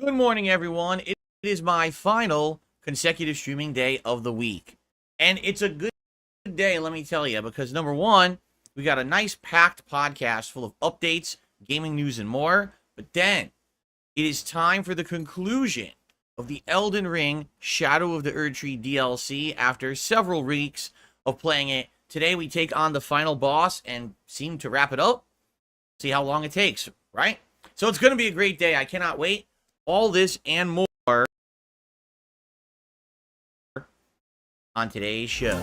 Good morning, everyone. It is my final consecutive streaming day of the week. And it's a good day, let me tell you, because number one, we got a nice packed podcast full of updates, gaming news, and more. But then it is time for the conclusion of the Elden Ring Shadow of the Erdtree DLC after several weeks of playing it. Today we take on the final boss and seem to wrap it up. See how long it takes, right? So it's going to be a great day. I cannot wait. All this and more on today's show.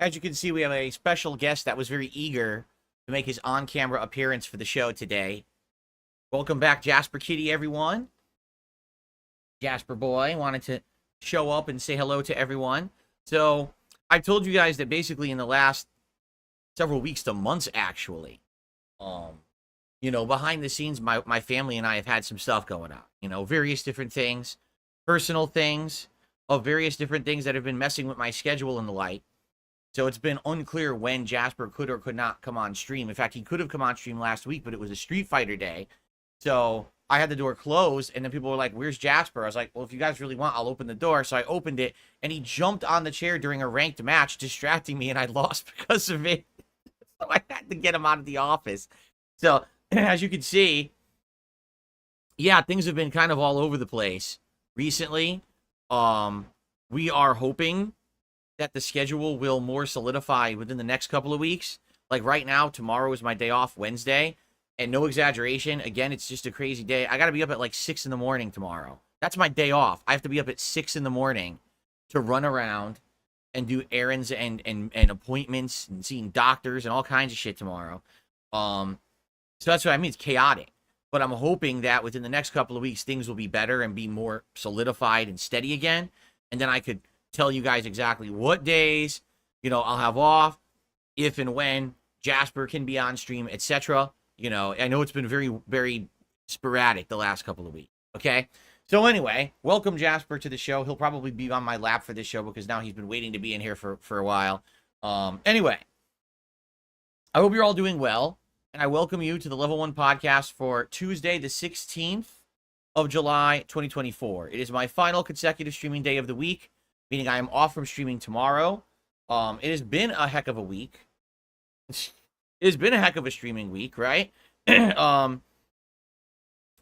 As you can see, we have a special guest that was very eager to make his on-camera appearance for the show today. Welcome back, Jasper Kitty, everyone. Jasper Boy wanted to show up and say hello to everyone. So, I told you guys that basically in the last several weeks to months, actually, behind the scenes, my family and I have had some stuff going on. Various different things, personal things, of various different things that have been messing with my schedule and the like. So it's been unclear when Jasper could or could not come on stream. In fact, he could have come on stream last week, but it was a Street Fighter day. So I had the door closed, and then people were like, "Where's Jasper?" I was like, "Well, if you guys really want, I'll open the door." So I opened it, and he jumped on the chair during a ranked match, distracting me, and I lost because of it. So I had to get him out of the office. So as you can see, yeah, things have been kind of all over the place recently. We are hoping that the schedule will more solidify within the next couple of weeks. Like right now, tomorrow is my day off, Wednesday. And no exaggeration, again, it's just a crazy day. I got to be up at like 6 in the morning tomorrow. That's my day off. I have to be up at 6 in the morning to run around and do errands and appointments and seeing doctors and all kinds of shit tomorrow. So that's what I mean. It's chaotic. But I'm hoping that within the next couple of weeks, things will be better and be more solidified and steady again. And then I could tell you guys exactly what days, I'll have off, if and when Jasper can be on stream, etc. I know it's been very, very sporadic the last couple of weeks, okay? So anyway, welcome Jasper to the show. He'll probably be on my lap for this show because now he's been waiting to be in here for a while. Anyway, I hope you're all doing well, and I welcome you to the Level 1 podcast for Tuesday, the 16th of July, 2024. It is my final consecutive streaming day of the week, meaning I am off from streaming tomorrow. It has been a heck of a week. It has been a heck of a streaming week, right?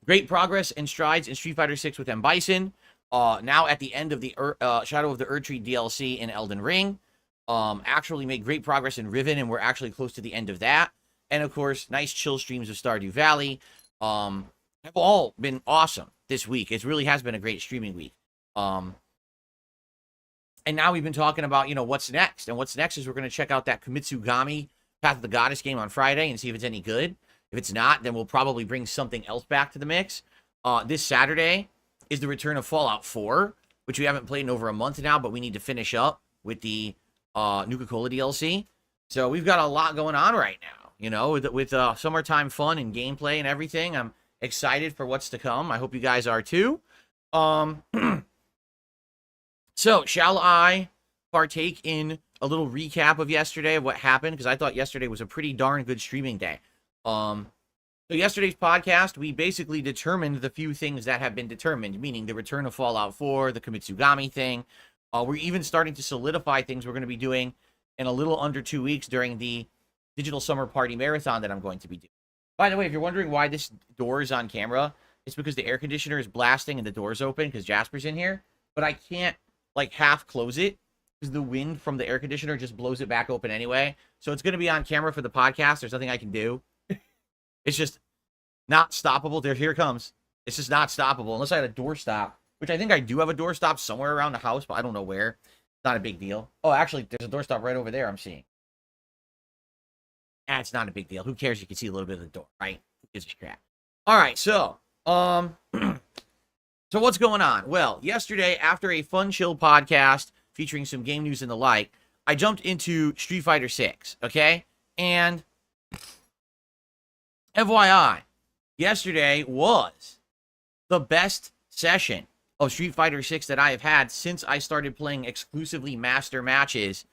Great progress and strides in Street Fighter 6 with M. Bison. Now at the end of the Shadow of the Erdtree DLC in Elden Ring. Actually made great progress in Riven, and we're actually close to the end of that. And of course, nice chill streams of Stardew Valley. Have all been awesome this week. It really has been a great streaming week. And now we've been talking about, what's next. And what's next is we're going to check out that Kamitsugami Path of the Goddess game on Friday and see if it's any good. If it's not, then we'll probably bring something else back to the mix. This Saturday is the return of Fallout 4, which we haven't played in over a month now, but we need to finish up with the Nuka-Cola DLC. So we've got a lot going on right now, with summertime fun and gameplay and everything. I'm excited for what's to come. I hope you guys are too. So, shall I partake in a little recap of yesterday of what happened? Because I thought yesterday was a pretty darn good streaming day. So yesterday's podcast, we basically determined the few things that have been determined, meaning the return of Fallout 4, the Kamitsugami thing. We're even starting to solidify things we're going to be doing in a little under 2 weeks during the Digital Summer Party Marathon that I'm going to be doing. By the way, if you're wondering why this door is on camera, it's because the air conditioner is blasting and the door's open because Jasper's in here. But I can't half close it because the wind from the air conditioner just blows it back open anyway. So it's going to be on camera for the podcast. There's nothing I can do. It's just not stoppable. Here it comes. It's just not stoppable unless I had a door stop, which I think I do have a door stop somewhere around the house, but I don't know where. It's not a big deal. Oh, actually, there's a door stop right over there I'm seeing. It's not a big deal. Who cares? You can see a little bit of the door, right? Who gives a crap? All right, so So what's going on? Well, yesterday, after a fun, chill podcast featuring some game news and the like, I jumped into Street Fighter 6, okay? And FYI, yesterday was the best session of Street Fighter 6 that I have had since I started playing exclusively master matches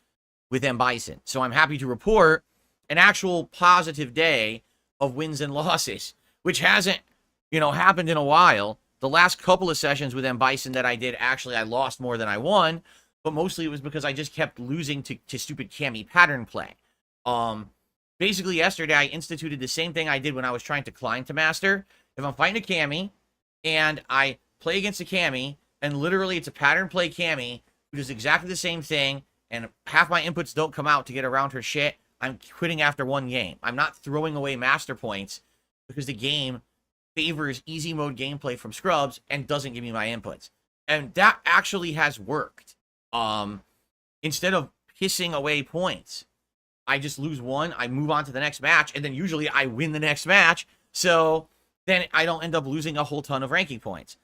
with M. Bison. So I'm happy to report an actual positive day of wins and losses, which hasn't, happened in a while. The last couple of sessions with M. Bison that I did, actually, I lost more than I won, but mostly it was because I just kept losing to stupid Cammy pattern play. Basically, yesterday, I instituted the same thing I did when I was trying to climb to master. If I'm fighting a Cammy, and I play against a Cammy, and literally it's a pattern play Cammy, who does exactly the same thing, and half my inputs don't come out to get around her shit, I'm quitting after one game. I'm not throwing away master points because the game favors easy mode gameplay from scrubs and doesn't give me my inputs. And that actually has worked. Instead of pissing away points, I just lose one, I move on to the next match, and then usually I win the next match, so then I don't end up losing a whole ton of ranking points.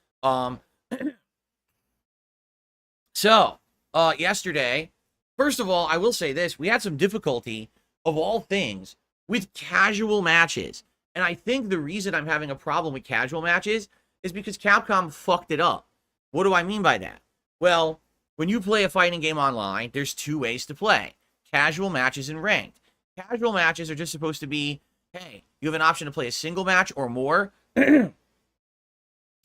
Yesterday, first of all, I will say this, we had some difficulty, of all things, with casual matches. And I think the reason I'm having a problem with casual matches is because Capcom fucked it up. What do I mean by that? Well, when you play a fighting game online, there's two ways to play. Casual matches and ranked. Casual matches are just supposed to be, hey, you have an option to play a single match or more.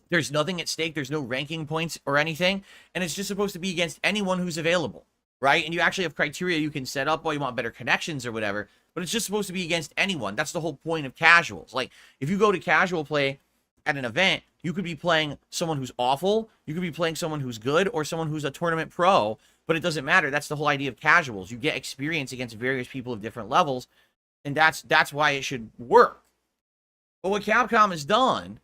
There's nothing at stake. There's no ranking points or anything. And it's just supposed to be against anyone who's available, right? And you actually have criteria you can set up while you want better connections or whatever. But it's just supposed to be against anyone. That's the whole point of casuals. Like, if you go to casual play at an event, you could be playing someone who's awful, you could be playing someone who's good, or someone who's a tournament pro, but it doesn't matter. That's the whole idea of casuals. You get experience against various people of different levels, and that's why it should work. But what Capcom has done,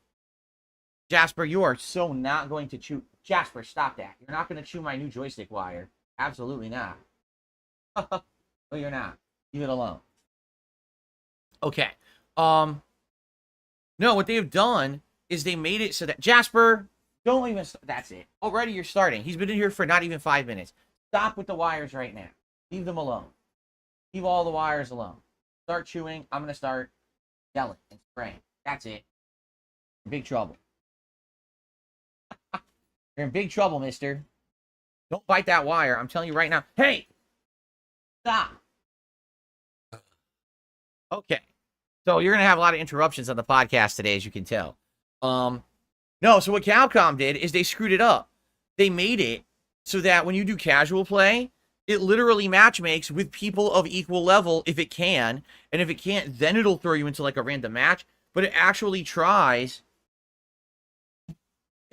Jasper, you are so not going to chew. Jasper, stop that. You're not going to chew my new joystick wire. Absolutely not. No, you're not. Leave it alone. Okay. No, what they have done is they made it so that Jasper, don't even. That's it. Already you're starting. He's been in here for not even 5 minutes. Stop with the wires right now. Leave them alone. Leave all the wires alone. Start chewing. I'm gonna start yelling and spraying. That's it. Big trouble. You're in big trouble, mister. Don't bite that wire. I'm telling you right now. Hey! Stop. Okay. So you're going to have a lot of interruptions on the podcast today, as you can tell. No, so what Capcom did is they screwed it up. They made it so that when you do casual play, it literally matchmakes with people of equal level if it can. And if it can't, then it'll throw you into like a random match. But it actually tries.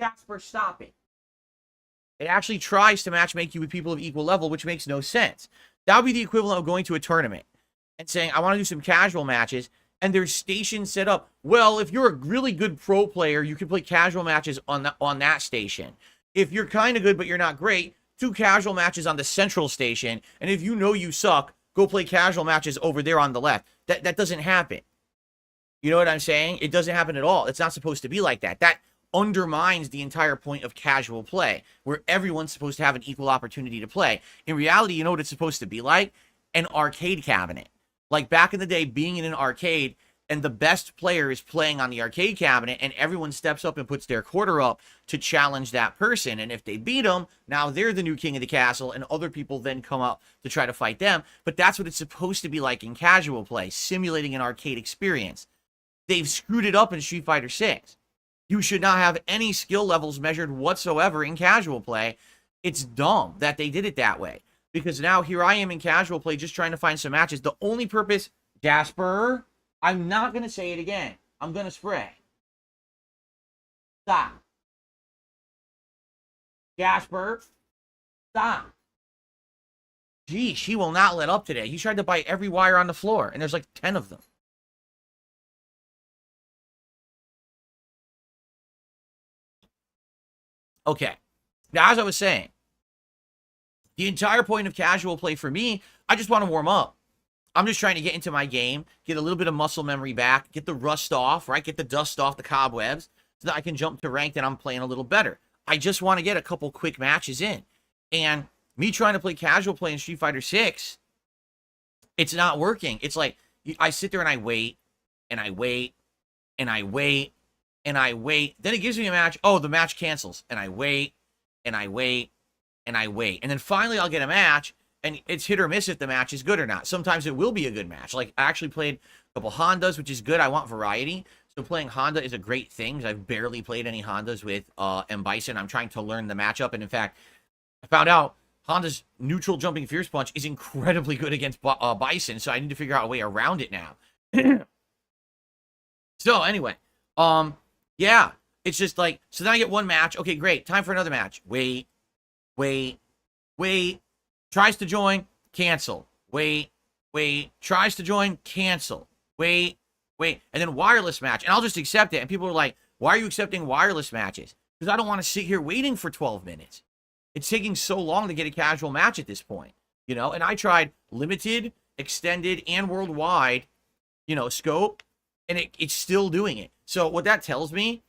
Jasper, stop it. It actually tries to matchmake you with people of equal level, which makes no sense. That would be the equivalent of going to a tournament and saying, I want to do some casual matches, and there's stations set up. Well, if you're a really good pro player, you can play casual matches on that station. If you're kind of good but you're not great, do casual matches on the central station, and if you know you suck, go play casual matches over there on the left. That doesn't happen. You know what I'm saying? It doesn't happen at all. It's not supposed to be like that. That undermines the entire point of casual play, where everyone's supposed to have an equal opportunity to play. In reality, you know what it's supposed to be like? An arcade cabinet. Like back in the day, being in an arcade, and the best player is playing on the arcade cabinet, and everyone steps up and puts their quarter up to challenge that person. And if they beat them, now they're the new king of the castle, and other people then come up to try to fight them. But that's what it's supposed to be like in casual play, simulating an arcade experience. They've screwed it up in Street Fighter 6. You should not have any skill levels measured whatsoever in casual play. It's dumb that they did it that way. Because now here I am in casual play just trying to find some matches. The only purpose, Jasper, I'm not going to say it again. I'm going to spray. Stop. Jasper, stop. Gee, she will not let up today. He tried to bite every wire on the floor, and there's like 10 of them. Okay. Now, as I was saying, the entire point of casual play for me, I just want to warm up. I'm just trying to get into my game, get a little bit of muscle memory back, get the rust off, right? Get the dust off the cobwebs. so that I can jump to ranked and I'm playing a little better. I just want to get a couple quick matches in. And me trying to play casual play in Street Fighter 6, it's not working. It's like I sit there and I wait and I wait and I wait and I wait. Then it gives me a match. Oh, the match cancels. And I wait and I wait and I wait. And then finally I'll get a match, and it's hit or miss if the match is good or not. Sometimes it will be a good match. Like I actually played a couple Hondas, which is good. I want variety. So playing Honda is a great thing because I've barely played any Hondas with M. Bison. I'm trying to learn the matchup. And in fact, I found out Honda's neutral jumping fierce punch is incredibly good against Bison. So I need to figure out a way around it now. So anyway, yeah, it's just like, so then I get one match. Okay, great. Time for another match. Wait. Tries to join, cancel. Wait. Tries to join, cancel. Wait. And then wireless match. And I'll just accept it. And people are like, why are you accepting wireless matches? Because I don't want to sit here waiting for 12 minutes. It's taking so long to get a casual match at this point, you know? And I tried limited, extended, and worldwide, you know, scope, and it's still doing it. So what that tells me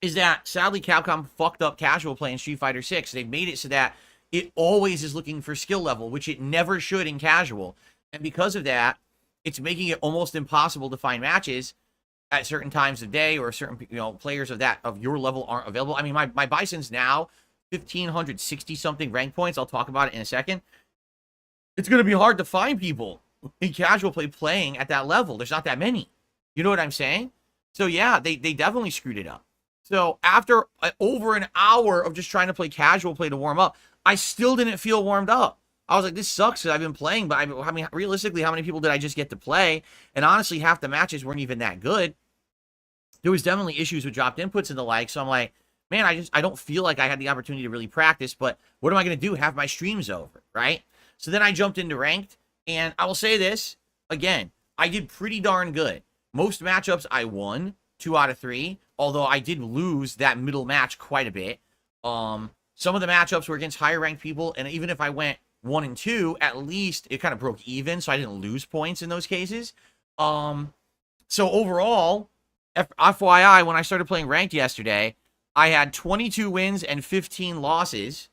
is that, sadly, Capcom fucked up casual play in Street Fighter 6. They've made it so that it always is looking for skill level, which it never should in casual. And because of that, it's making it almost impossible to find matches at certain times of day, or certain, you know, players of your level aren't available. I mean, my Bison's now 1,560 something rank points. I'll talk about it in a second. It's going to be hard to find people in casual play playing at that level. There's not that many. You know what I'm saying? So yeah, they definitely screwed it up. So after over an hour of just trying to play casual play to warm up, I still didn't feel warmed up. I was like, this sucks because I've been playing, but I mean, realistically, how many people did I just get to play? And honestly, half the matches weren't even that good. There was definitely issues with dropped inputs and the like. So I'm like, man, I don't feel like I had the opportunity to really practice, but what am I going to do? Have my streams over, right? So then I jumped into ranked, and I will say this again, I did pretty darn good. Most matchups I won 2 out of 3, although I did lose that middle match quite a bit. Some of the matchups were against higher ranked people, and even if I went 1 and 2, at least it kind of broke even, so I didn't lose points in those cases. So overall, FYI, when I started playing ranked yesterday, I had 22 wins and 15 losses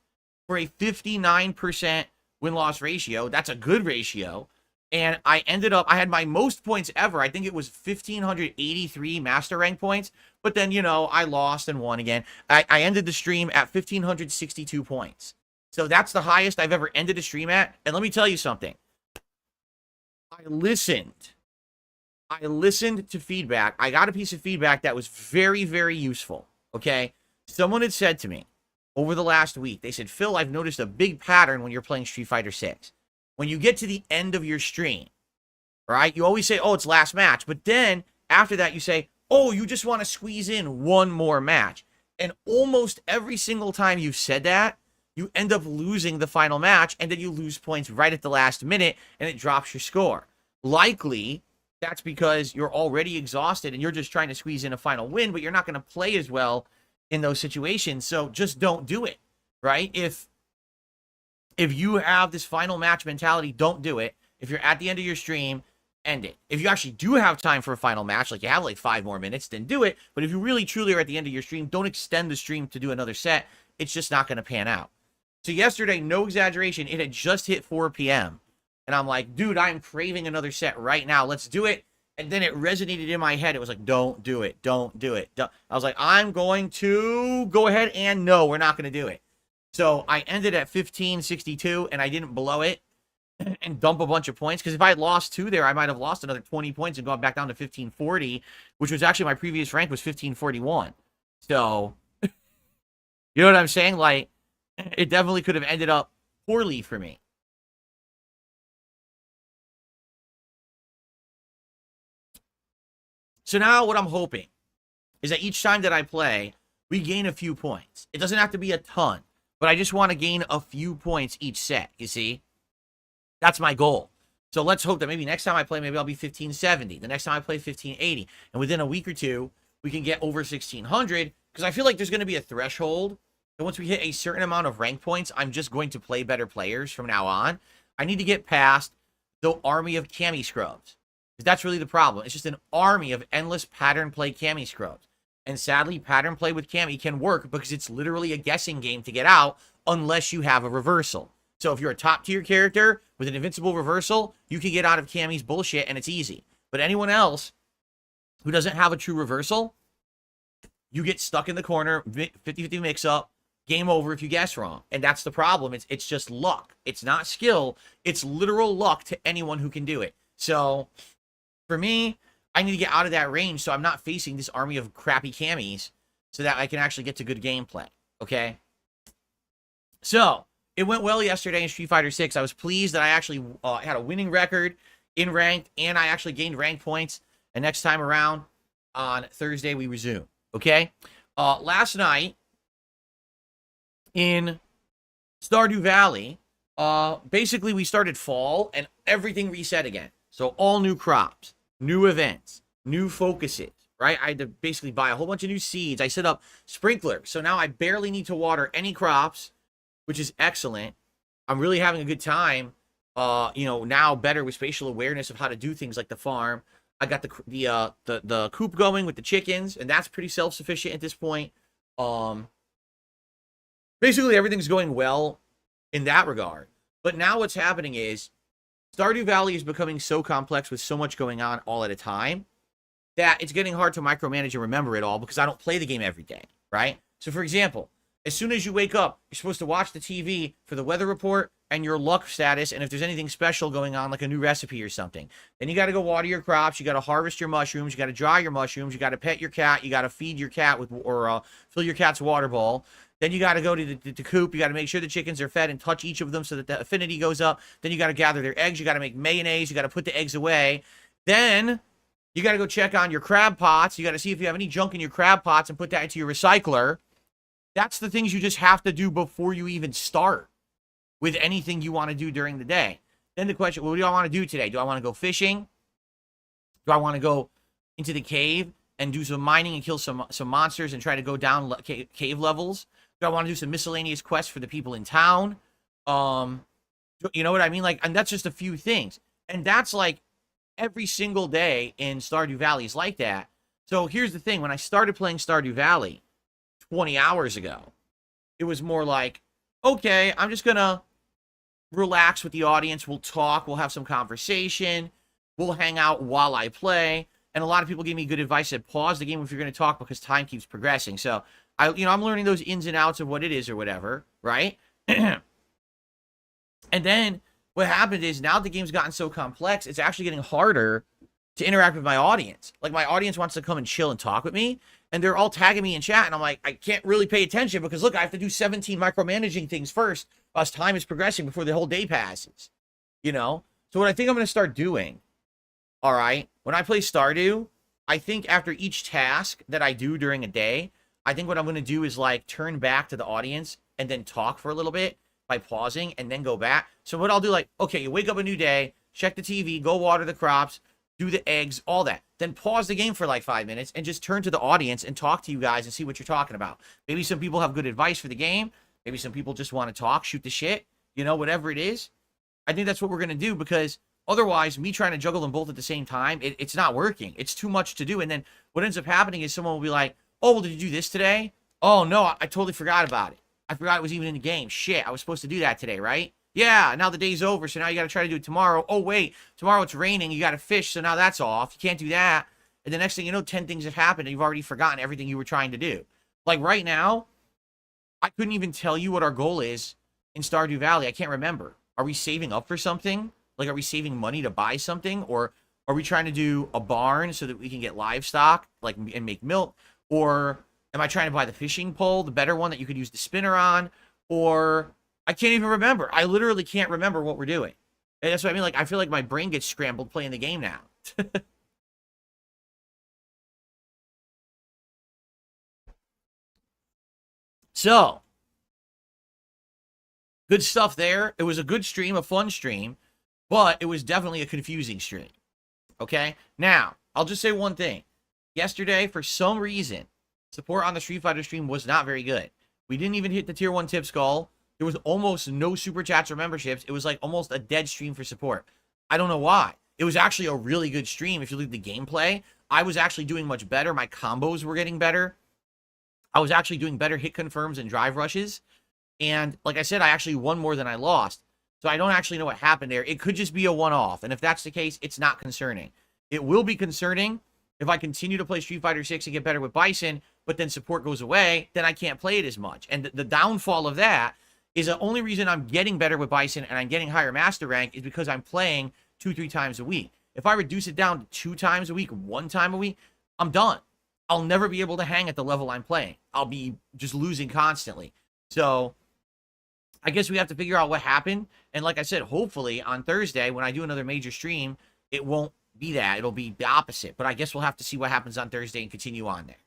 for a 59% win-loss ratio. That's a good ratio. And I had my most points ever. I think it was 1,583 master rank points. But then, you know, I lost and won again. I ended the stream at 1,562 points. So that's the highest I've ever ended a stream at. And let me tell you something. I listened to feedback. I got a piece of feedback that was very, very useful. Okay? Someone had said to me over the last week, they said, Phil, I've noticed a big pattern when you're playing Street Fighter 6. When you get to the end of your stream, right? You always say, oh, it's last match. But then after that, you say, oh, you just want to squeeze in one more match. And almost every single time you've said that, you end up losing the final match, and then you lose points right at the last minute, and it drops your score. Likely, that's because you're already exhausted, and you're just trying to squeeze in a final win, but you're not going to play as well in those situations, so just don't do it, right? If you have this final match mentality, don't do it. If you're at the end of your stream, end it. If you actually do have time for a final match, like you have like 5 more minutes, then do it. But if you really truly are at the end of your stream, don't extend the stream to do another set. It's just not going to pan out. So yesterday, no exaggeration, it had just hit 4 p.m. And I'm like, dude, I'm craving another set right now. Let's do it. And then it resonated in my head. It was like, don't do it. Don't do it. Don't. I was like, I'm going to go ahead and no, we're not going to do it. So I ended at 1562, and I didn't blow it and dump a bunch of points. Because if I had lost 2 there, I might have lost another 20 points and gone back down to 1540, which was actually my previous rank was 1541. So, you know what I'm saying? Like, it definitely could have ended up poorly for me. So now what I'm hoping is that each time that I play, we gain a few points. It doesn't have to be a ton, but I just want to gain a few points each set, you see? That's my goal. So let's hope that maybe next time I play, maybe I'll be 1570. The next time I play, 1580. And within a week or two, we can get over 1600, because I feel like there's going to be a threshold. And once we hit a certain amount of rank points, I'm just going to play better players from now on. I need to get past the army of cami scrubs. Because that's really the problem. It's just an army of endless pattern play cami scrubs. And sadly, pattern play with Cammy can work because it's literally a guessing game to get out unless you have a reversal. So if you're a top tier character with an invincible reversal, you can get out of Cammy's bullshit and it's easy. But anyone else who doesn't have a true reversal, you get stuck in the corner, 50-50 mix-up, game over if you guess wrong. And that's the problem. It's just luck. It's not skill. It's literal luck to anyone who can do it. So for me, I need to get out of that range so I'm not facing this army of crappy Cammies so that I can actually get to good gameplay, okay? So it went well yesterday in Street Fighter 6. I was pleased that I actually had a winning record in ranked, and I actually gained rank points. And next time around on Thursday, we resume, okay? Last night in Stardew Valley, basically we started fall and everything reset again. So all new crops, new events, new focuses, right? I had to basically buy a whole bunch of new seeds. I set up sprinklers. So now I barely need to water any crops, which is excellent. I'm really having a good time, now better with spatial awareness of how to do things like the farm. I got the coop going with the chickens, and that's pretty self-sufficient at this point. Basically, everything's going well in that regard. But now what's happening is Stardew Valley is becoming so complex with so much going on all at a time that it's getting hard to micromanage and remember it all because I don't play the game every day, right? So, for example, as soon as you wake up, you're supposed to watch the TV for the weather report and your luck status, and if there's anything special going on, like a new recipe or something. Then you got to go water your crops, you got to harvest your mushrooms, you got to dry your mushrooms, you got to pet your cat, you got to feed your cat with, or fill your cat's water bowl. Then you got to go to the coop, you got to make sure the chickens are fed and touch each of them so that the affinity goes up. Then you got to gather their eggs, you got to make mayonnaise, you got to put the eggs away. Then you got to go check on your crab pots, you got to see if you have any junk in your crab pots and put that into your recycler. That's the things you just have to do before you even start with anything you want to do during the day. Then the question, what do I want to do today? Do I want to go fishing? Do I want to go into the cave and do some mining and kill some monsters and try to go down cave levels? Do I want to do some miscellaneous quests for the people in town? You know what I mean? Like, and that's just a few things. And that's like every single day in Stardew Valley is like that. So here's the thing. When I started playing Stardew Valley 20 hours ago, it was more like, okay, I'm just going to relax with the audience. We'll talk. We'll have some conversation. We'll hang out while I play. And a lot of people gave me good advice. Said, pause the game if you're going to talk because time keeps progressing. So, I'm learning those ins and outs of what it is or whatever, right? And then what happened is now the game's gotten so complex, it's actually getting harder to interact with my audience. Like, my audience wants to come and chill and talk with me, and they're all tagging me in chat, and I'm like, I can't really pay attention because, look, I have to do 17 micromanaging things first as time is progressing before the whole day passes, So what I think I'm going to start doing, all right, when I play Stardew, I think after each task that I do during a day, I think what I'm going to do is, like, turn back to the audience and then talk for a little bit by pausing and then go back. So what I'll do, like, okay, you wake up a new day, check the TV, go water the crops, do the eggs, all that. Then pause the game for like 5 minutes and just turn to the audience and talk to you guys and see what you're talking about. Maybe some people have good advice for the game. Maybe some people just want to talk, shoot the shit, whatever it is. I think that's what we're going to do because otherwise, me trying to juggle them both at the same time, it's not working. It's too much to do. And then what ends up happening is someone will be like, oh, well, did you do this today? Oh, no, I totally forgot about it. I forgot it was even in the game. Shit, I was supposed to do that today, right? Yeah, now the day's over, so now you got to try to do it tomorrow. Oh, wait, tomorrow it's raining. You got to fish, so now that's off. You can't do that. And the next thing you know, 10 things have happened, and you've already forgotten everything you were trying to do. Like right now, I couldn't even tell you what our goal is in Stardew Valley. I can't remember. Are we saving up for something? Like, are we saving money to buy something? Or are we trying to do a barn so that we can get livestock, like, and make milk? Or am I trying to buy the fishing pole, the better one that you could use the spinner on? Or I can't even remember. I literally can't remember what we're doing. And that's what I mean. Like, I feel like my brain gets scrambled playing the game now. So, good stuff there. It was a good stream, a fun stream, but it was definitely a confusing stream. Okay? Now, I'll just say one thing. Yesterday, for some reason, support on the Street Fighter stream was not very good. We didn't even hit the tier 1 tip skull. There was almost no super chats or memberships. It was like almost a dead stream for support. I don't know why. It was actually a really good stream if you look at the gameplay. I was actually doing much better. My combos were getting better. I was actually doing better hit confirms and drive rushes. And like I said, I actually won more than I lost. So I don't actually know what happened there. It could just be a one-off. And if that's the case, it's not concerning. It will be concerning if I continue to play Street Fighter 6 and get better with Bison, but then support goes away, then I can't play it as much. And the downfall of that is the only reason I'm getting better with Bison and I'm getting higher master rank is because I'm playing 2-3 times a week. If I reduce it down to 2 times a week, 1 time a week, I'm done. I'll never be able to hang at the level I'm playing. I'll be just losing constantly. So I guess we have to figure out what happened. And like I said, hopefully on Thursday, when I do another major stream, it won't be that. It'll be the opposite. But I guess we'll have to see what happens on Thursday and continue on there.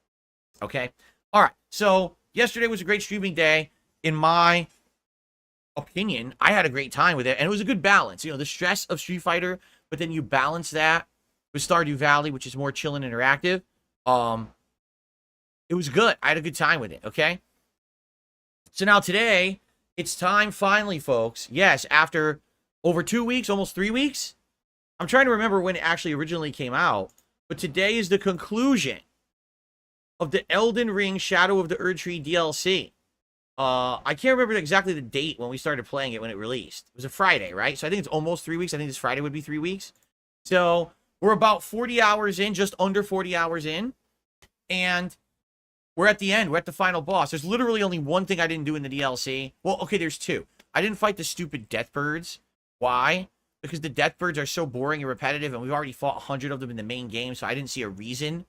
Okay? All right. So yesterday was a great streaming day. In my opinion, I had a great time with it. And it was a good balance. You know, the stress of Street Fighter, but then you balance that with Stardew Valley, which is more chill and interactive. It was good. I had a good time with it. Okay? So now today, it's time finally, folks. Yes, after over 2 weeks, almost 3 weeks. I'm trying to remember when it actually originally came out. But today is the conclusion of the Elden Ring Shadow of the Erdtree DLC. I can't remember exactly the date when we started playing it when it released. It was a Friday, right? So I think it's almost 3 weeks. I think this Friday would be 3 weeks. So we're about 40 hours in, just under 40 hours in. And we're at the end. We're at the final boss. There's literally only one thing I didn't do in the DLC. Well, okay, there's 2. I didn't fight the stupid death birds. Why? Because the death birds are so boring and repetitive, and we've already fought 100 of them in the main game, so I didn't see a reason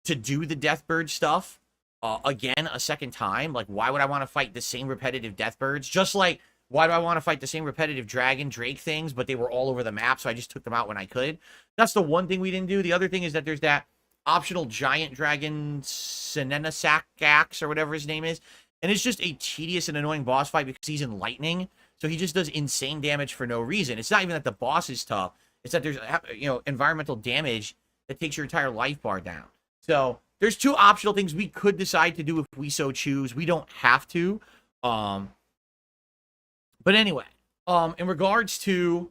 to do the death bird stuff again a second time. Like, why would I want to fight the same repetitive death birds? Just like, why do I want to fight the same repetitive dragon drake things, but they were all over the map, so I just took them out when I could? That's the one thing we didn't do. The other thing is that there's that optional giant dragon Senenasac axe or whatever his name is, and it's just a tedious and annoying boss fight because he's in lightning, so he just does insane damage for no reason. It's not even that the boss is tough, it's that there's, you know, environmental damage that takes your entire life bar down. So there's 2 optional things we could decide to do if we so choose. We don't have to. But anyway, in regards to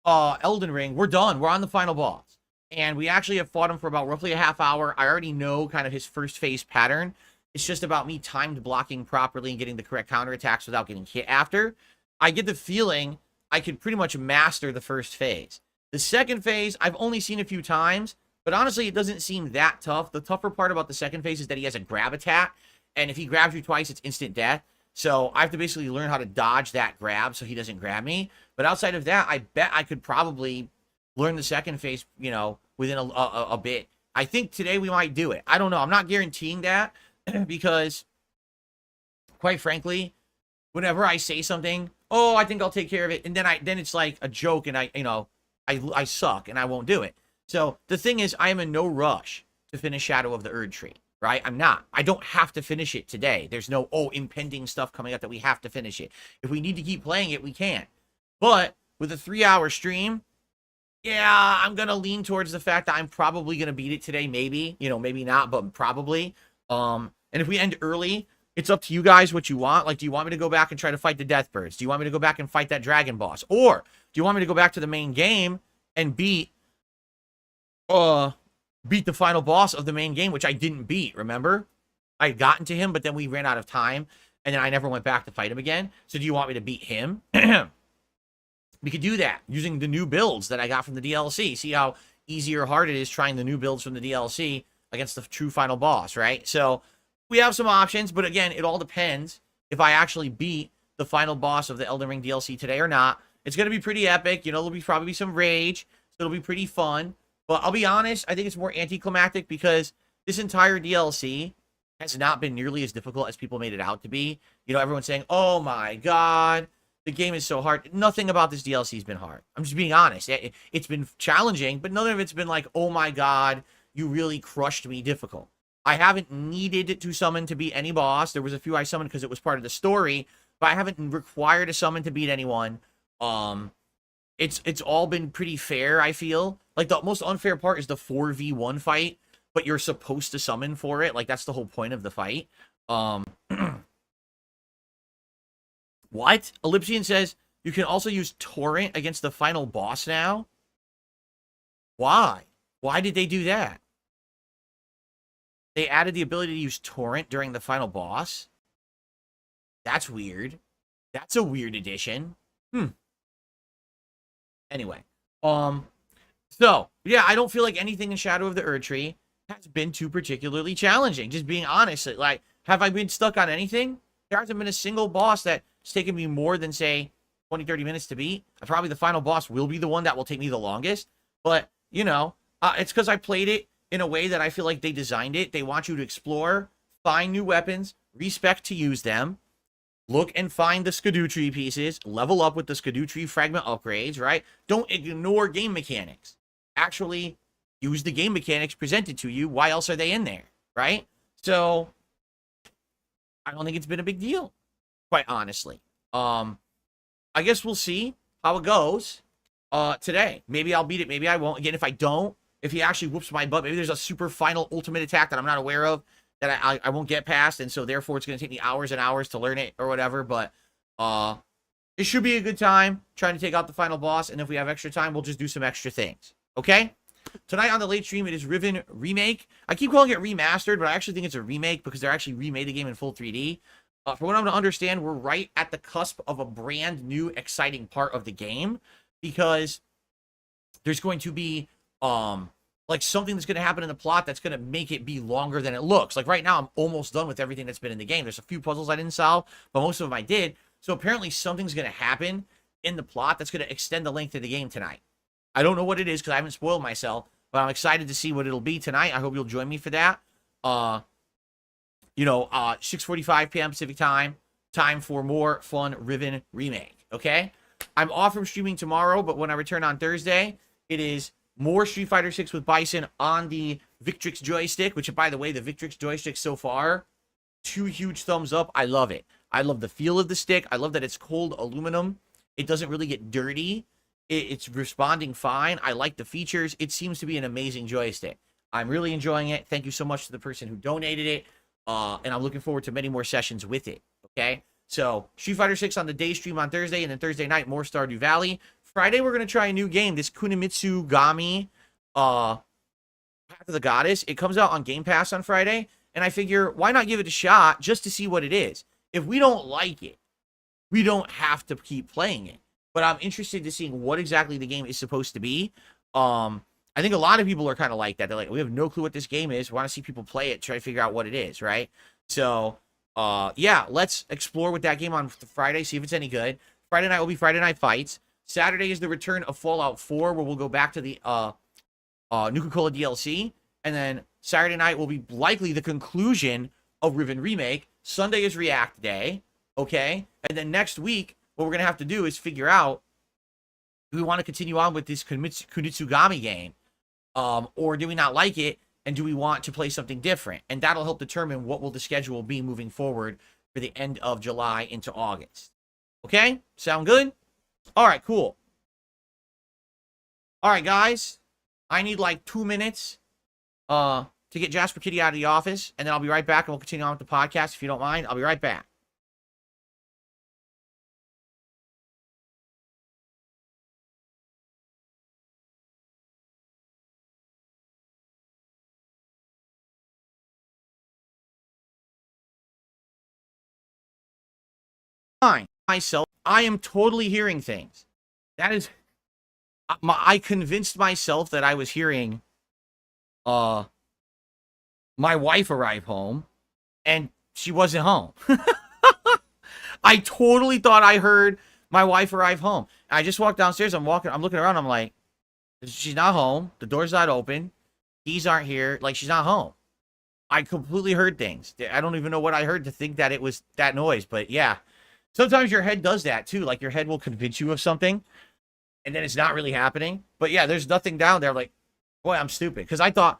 Elden Ring, we're done. We're on the final boss. And we actually have fought him for about roughly a half hour. I already know kind of his first phase pattern. It's just about me timed blocking properly and getting the correct counterattacks without getting hit after. I get the feeling I could pretty much master the first phase. The second phase, I've only seen a few times, but honestly, it doesn't seem that tough. The tougher part about the second phase is that he has a grab attack, and if he grabs you twice, it's instant death. So I have to basically learn how to dodge that grab so he doesn't grab me. But outside of that, I bet I could probably learn the second phase, you know, within a bit. I think today we might do it. I don't know. I'm not guaranteeing that because, quite frankly, whenever I say something, oh, I think I'll take care of it, and then it's like a joke, and I suck, and I won't do it. So the thing is, I am in no rush to finish Shadow of the Erdtree, right? I'm not. I don't have to finish it today. There's no, impending stuff coming up that we have to finish it. If we need to keep playing it, we can. But with a 3-hour stream, yeah, I'm going to lean towards the fact that I'm probably going to beat it today, maybe. You know, maybe not, but probably. And if we end early, it's up to you guys what you want. Like, do you want me to go back and try to fight the death birds? Do you want me to go back and fight that dragon boss? Or do you want me to go back to the main game and beat the final boss of the main game, which I didn't beat, remember? I had gotten to him, but then we ran out of time, and then I never went back to fight him again. So do you want me to beat him? We could do that using the new builds that I got from the DLC. See how easy or hard it is trying the new builds from the DLC against the true final boss, right? So we have some options, but again, it all depends if I actually beat the final boss of the Elden Ring DLC today or not. It's going to be pretty epic. You know, there'll be probably some rage, so it'll be pretty fun. But I'll be honest, I think it's more anticlimactic because this entire DLC has not been nearly as difficult as people made it out to be. You know, everyone's saying, oh my god, the game is so hard. Nothing about this DLC has been hard. I'm just being honest. It's been challenging, but none of it's been like, oh my god, you really crushed me difficult. I haven't needed to summon to beat any boss. There was a few I summoned because it was part of the story, but I haven't required a summon to beat anyone. It's all been pretty fair, I feel. Like, the most unfair part is the 4v1 fight, but you're supposed to summon for it. Like, that's the whole point of the fight. What? Ellipsian says, you can also use Torrent against the final boss now? Why? Why did they do that? They added the ability to use torrent during the final boss. That's weird. That's a weird addition. Anyway, so yeah, I don't feel like anything in Shadow of the Erdtree has been too particularly challenging. Just being honest, like, have I been stuck on anything? There hasn't been a single boss that's taken me more than, say, 20, 30 minutes to beat. Probably the final boss will be the one that will take me the longest. But, you know, it's because I played it in a way that I feel like they designed it. They want you to explore, find new weapons, respect to use them, look and find the Scadutree pieces, level up with the Scadutree fragment upgrades, right? Don't ignore game mechanics. Actually use the game mechanics presented to you. Why else are they in there, right? So I don't think it's been a big deal, quite honestly. I guess we'll see how it goes today. Maybe I'll beat it, maybe I won't. Again, if I don't, if he actually whoops my butt, maybe there's a super final ultimate attack that I'm not aware of that I won't get past, and so therefore it's going to take me hours and hours to learn it or whatever. But it should be a good time trying to take out the final boss, and if we have extra time, we'll just do some extra things. Okay? Tonight on the late stream, it is Riven Remake. I keep calling it remastered, but I actually think it's a remake because they're actually remade the game in full 3D. For what I'm to understand, we're right at the cusp of a brand new, exciting part of the game because there's going to be like something that's going to happen in the plot that's going to make it be longer than it looks. Like right now, I'm almost done with everything that's been in the game. There's a few puzzles I didn't solve, but most of them I did. So apparently something's going to happen in the plot that's going to extend the length of the game tonight. I don't know what it is because I haven't spoiled myself, but I'm excited to see what it'll be tonight. I hope you'll join me for that. 6:45 p.m. Pacific time for more fun Riven Remake, okay? I'm off from streaming tomorrow, but when I return on Thursday, it is more Street Fighter 6 with Bison on the Victrix joystick, which, by the way, the Victrix joystick so far, 2 huge thumbs up. I love it. I love the feel of the stick. I love that it's cold aluminum. It doesn't really get dirty. It's responding fine. I like the features. It seems to be an amazing joystick. I'm really enjoying it. Thank you so much to the person who donated it. And I'm looking forward to many more sessions with it. Okay? So, Street Fighter 6 on the day stream on Thursday, and then Thursday night, more Stardew Valley. Friday, we're going to try a new game, this Kunimitsu Gami, Path of the Goddess. It comes out on Game Pass on Friday, and I figure, why not give it a shot just to see what it is? If we don't like it, we don't have to keep playing it. But I'm interested to seeing what exactly the game is supposed to be. I think a lot of people are kind of like that. They're like, we have no clue what this game is. We want to see people play it, try to figure out what it is, right? So, yeah, let's explore with that game on Friday, see if it's any good. Friday night will be Friday Night Fights. Saturday is the return of Fallout 4, where we'll go back to the Nuka-Cola DLC. And then Saturday night will be likely the conclusion of Riven Remake. Sunday is React Day, okay? And then next week, what we're going to have to do is figure out, do we want to continue on with this Kunitsugami game? Or do we not like it? And do we want to play something different? And that'll help determine what will the schedule be moving forward for the end of July into August. Okay? Sound good? All right, cool. All right, guys. I need like 2 minutes to get Jasper Kitty out of the office, and then I'll be right back, and we'll continue on with the podcast. If you don't mind, I'll be right back. Myself, I am totally hearing things. That is, I convinced myself that I was hearing my wife arrive home, and she wasn't home. I totally thought I heard my wife arrive home. I just walked downstairs. I'm looking around. I'm like, she's not home. The door's not open. Keys aren't here. Like, she's not home. I completely heard things. I don't even know what I heard to think that it was that noise, but yeah. Sometimes your head does that too. Like, your head will convince you of something, and then it's not really happening. But yeah, there's nothing down there. Like, boy, I'm stupid. Because I thought,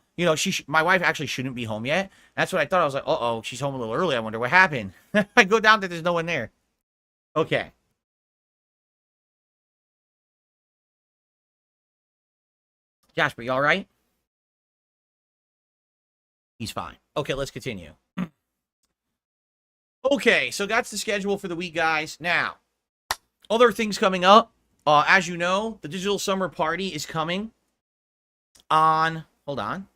my wife actually shouldn't be home yet. That's what I thought. I was like, uh-oh, she's home a little early. I wonder what happened. I go down there, there's no one there. Okay. Jasper, you all right? He's fine. Okay, let's continue. Okay, so that's the schedule for the week, guys. Now, other things coming up. As you know, the Digital Summer Party is coming on, hold on,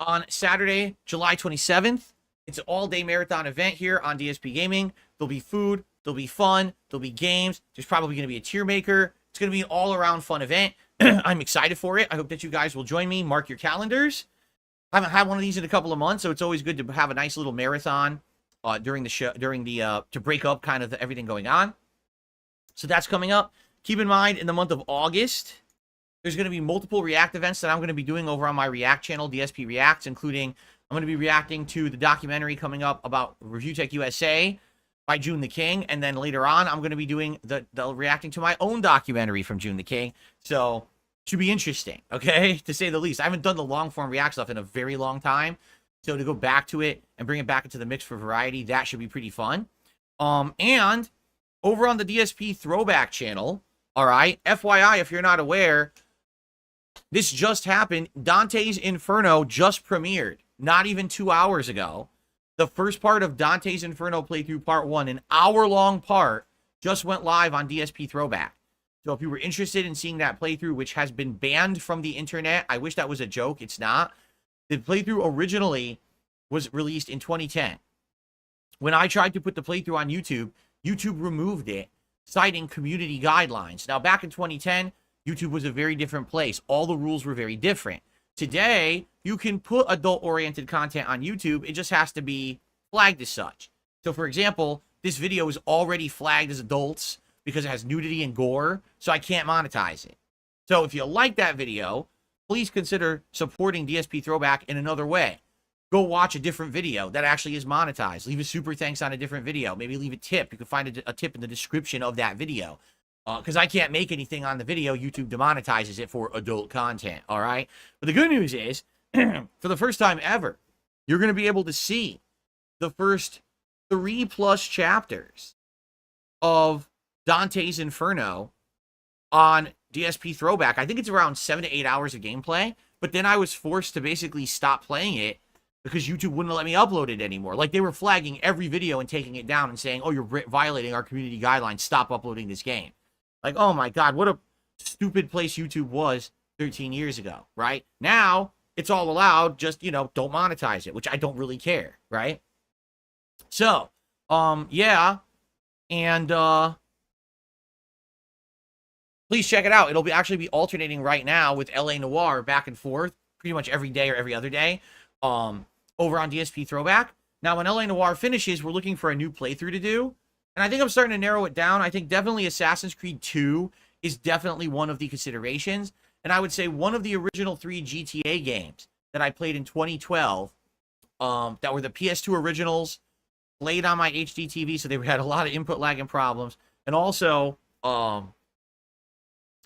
on Saturday, July 27th. It's an all-day marathon event here on DSP Gaming. There'll be food, there'll be fun, there'll be games. There's probably going to be a tier maker. It's going to be an all-around fun event. I'm excited for it. I hope that you guys will join me. Mark your calendars. I haven't had one of these in a couple of months, so it's always good to have a nice little marathon during the show, to break up kind of everything going on. So that's coming up. Keep in mind, in the month of August, there's going to be multiple React events that I'm going to be doing over on my React channel, DSP Reacts, including I'm going to be reacting to the documentary coming up about Review Tech USA by June the King, and then later on, I'm going to be doing the reacting to my own documentary from June the King. So should be interesting, okay, to say the least. I haven't done the long-form React stuff in a very long time, so to go back to it and bring it back into the mix for variety, that should be pretty fun. And over on the DSP Throwback channel, all right, FYI, if you're not aware, this just happened. Dante's Inferno just premiered, not even 2 hours ago. The first part of Dante's Inferno playthrough part 1, an hour-long part, just went live on DSP Throwback. So if you were interested in seeing that playthrough, which has been banned from the internet, I wish that was a joke. It's not. The playthrough originally was released in 2010. When I tried to put the playthrough on YouTube, YouTube removed it, citing community guidelines. Now, back in 2010, YouTube was a very different place. All the rules were very different. Today, you can put adult-oriented content on YouTube. It just has to be flagged as such. So, for example, this video is already flagged as adults because it has nudity and gore, so I can't monetize it. So if you like that video, please consider supporting DSP Throwback in another way. Go watch a different video that actually is monetized. Leave a super thanks on a different video. Maybe leave a tip. You can find a tip in the description of that video. Because I can't make anything on the video. YouTube demonetizes it for adult content, all right? But the good news is, for the first time ever, you're going to be able to see the first 3+ chapters of Dante's Inferno on DSP Throwback. I think it's around 7 to 8 hours of gameplay, but then I was forced to basically stop playing it because YouTube wouldn't let me upload it anymore. Like, they were flagging every video and taking it down and saying, oh, you're violating our community guidelines, stop uploading this game. Like, oh my God, what a stupid place YouTube was 13 years ago, right? Now, it's all allowed, just, don't monetize it, which I don't really care, right? So, yeah, and, please check it out. It'll actually be alternating right now with LA Noire back and forth pretty much every day or every other day over on DSP Throwback. Now, when LA Noire finishes, we're looking for a new playthrough to do. And I think I'm starting to narrow it down. I think definitely Assassin's Creed 2 is definitely one of the considerations. And I would say one of the original 3 GTA games that I played in 2012 that were the PS2 originals, played on my HD TV, so they had a lot of input lag and problems. And also,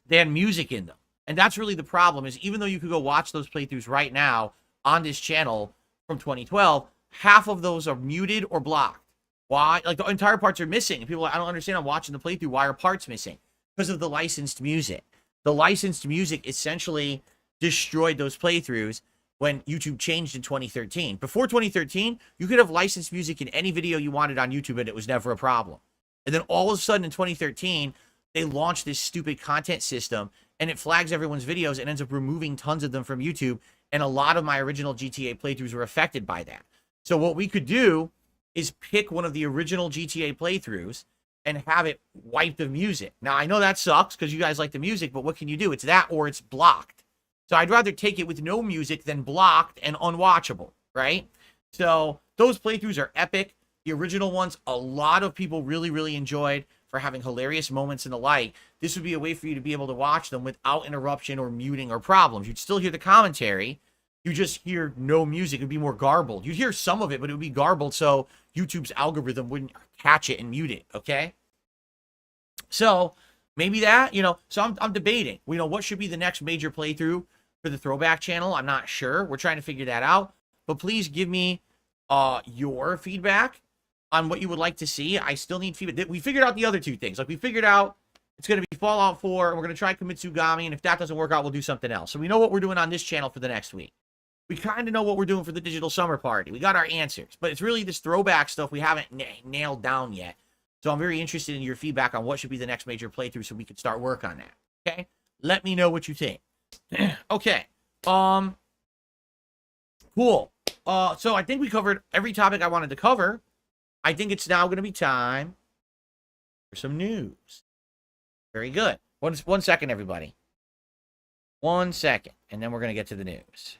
they had music in them. And that's really the problem, is even though you could go watch those playthroughs right now on this channel from 2012, half of those are muted or blocked. Why? Like, the entire parts are missing. And people are like, I don't understand. I'm watching the playthrough. Why are parts missing? Because of the licensed music. The licensed music essentially destroyed those playthroughs when YouTube changed in 2013. Before 2013, you could have licensed music in any video you wanted on YouTube, and it was never a problem. And then all of a sudden in 2013, they launched this stupid content system, and it flags everyone's videos and ends up removing tons of them from YouTube. And a lot of my original GTA playthroughs were affected by that. So what we could do is pick one of the original GTA playthroughs and have it wipe the music. Now, I know that sucks because you guys like the music, but what can you do? It's that or it's blocked. So I'd rather take it with no music than blocked and unwatchable, right? So those playthroughs are epic. The original ones, a lot of people really, really enjoyed for having hilarious moments and the like. This would be a way for you to be able to watch them without interruption or muting or problems. You'd still hear the commentary. You just hear no music. It'd be more garbled. You'd hear some of it, but it would be garbled, so YouTube's algorithm wouldn't catch it and mute it, okay? So maybe that, so I'm debating, what should be the next major playthrough for the Throwback channel? I'm not sure. We're trying to figure that out. But please give me your feedback on what you would like to see. I still need feedback. We figured out the other 2 things. Like, we figured out it's going to be Fallout 4, and we're going to try Kamitsugami, and if that doesn't work out, we'll do something else. So we know what we're doing on this channel for the next week. We kind of know what we're doing for the Digital Summer Party. We got our answers, but it's really this Throwback stuff we haven't nailed down yet. So I'm very interested in your feedback on what should be the next major playthrough so we can start work on that. Okay? Let me know what you think. Okay. Cool. So I think we covered every topic I wanted to cover. I think it's now going to be time for some news. Very good. One second, everybody. 1 second, and then we're going to get to the news.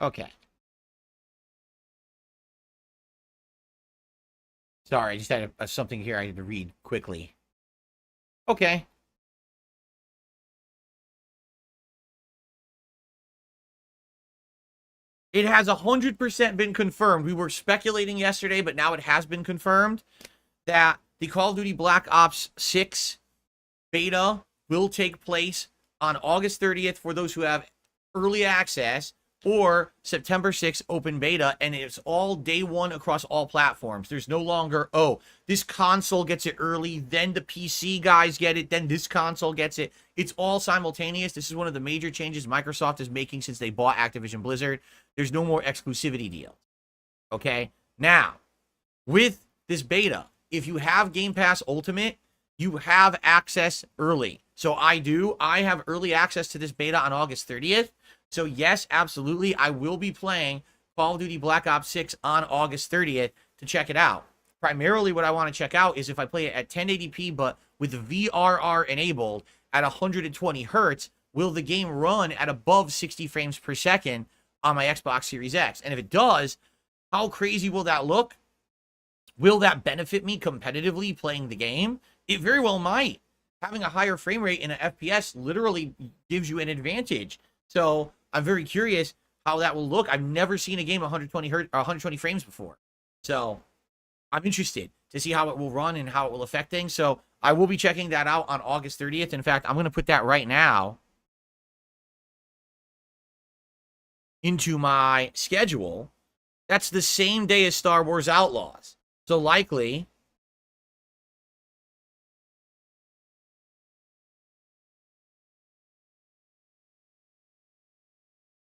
Okay. Sorry, I just had something here I had to read quickly. Okay. It has 100% been confirmed. We were speculating yesterday, but now it has been confirmed that the Call of Duty Black Ops 6 beta will take place on August 30th for those who have early access, or September 6th open beta, and it's all day one across all platforms. There's no longer, oh, this console gets it early, then the PC guys get it, then this console gets it. It's all simultaneous. This is one of the major changes Microsoft is making since they bought Activision Blizzard. There's no more exclusivity deals. Okay? Now, with this beta, if you have Game Pass Ultimate, you have access early. So I have early access to this beta on August 30th. So yes, absolutely, I will be playing Call of Duty Black Ops 6 on August 30th to check it out. Primarily what I want to check out is if I play it at 1080p, but with the VRR enabled at 120 hertz, will the game run at above 60 frames per second on my Xbox Series X? And if it does, how crazy will that look? Will that benefit me competitively playing the game? It very well might. Having a higher frame rate in an FPS literally gives you an advantage. So I'm very curious how that will look. I've never seen a game 120 frames before. So I'm interested to see how it will run and how it will affect things. So I will be checking that out on August 30th. In fact, I'm going to put that right now into my schedule. That's the same day as Star Wars Outlaws. So likely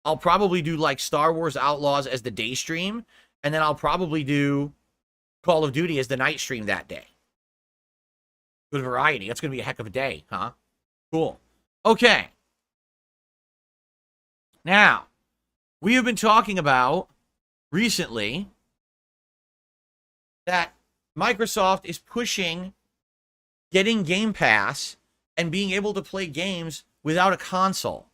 I'll probably do like Star Wars Outlaws as the day stream, and then I'll probably do Call of Duty as the night stream that day. Good variety. That's going to be a heck of a day, huh? Cool. Okay. Now, we have been talking about recently that Microsoft is pushing getting Game Pass and being able to play games without a console.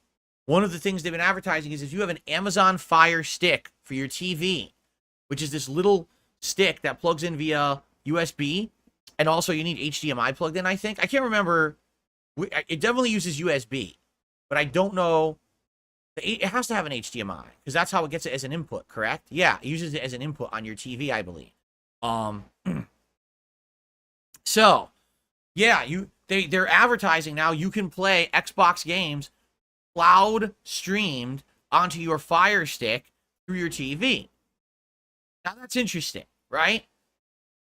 One of the things they've been advertising is if you have an Amazon Fire Stick for your TV, which is this little stick that plugs in via USB, and also you need HDMI plugged in, I think. I can't remember. It definitely uses USB, but I don't know. It has to have an HDMI, because that's how it gets it as an input, correct? Yeah, it uses it as an input on your TV, I believe. So, yeah, they're advertising now you can play Xbox games cloud streamed onto your Fire Stick through your TV. Now that's interesting, right?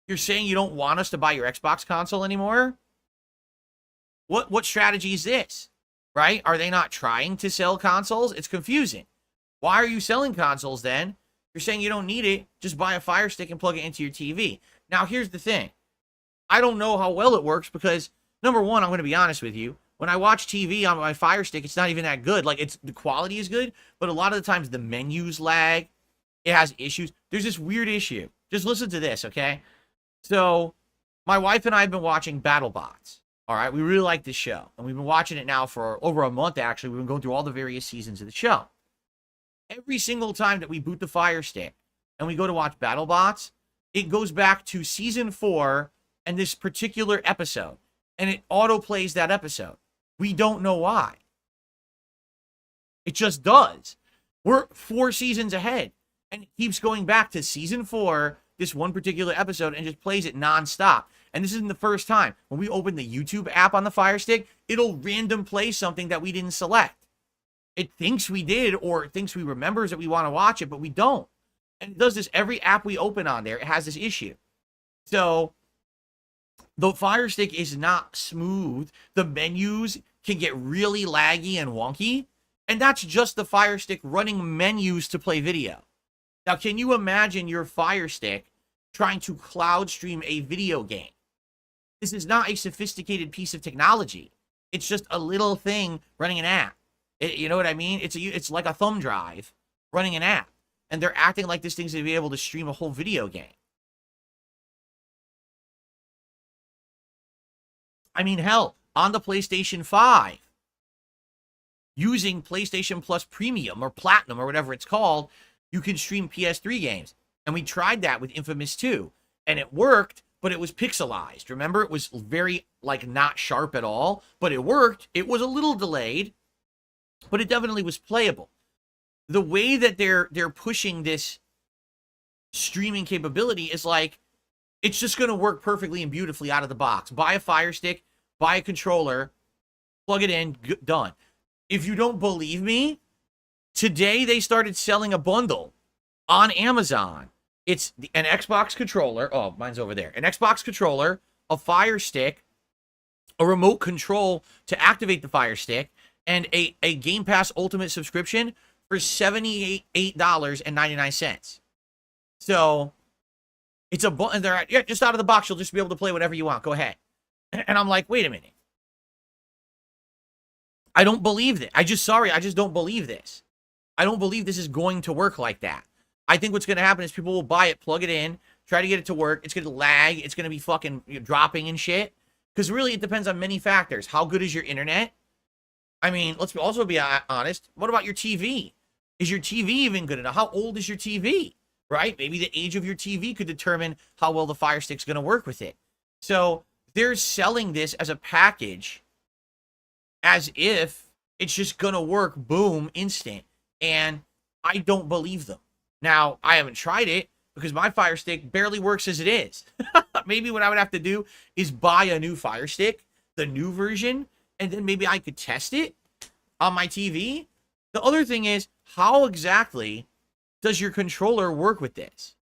You're saying you don't want us to buy your Xbox console anymore? What strategy is this? Right? Are they not trying to sell consoles? It's confusing. Why are you selling consoles then? You're saying you don't need it, just buy a Fire Stick and plug it into your TV. Now here's the thing. I don't know how well it works because, number one, I'm going to be honest with you. When I watch TV on my Fire Stick, it's not even that good. Like, the quality is good, but a lot of the times the menus lag. It has issues. There's this weird issue. Just listen to this, okay? So, my wife and I have been watching BattleBots. All right? We really like this show. And we've been watching it now for over a month, actually. We've been going through all the various seasons of the show. Every single time that we boot the Fire Stick and we go to watch BattleBots, it goes back to Season 4 and this particular episode. And it auto-plays that episode. We don't know why. It just does. We're 4 seasons ahead. And it keeps going back to Season 4 this one particular episode and just plays it nonstop. And this isn't the first time. When we open the YouTube app on the Fire Stick, it'll random play something that we didn't select. It thinks we did, or it thinks we remembers that we want to watch it, but we don't. And it does this every app we open on there. It has this issue. So the Fire Stick is not smooth. The menus can get really laggy and wonky. And that's just the Fire Stick running menus to play video. Now, can you imagine your Fire Stick trying to cloud stream a video game? This is not a sophisticated piece of technology. It's just a little thing running an app. You know what I mean? It's like a thumb drive running an app. And they're acting like this thing's going to be able to stream a whole video game. I mean, hell, on the PlayStation 5, using PlayStation Plus Premium or Platinum or whatever it's called, you can stream PS3 games. And we tried that with Infamous 2. And it worked, but it was pixelized. Remember, it was very, like, not sharp at all. But it worked. It was a little delayed, but it definitely was playable. The way that they're pushing this streaming capability is like, it's just going to work perfectly and beautifully out of the box. Buy a Fire Stick, buy a controller, plug it in, done. If you don't believe me, today they started selling a bundle on Amazon. It's an Xbox controller. Oh, mine's over there. An Xbox controller, a Fire Stick, a remote control to activate the Fire Stick, and a Game Pass Ultimate subscription for $78.99. So it's a button. They're yeah, just out of the box. You'll just be able to play whatever you want. Go ahead. And I'm like, wait a minute. I don't believe that. I just don't believe this. I don't believe this is going to work like that. I think what's going to happen is people will buy it, plug it in, try to get it to work. It's going to lag. It's going to be fucking dropping and shit. Because really, it depends on many factors. How good is your internet? I mean, let's also be honest. What about your TV? Is your TV even good enough? How old is your TV? Right? Maybe the age of your TV could determine how well the Fire Stick's going to work with it. So they're selling this as a package as if it's just going to work, boom, instant. And I don't believe them. Now, I haven't tried it because my Fire Stick barely works as it is. Maybe what I would have to do is buy a new Fire Stick, the new version, and then maybe I could test it on my TV. The other thing is, how exactly does your controller work with this?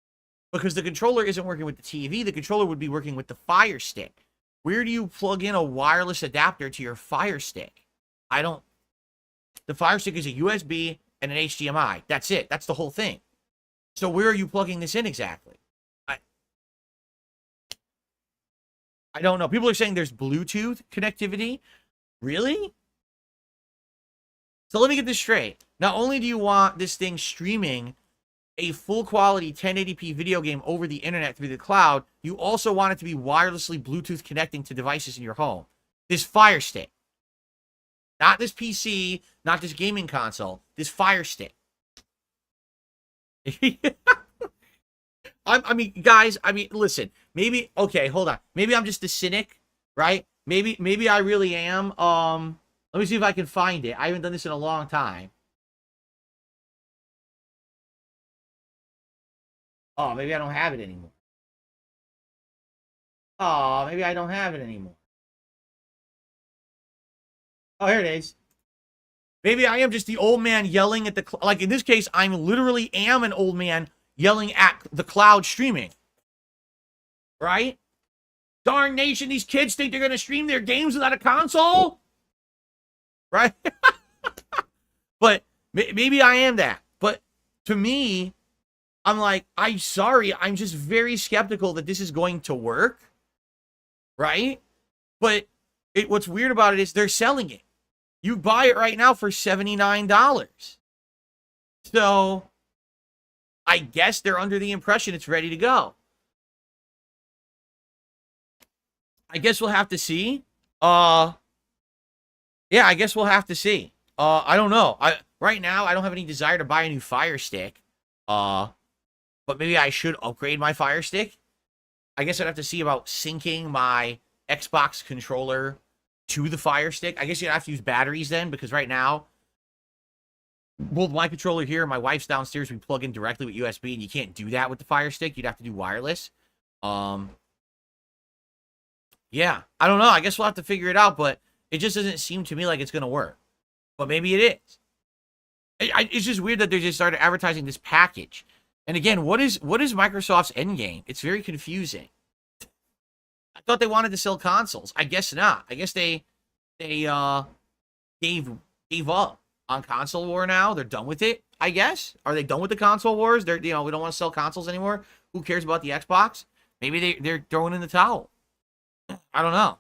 Because the controller isn't working with the TV. The controller would be working with the Fire Stick. Where do you plug in a wireless adapter to your Fire Stick? The Fire Stick is a USB and an HDMI. That's it. That's the whole thing. So where are you plugging this in exactly? I don't know. People are saying there's Bluetooth connectivity. Really? So let me get this straight. Not only do you want this thing streaming a full quality 1080p video game over the internet through the cloud, you also want it to be wirelessly Bluetooth connecting to devices in your home. This Fire Stick. Not this PC, not this gaming console. This Fire Stick. I mean, guys, listen. Maybe, okay, hold on. Maybe I'm just a cynic, right? Maybe I really am. Let me see if I can find it. I haven't done this in a long time. Oh, maybe I don't have it anymore. Oh, maybe I don't have it anymore. Oh, here it is. Maybe I am just the old man yelling at the... Like, in this case, I literally am an old man yelling at the cloud streaming. Right? Darn nation, these kids think they're going to stream their games without a console? Right? But maybe I am that. But to me, I'm like, I'm sorry. I'm just very skeptical that this is going to work. Right? But what's weird about it is they're selling it. You buy it right now for $79. So I guess they're under the impression it's ready to go. I guess we'll have to see. Yeah, I guess we'll have to see. I don't know. Right now, I don't have any desire to buy a new Fire Stick. But maybe I should upgrade my Fire Stick. I guess I'd have to see about syncing my Xbox controller to the Fire Stick. I guess you'd have to use batteries then, because right now, Well, my controller here, my wife's downstairs, we plug in directly with USB, and you can't do that with the Fire Stick. You'd have to do wireless. Yeah, I don't know. I guess we'll have to figure it out, but it just doesn't seem to me like it's going to work. But maybe it is. It's just weird that they just started advertising this package. And again, what is Microsoft's end game? It's very confusing. I thought they wanted to sell consoles. I guess not. I guess they gave up on console war now. They're done with it, I guess. Are they done with the console wars? We don't want to sell consoles anymore. Who cares about the Xbox? Maybe they're throwing in the towel. I don't know.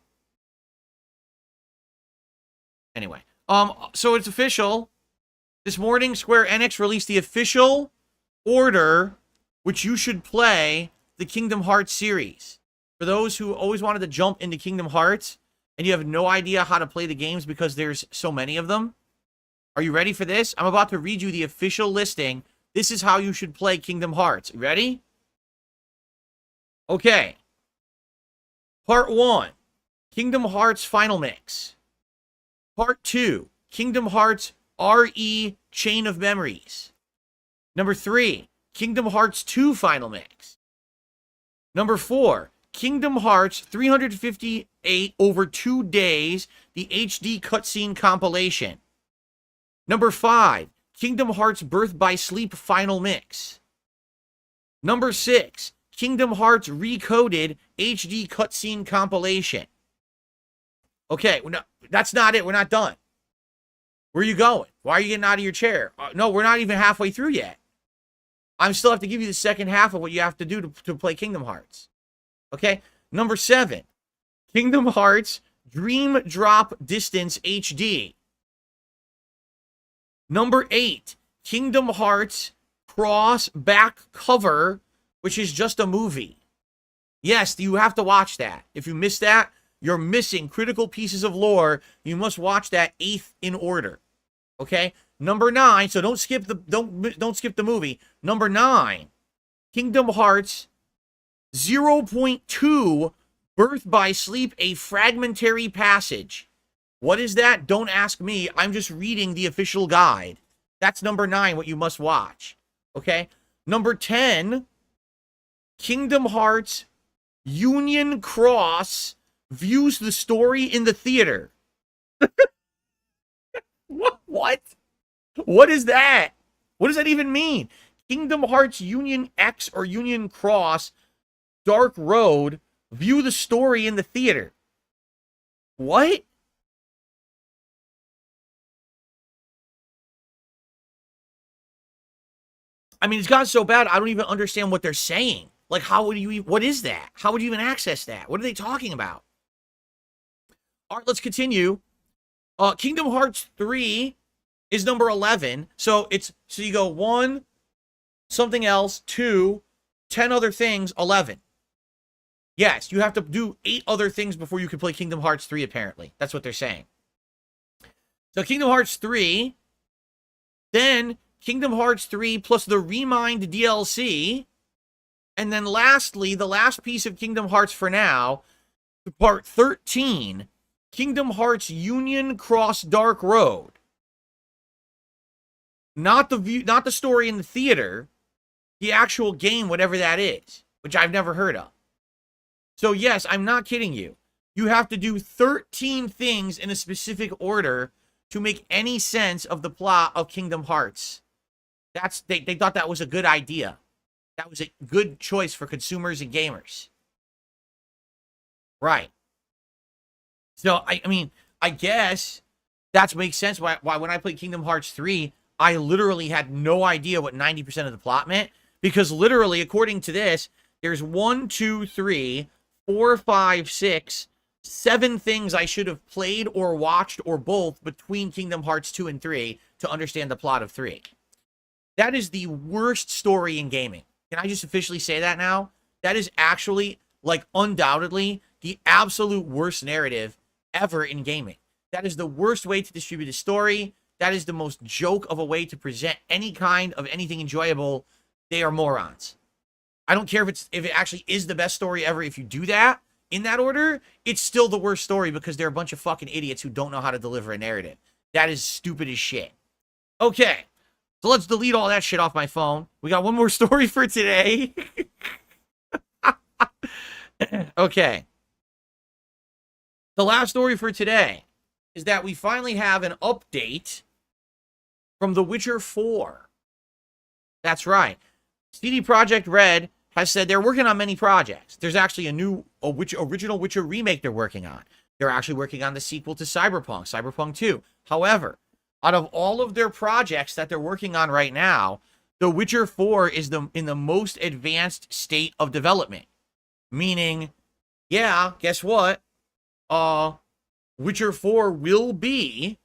Anyway, so it's official. This morning, Square Enix released the official order which you should play the Kingdom Hearts series. For those who always wanted to jump into Kingdom Hearts and you have no idea how to play the games because there's so many of them, are you ready for this? I'm about to read you the official listing. This is how you should play Kingdom Hearts. Ready? Okay. Part 1, Kingdom Hearts Final Mix. Part 2, Kingdom Hearts RE Chain of Memories. Number 3, Kingdom Hearts 2 Final Mix. Number 4, Kingdom Hearts 358 over 2 days, the HD cutscene compilation. Number 5, Kingdom Hearts Birth by Sleep Final Mix. Number 6, Kingdom Hearts Recoded HD cutscene compilation. Okay, that's not it. We're not done. Where are you going? Why are you getting out of your chair? No, we're not even halfway through yet. I still have to give you the second half of what you have to do to play Kingdom Hearts. Okay? Number 7, Kingdom Hearts Dream Drop Distance HD. Number 8, Kingdom Hearts Cross Back Cover, which is just a movie. Yes, you have to watch that. If you miss that, you're missing critical pieces of lore. You must watch that 8th in order. Okay? Number 9, so don't skip the movie. Number 9, Kingdom Hearts 0.2 Birth by Sleep, a fragmentary passage. What is that? Don't ask me. I'm just reading the official guide. That's number 9, what you must watch. Okay? Number 10, Kingdom Hearts Union Cross views the story in the theater. What? What is that? What does that even mean? Kingdom Hearts Union X or Union Cross Dark Road view the story in the theater. What? I mean, it's gotten so bad, I don't even understand what they're saying. Like, how would you, what is that? How would you even access that? What are they talking about? All right, let's continue. Kingdom Hearts 3 is number 11. So you go 1, something else, 2, 10 other things, 11. Yes, you have to do 8 other things before you can play Kingdom Hearts 3, apparently. That's what they're saying. So Kingdom Hearts 3, then Kingdom Hearts 3 plus the Remind DLC, and then lastly, the last piece of Kingdom Hearts for now, part 13, Kingdom Hearts Union Cross Dark Road. Not the story in the theater, the actual game, whatever that is, which I've never heard of. So yes, I'm not kidding you. You have to do 13 things in a specific order to make any sense of the plot of Kingdom Hearts. They thought that was a good idea. That was a good choice for consumers and gamers. Right. So, I mean, I guess that makes sense why when I played Kingdom Hearts 3, I literally had no idea what 90% of the plot meant. Because literally, according to this, there's 1, 2, 3, 4, 5, 6, 7 things I should have played or watched or both between Kingdom Hearts 2 and 3 to understand the plot of 3. That is the worst story in gaming. Can I just officially say that now? That is actually, like, undoubtedly the absolute worst narrative ever in gaming. That is the worst way to distribute a story. That is the most joke of a way to present any kind of anything enjoyable. They are morons. I don't care if it actually is the best story ever. If you do that in that order, it's still the worst story because they're a bunch of fucking idiots who don't know how to deliver a narrative. That is stupid as shit. Okay. So let's delete all that shit off my phone. We got one more story for today. Okay. The last story for today is that we finally have an update from The Witcher 4. That's right. CD Projekt Red has said they're working on many projects. There's actually original Witcher remake they're working on. They're actually working on the sequel to Cyberpunk 2. However, out of all of their projects that they're working on right now, The Witcher 4 is in the most advanced state of development. Meaning, yeah, guess what? Witcher 4 will be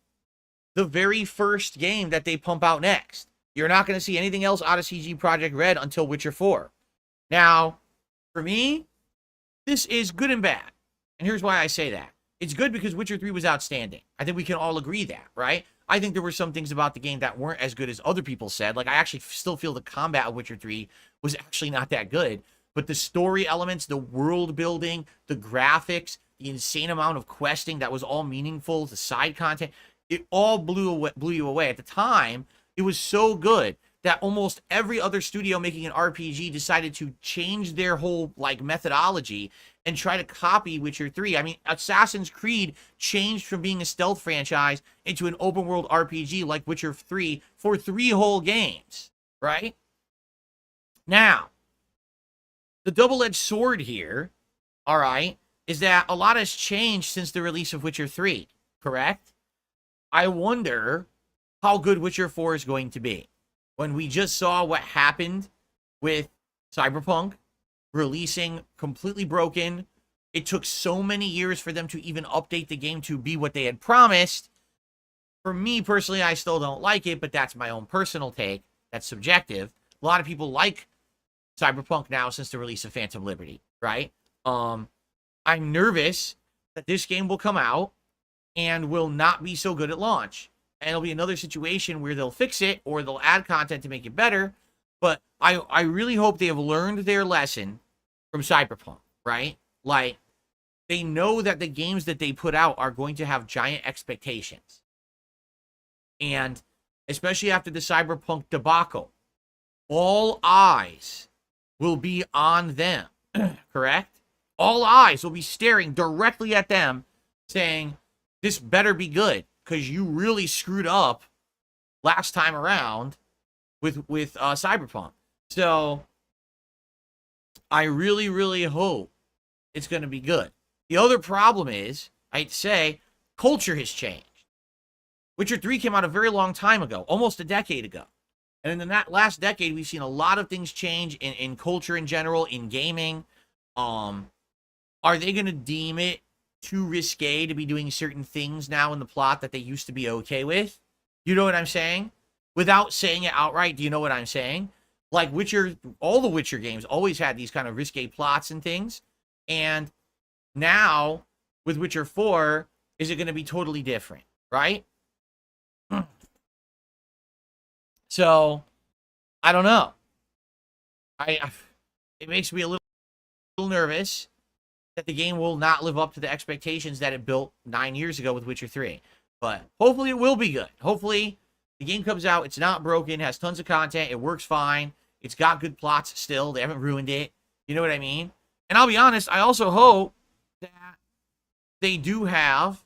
the very first game that they pump out next. You're not going to see anything else out of CD Projekt Red until Witcher 4. Now, for me, this is good and bad. And here's why I say that. It's good because Witcher 3 was outstanding. I think we can all agree that, right? I think there were some things about the game that weren't as good as other people said. Like, I actually still feel the combat of Witcher 3 was actually not that good. But the story elements, the world building, the graphics, the insane amount of questing that was all meaningful, the side content, it all blew you away. At the time, it was so good that almost every other studio making an RPG decided to change their whole methodology and try to copy Witcher 3. I mean, Assassin's Creed changed from being a stealth franchise into an open world RPG like Witcher 3 for 3 whole games, right? Now, the double-edged sword here, all right, is that a lot has changed since the release of Witcher 3, correct? I wonder how good Witcher 4 is going to be. When we just saw what happened with Cyberpunk releasing completely broken, it took so many years for them to even update the game to be what they had promised. For me personally, I still don't like it, but that's my own personal take. That's subjective. A lot of people like Cyberpunk now since the release of Phantom Liberty, right? I'm nervous that this game will come out and will not be so good at launch. And it'll be another situation where they'll fix it or they'll add content to make it better. But I really hope they have learned their lesson from Cyberpunk, right? Like, they know that the games that they put out are going to have giant expectations. And especially after the Cyberpunk debacle, all eyes will be on them, correct? All eyes will be staring directly at them saying, this better be good, because you really screwed up last time around with Cyberpunk. So I really, really hope it's going to be good. The other problem is, I'd say, culture has changed. Witcher 3 came out a very long time ago, almost a decade ago. And in that last decade, we've seen a lot of things change in culture in general, in gaming. Are they going to deem it too risque to be doing certain things now in the plot that they used to be okay with? You know what I'm saying? Without saying it outright, do you know what I'm saying? Like Witcher, all the Witcher games always had these kind of risque plots and things. And now, with Witcher 4, is it going to be totally different, right? So, I don't know. It makes me a little nervous that the game will not live up to the expectations that it built 9 years ago with Witcher 3. But hopefully it will be good. Hopefully the game comes out, it's not broken, has tons of content, it works fine, it's got good plots still, they haven't ruined it. You know what I mean? And I'll be honest, I also hope that they do have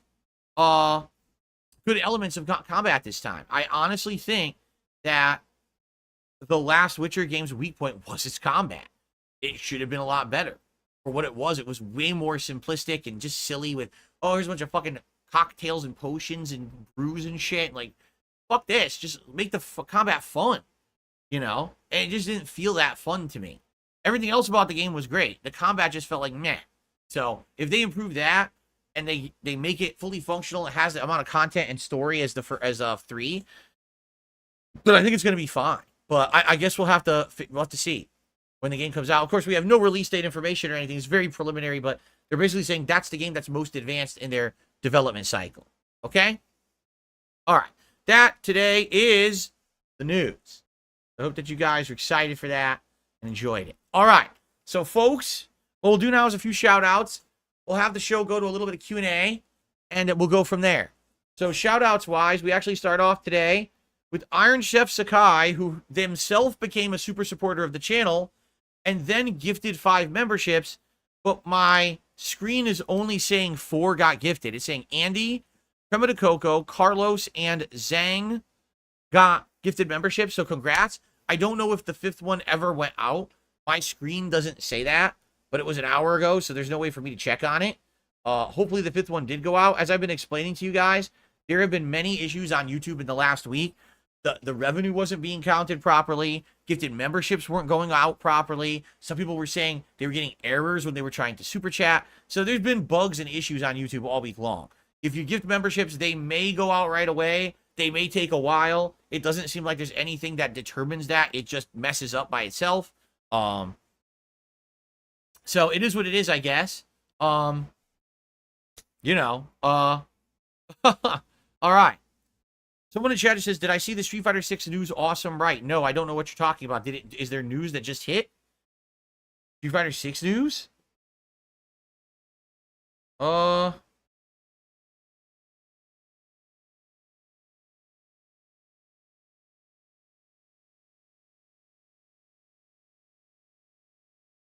good elements of combat this time. I honestly think that the last Witcher game's weak point was its combat. It should have been a lot better. For what it was way more simplistic and just silly with, oh, here's a bunch of fucking cocktails and potions and brews and shit. Like, fuck this. Just make the combat fun, you know? And it just didn't feel that fun to me. Everything else about the game was great. The combat just felt like meh. So, if they improve that and they make it fully functional, it has the amount of content and story as 3, but I think it's going to be fine. But I guess we'll have to see when the game comes out. Of course, we have no release date information or anything. It's very preliminary, but they're basically saying that's the game that's most advanced in their development cycle. Okay? All right. That today is the news. I hope that you guys are excited for that and enjoyed it. All right. So, folks, what we'll do now is a few shout-outs. We'll have the show go to a little bit of Q&A, and we'll go from there. So, shout-outs-wise, we actually start off today with Iron Chef Sakai, who themselves became a super supporter of the channel and then gifted 5 memberships, but my screen is only saying 4 got gifted. It's saying Andy, Crema de Coco, Carlos, and Zhang got gifted memberships, so congrats. I don't know if the 5th one ever went out. My screen doesn't say that, but it was an hour ago, so there's no way for me to check on it. Hopefully the 5th one did go out. As I've been explaining to you guys, there have been many issues on YouTube in the last week. The revenue wasn't being counted properly. Gifted memberships weren't going out properly. Some people were saying they were getting errors when they were trying to super chat. So there's been bugs and issues on YouTube all week long. If you gift memberships, they may go out right away. They may take a while. It doesn't seem like there's anything that determines that. It just messes up by itself. So it is what it is, I guess. All right. Someone in chat just says, did I see the Street Fighter 6 news? Awesome, right? No, I don't know what you're talking about. Is there news that just hit? Street Fighter 6 news? Uh,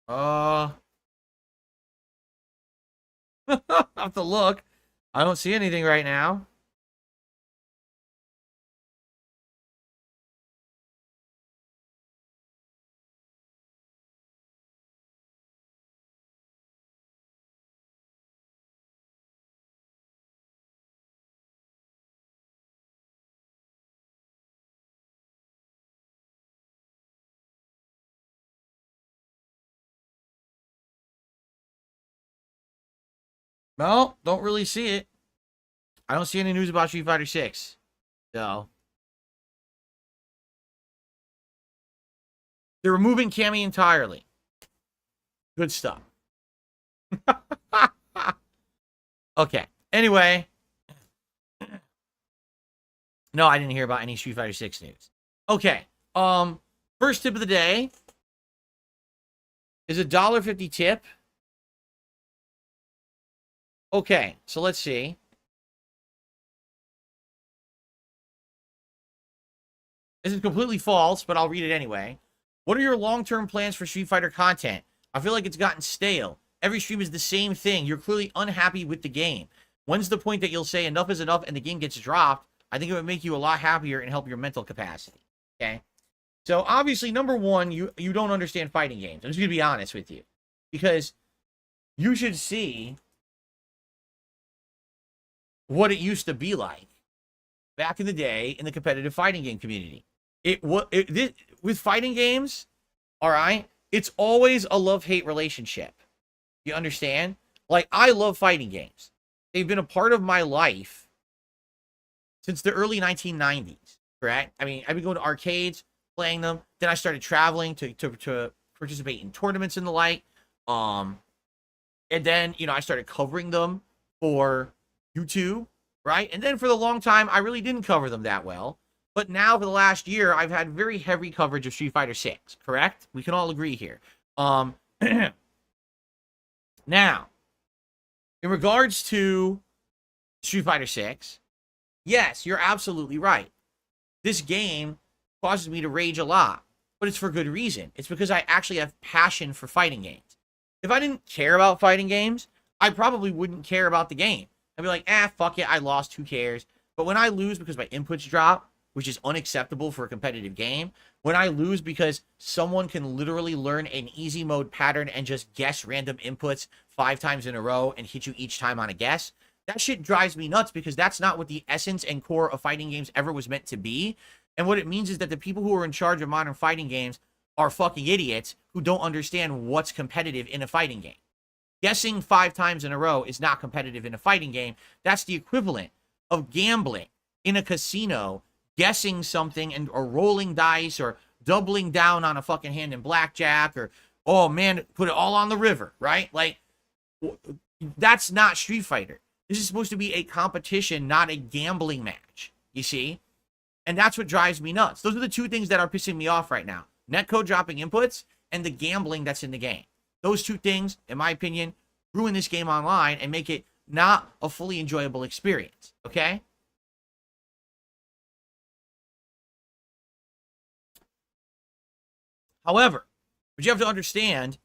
I have to look. I don't see anything right now. No, don't really see it. I don't see any news about Street Fighter 6. So. They're removing Cammy entirely. Good stuff. Okay. Anyway. No, I didn't hear about any Street Fighter 6 news. Okay. First tip of the day is a $1.50 tip. Okay, so let's see. This is completely false, but I'll read it anyway. What are your long-term plans for Street Fighter content? I feel like it's gotten stale. Every stream is the same thing. You're clearly unhappy with the game. When's the point that you'll say enough is enough and the game gets dropped? I think it would make you a lot happier and help your mental capacity. Okay? So, obviously, number one, you don't understand fighting games. I'm just going to be honest with you. Because you should see what it used to be like back in the day in the competitive fighting game community. With fighting games, all right, it's always a love-hate relationship. You understand? Like, I love fighting games. They've been a part of my life since the early 1990s, correct? I mean, I've been going to arcades, playing them. Then I started traveling to participate in tournaments and the like. And then, I started covering them for YouTube, right? And then for the long time, I really didn't cover them that well. But now for the last year, I've had very heavy coverage of Street Fighter 6, correct? We can all agree here. Now, in regards to Street Fighter 6, yes, you're absolutely right. This game causes me to rage a lot, but it's for good reason. It's because I actually have passion for fighting games. If I didn't care about fighting games, I probably wouldn't care about the game. I'd be like, fuck it, I lost, who cares? But when I lose because my inputs drop, which is unacceptable for a competitive game, when I lose because someone can literally learn an easy mode pattern and just guess random inputs 5 times in a row and hit you each time on a guess, that shit drives me nuts because that's not what the essence and core of fighting games ever was meant to be. And what it means is that the people who are in charge of modern fighting games are fucking idiots who don't understand what's competitive in a fighting game. Guessing 5 times in a row is not competitive in a fighting game. That's the equivalent of gambling in a casino, guessing something or rolling dice or doubling down on a fucking hand in blackjack or, oh man, put it all on the river, right? Like, that's not Street Fighter. This is supposed to be a competition, not a gambling match, you see? And that's what drives me nuts. Those are the 2 things that are pissing me off right now. Netcode dropping inputs and the gambling that's in the game. Those 2 things, in my opinion, ruin this game online and make it not a fully enjoyable experience, okay? However, what you have to understand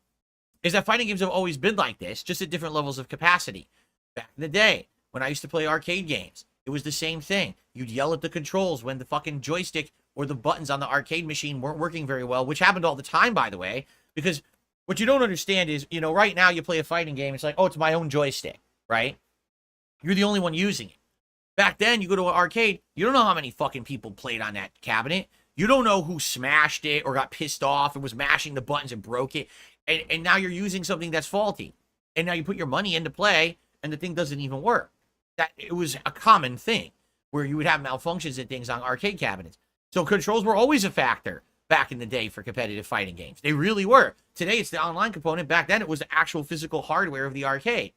is that fighting games have always been like this, just at different levels of capacity. Back in the day, when I used to play arcade games, it was the same thing. You'd yell at the controls when the fucking joystick or the buttons on the arcade machine weren't working very well, which happened all the time, by the way, because what you don't understand is, you know, right now you play a fighting game, it's like, oh, it's my own joystick, right? You're the only one using it. Back then, you go to an arcade, you don't know how many fucking people played on that cabinet. You don't know who smashed it or got pissed off and was mashing the buttons and broke it. And now you're using something that's faulty. And now you put your money into play, and the thing doesn't even work. That it was a common thing where you would have malfunctions and things on arcade cabinets. So controls were always a factor back in the day for competitive fighting games. They really were. Today, it's the online component. Back then, it was the actual physical hardware of the arcade.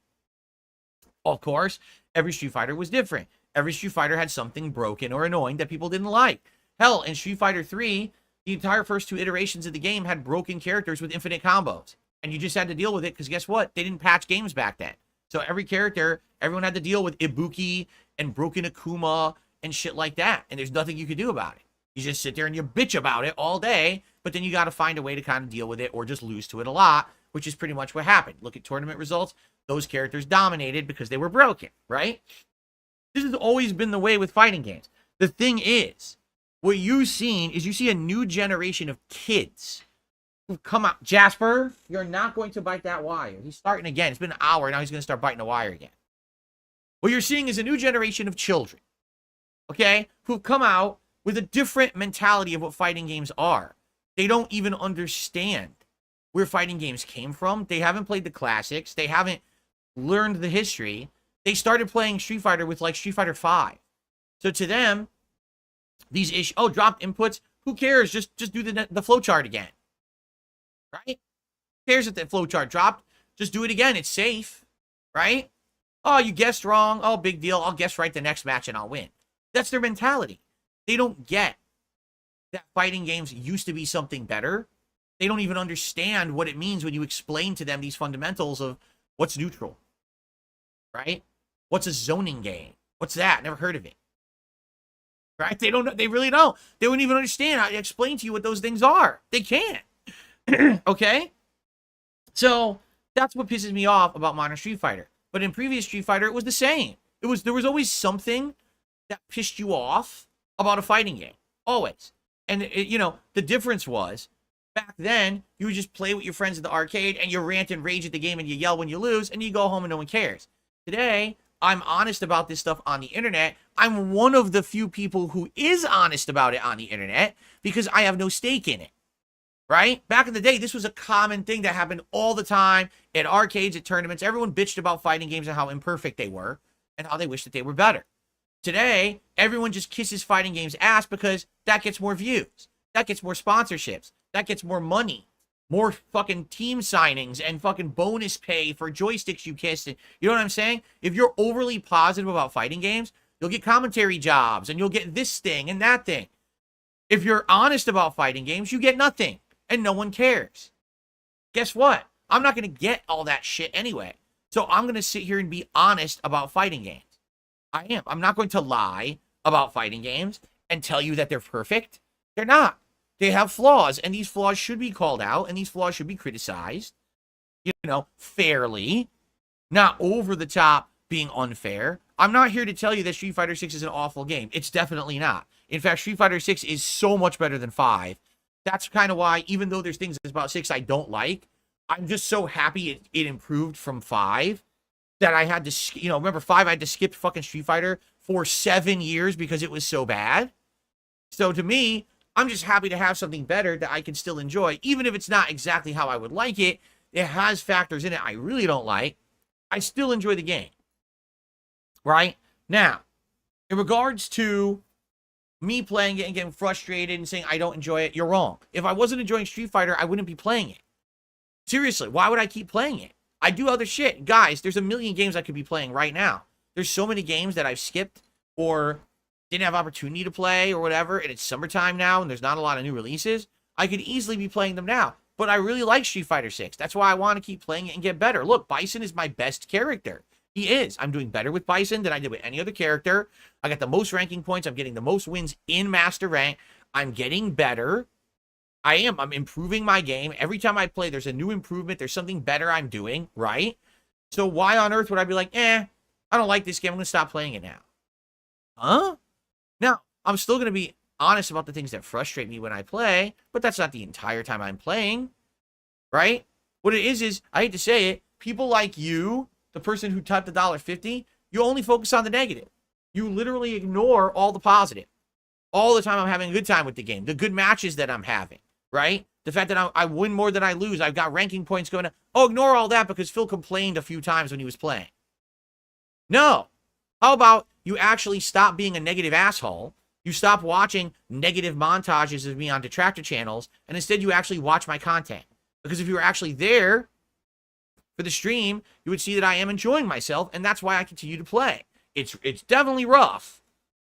Of course, every Street Fighter was different. Every Street Fighter had something broken or annoying that people didn't like. Hell, in Street Fighter 3, the entire first 2 iterations of the game had broken characters with infinite combos. And you just had to deal with it because guess what? They didn't patch games back then. So every character, everyone had to deal with Ibuki and broken Akuma and shit like that. And there's nothing you could do about it. You just sit there and you bitch about it all day, but then you got to find a way to kind of deal with it or just lose to it a lot, which is pretty much what happened. Look at tournament results. Those characters dominated because they were broken, right? This has always been the way with fighting games. The thing is, what you've seen is you see a new generation of kids who've come out. Jasper, you're not going to bite that wire. He's starting again. It's been an hour. Now he's going to start biting the wire again. What you're seeing is a new generation of children, okay, who've come out with a different mentality of what fighting games are. They don't even understand where fighting games came from. They haven't played the classics. They haven't learned the history. They started playing Street Fighter with like Street Fighter 5. So to them, these issues, oh, dropped inputs, who cares? Just do the flowchart again, right? Who cares if the flowchart dropped? Just do it again. It's safe, right? Oh, you guessed wrong. Oh, big deal. I'll guess right the next match and I'll win. That's their mentality. They don't get that fighting games used to be something better. They don't even understand what it means when you explain to them these fundamentals of what's neutral, right? What's a zoning game? What's that? Never heard of it. Right? They don't know. They really don't. They wouldn't even understand how to explain to you what those things are. They can't. Okay? So that's what pisses me off about modern Street Fighter. But in previous Street Fighter, it was the same. There was always something that pissed you off about a fighting game. Always. And you know, the difference was back then, you would just play with your friends at the arcade and you rant and rage at the game and you yell when you lose and you go home and no one cares. Today, I'm honest about this stuff on the internet. I'm one of the few people who is honest about it on the internet because I have no stake in it, right? Back in the day, this was a common thing that happened all the time at arcades, at tournaments. Everyone bitched about fighting games and how imperfect they were and how they wished that they were better. Today, everyone just kisses fighting games ass because that gets more views. That gets more sponsorships. That gets more money. More fucking team signings and fucking bonus pay for joysticks you kissed. You know what I'm saying? If you're overly positive about fighting games, you'll get commentary jobs and you'll get this thing and that thing. If you're honest about fighting games, you get nothing and no one cares. Guess what? I'm not going to get all that shit anyway. So I'm going to sit here and be honest about fighting games. I am. I'm not going to lie about fighting games and tell you that they're perfect. They're not. They have flaws, and these flaws should be called out, and these flaws should be criticized, you know, fairly, not over the top being unfair. I'm not here to tell you that Street Fighter 6 is an awful game. It's definitely not. In fact, Street Fighter 6 is so much better than 5. That's kind of why, even though there's things about 6 I don't like, I'm just so happy it improved from 5 that I had to, you know, remember 5, I had to skip fucking Street Fighter for 7 years because it was so bad. So to me, I'm just happy to have something better that I can still enjoy. Even if it's not exactly how I would like it, it has factors in it I really don't like. I still enjoy the game. Right? Now, in regards to me playing it and getting frustrated and saying I don't enjoy it, you're wrong. If I wasn't enjoying Street Fighter, I wouldn't be playing it. Seriously, why would I keep playing it? I do other shit. Guys, there's a million games I could be playing right now. There's so many games that I've skipped or didn't have opportunity to play or whatever, and it's summertime now and there's not a lot of new releases. I could easily be playing them now. But I really like Street Fighter 6. That's why I want to keep playing it and get better. Look, Bison is my best character. He is. I'm doing better with Bison than I did with any other character. I got the most ranking points. I'm getting the most wins in Master Rank. I'm getting better. I am. I'm improving my game. Every time I play, there's a new improvement. There's something better I'm doing, right? So why on earth would I be like, I don't like this game. I'm going to stop playing it now. Huh? Now, I'm still going to be honest about the things that frustrate me when I play, but that's not the entire time I'm playing, right? What it is, I hate to say it, people like you, the person who typed $1.50, you only focus on the negative. You literally ignore all the positive. All the time I'm having a good time with the game, the good matches that I'm having, right? The fact that I win more than I lose, I've got ranking points going up. Oh, ignore all that because Phil complained a few times when he was playing. No. How about you actually stop being a negative asshole? You stop watching negative montages of me on detractor channels, and instead you actually watch my content. Because if you were actually there for the stream, you would see that I am enjoying myself, and that's why I continue to play. It's definitely rough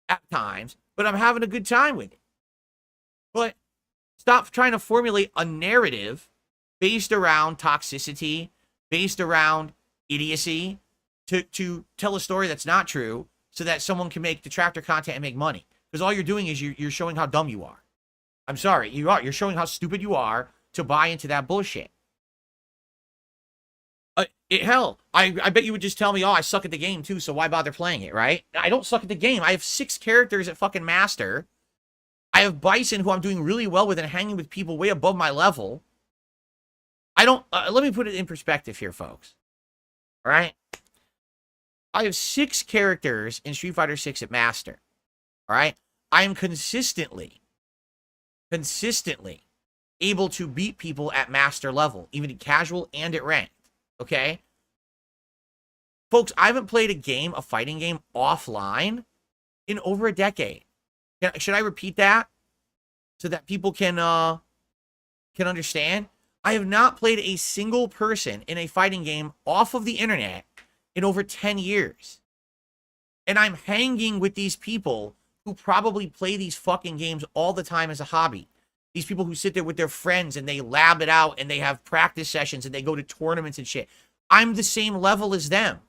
at times, but I'm having a good time with it. But stop trying to formulate a narrative based around toxicity, based around idiocy, to tell a story that's not true so that someone can make detractor content and make money. Because all you're doing is you're showing how dumb you are. I'm sorry, you are. You're showing how stupid you are to buy into that bullshit. Hell, I bet you would just tell me, oh, I suck at the game too, so why bother playing it, right? I don't suck at the game. I have 6 characters at fucking Master. I have Bison, who I'm doing really well with and hanging with people way above my level. I don't... let me put it in perspective here, folks. All right? I have 6 characters in Street Fighter 6 at Master. All right? I am consistently able to beat people at Master level, even at casual and at ranked. Okay? Folks, I haven't played a fighting game offline in over a decade. Should I repeat that so that people can understand? I have not played a single person in a fighting game off of the internet in over 10 years. And I'm hanging with these people who probably play these fucking games all the time as a hobby. These people who sit there with their friends and they lab it out and they have practice sessions and they go to tournaments and shit. I'm the same level as them.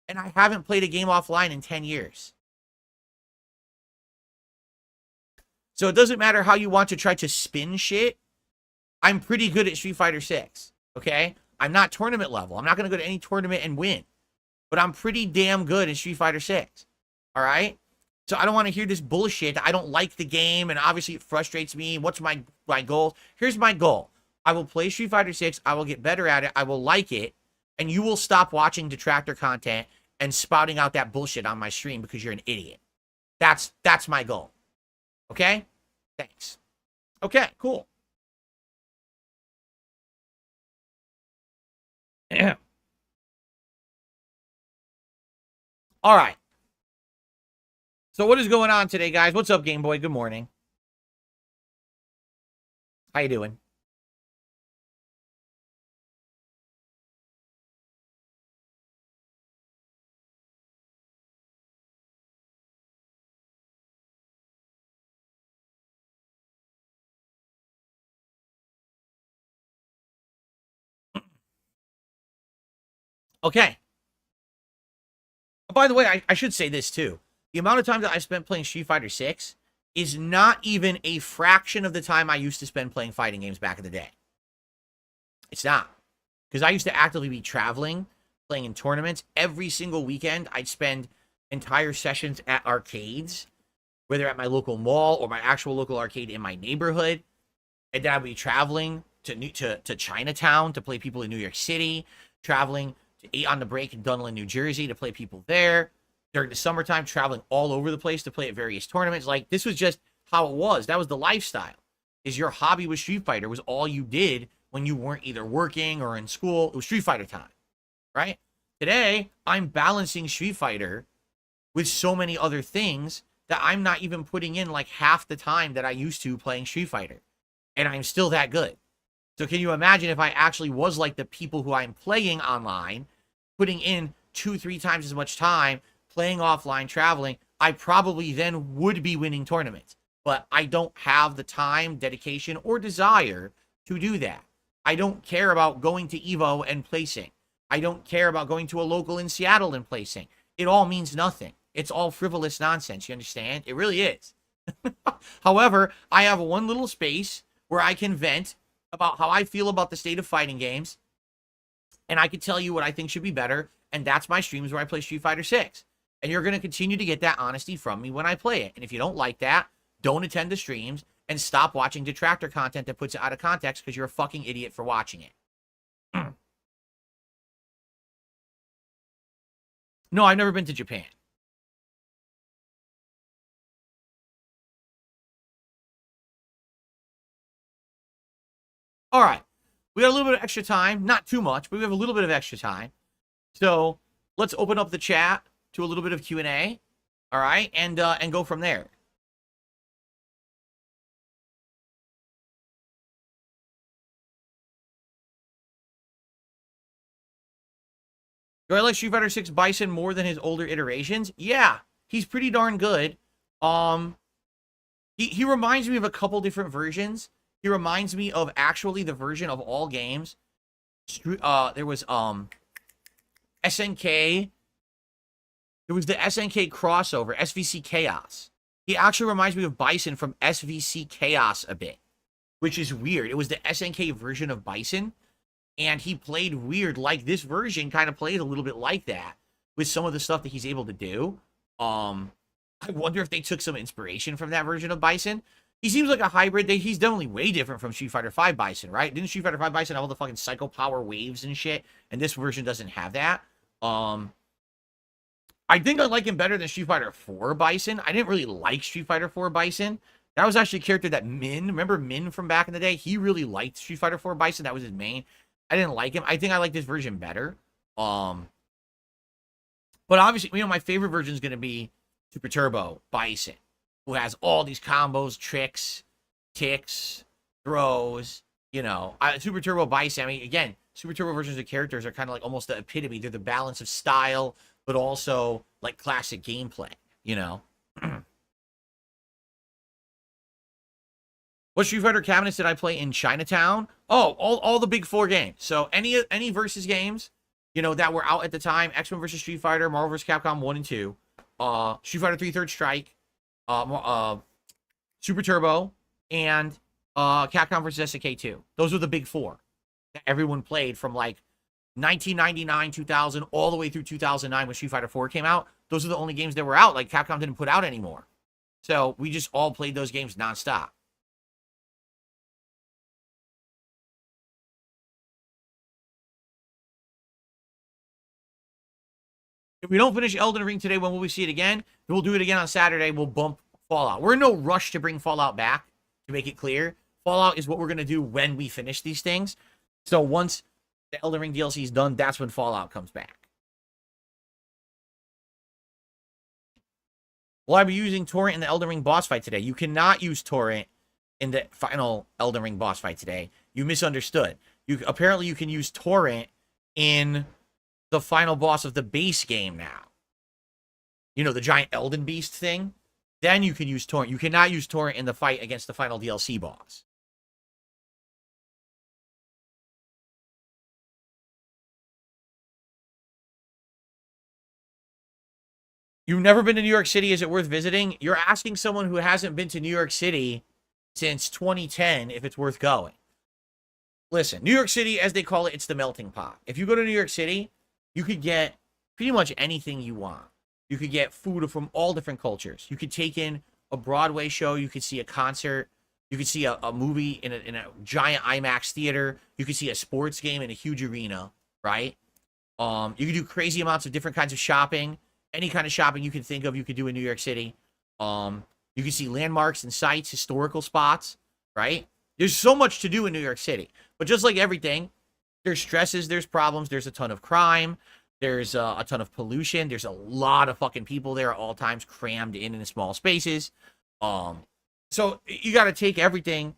And I haven't played a game offline in 10 years. So it doesn't matter how you want to try to spin shit. I'm pretty good at Street Fighter 6. Okay? I'm not tournament level. I'm not going to go to any tournament and win. But I'm pretty damn good in Street Fighter 6. All right? So I don't want to hear this bullshit. I don't like the game, and obviously it frustrates me. What's my goal? Here's my goal. I will play Street Fighter 6. I will get better at it. I will like it. And you will stop watching detractor content and spouting out that bullshit on my stream because you're an idiot. That's my goal. Okay? Thanks. Okay, cool. Yeah. All right. So what is going on today, guys? What's up, Game Boy? Good morning. How you doing? Okay. By the way, I should say this too. The amount of time that I spent playing Street Fighter 6 is not even a fraction of the time I used to spend playing fighting games back in the day. It's not. Because I used to actively be traveling, playing in tournaments. Every single weekend, I'd spend entire sessions at arcades, whether at my local mall or my actual local arcade in my neighborhood. And then I'd be traveling to Chinatown to play people in New York City, traveling to 8 on the Break in Dunlin, New Jersey to play people there. During the summertime, traveling all over the place to play at various tournaments. Like, this was just how it was. That was the lifestyle. Is your hobby with Street Fighter was all you did when you weren't either working or in school. It was Street Fighter time, right? Today, I'm balancing Street Fighter with so many other things that I'm not even putting in like half the time that I used to playing Street Fighter. And I'm still that good. So can you imagine if I actually was like the people who I'm playing online, putting in 2-3 times as much time, playing offline, traveling, I probably then would be winning tournaments. But I don't have the time, dedication, or desire to do that. I don't care about going to EVO and placing. I don't care about going to a local in Seattle and placing. It all means nothing. It's all frivolous nonsense, you understand? It really is. However, I have one little space where I can vent about how I feel about the state of fighting games, and I can tell you what I think should be better, and that's my streams where I play Street Fighter 6. And you're going to continue to get that honesty from me when I play it. And if you don't like that, don't attend the streams and stop watching detractor content that puts it out of context because you're a fucking idiot for watching it. No, I've never been to Japan. All right. We got a little bit of extra time. Not too much, but we have a little bit of extra time. So let's open up the chat to a little bit of Q&A. All right. And go from there. Do I like Street Fighter 6 Bison more than his older iterations? Yeah, he's pretty darn good. He reminds me of a couple different versions. He reminds me of actually the version of all games. There was SNK. There was the SNK crossover, SVC Chaos. He actually reminds me of Bison from SVC Chaos a bit, which is weird. It was the SNK version of Bison. And he played weird, like this version kind of plays a little bit like that with some of the stuff that he's able to do. I wonder if they took some inspiration from that version of Bison. He seems like a hybrid. He's definitely way different from Street Fighter V Bison, right? Didn't Street Fighter V Bison have all the fucking psycho power waves and shit? And this version doesn't have that. I think I like him better than Street Fighter 4 Bison. I didn't really like Street Fighter 4 Bison. That was actually a character that Min, remember Min from back in the day? He really liked Street Fighter 4 Bison. That was his main. I didn't like him. I think I like this version better. But obviously, my favorite version is going to be Super Turbo Bison, who has all these combos, tricks, kicks, throws. Super Turbo Bison. Again, Super Turbo versions of characters are kind of like almost the epitome. They're the balance of style, but also like classic gameplay. What Street Fighter cabinets did I play in Chinatown? Oh, all the big 4 games. So any versus games, that were out at the time: X-Men versus Street Fighter, Marvel vs. Capcom 1 and 2, Street Fighter 3 Third Strike, Super Turbo, and Capcom vs. SNK 2. Those were the big 4 that everyone played from like 1999, 2000, all the way through 2009 when Street Fighter 4 came out. Those are the only games that were out. Like Capcom didn't put out anymore. So we just all played those games nonstop. If we don't finish Elden Ring today, when will we see it again? We'll do it again on Saturday. We'll bump Fallout. We're in no rush to bring Fallout back, to make it clear. Fallout is what we're going to do when we finish these things. So once the Elden Ring DLC is done, that's when Fallout comes back. Will I be using Torrent in the Elden Ring boss fight today? You cannot use Torrent in the final Elden Ring boss fight today. You misunderstood. Apparently you can use Torrent in the final boss of the base game now. The giant Elden Beast thing. Then you can use Torrent. You cannot use Torrent in the fight against the final DLC boss. You've never been to New York City. Is it worth visiting? You're asking someone who hasn't been to New York City since 2010 if it's worth going. Listen, New York City, as they call it, it's the melting pot. If you go to New York City, you could get pretty much anything you want. You could get food from all different cultures. You could take in a Broadway show. You could see a concert. You could see a movie in a giant IMAX theater. You could see a sports game in a huge arena, right? You could do crazy amounts of different kinds of shopping. Any kind of shopping you can think of, you could do in New York City. You can see landmarks and sites, historical spots, right? There's so much to do in New York City. But just like everything, there's stresses, there's problems, there's a ton of crime, there's a ton of pollution, there's a lot of fucking people there at all times crammed in small spaces. So you got to take everything,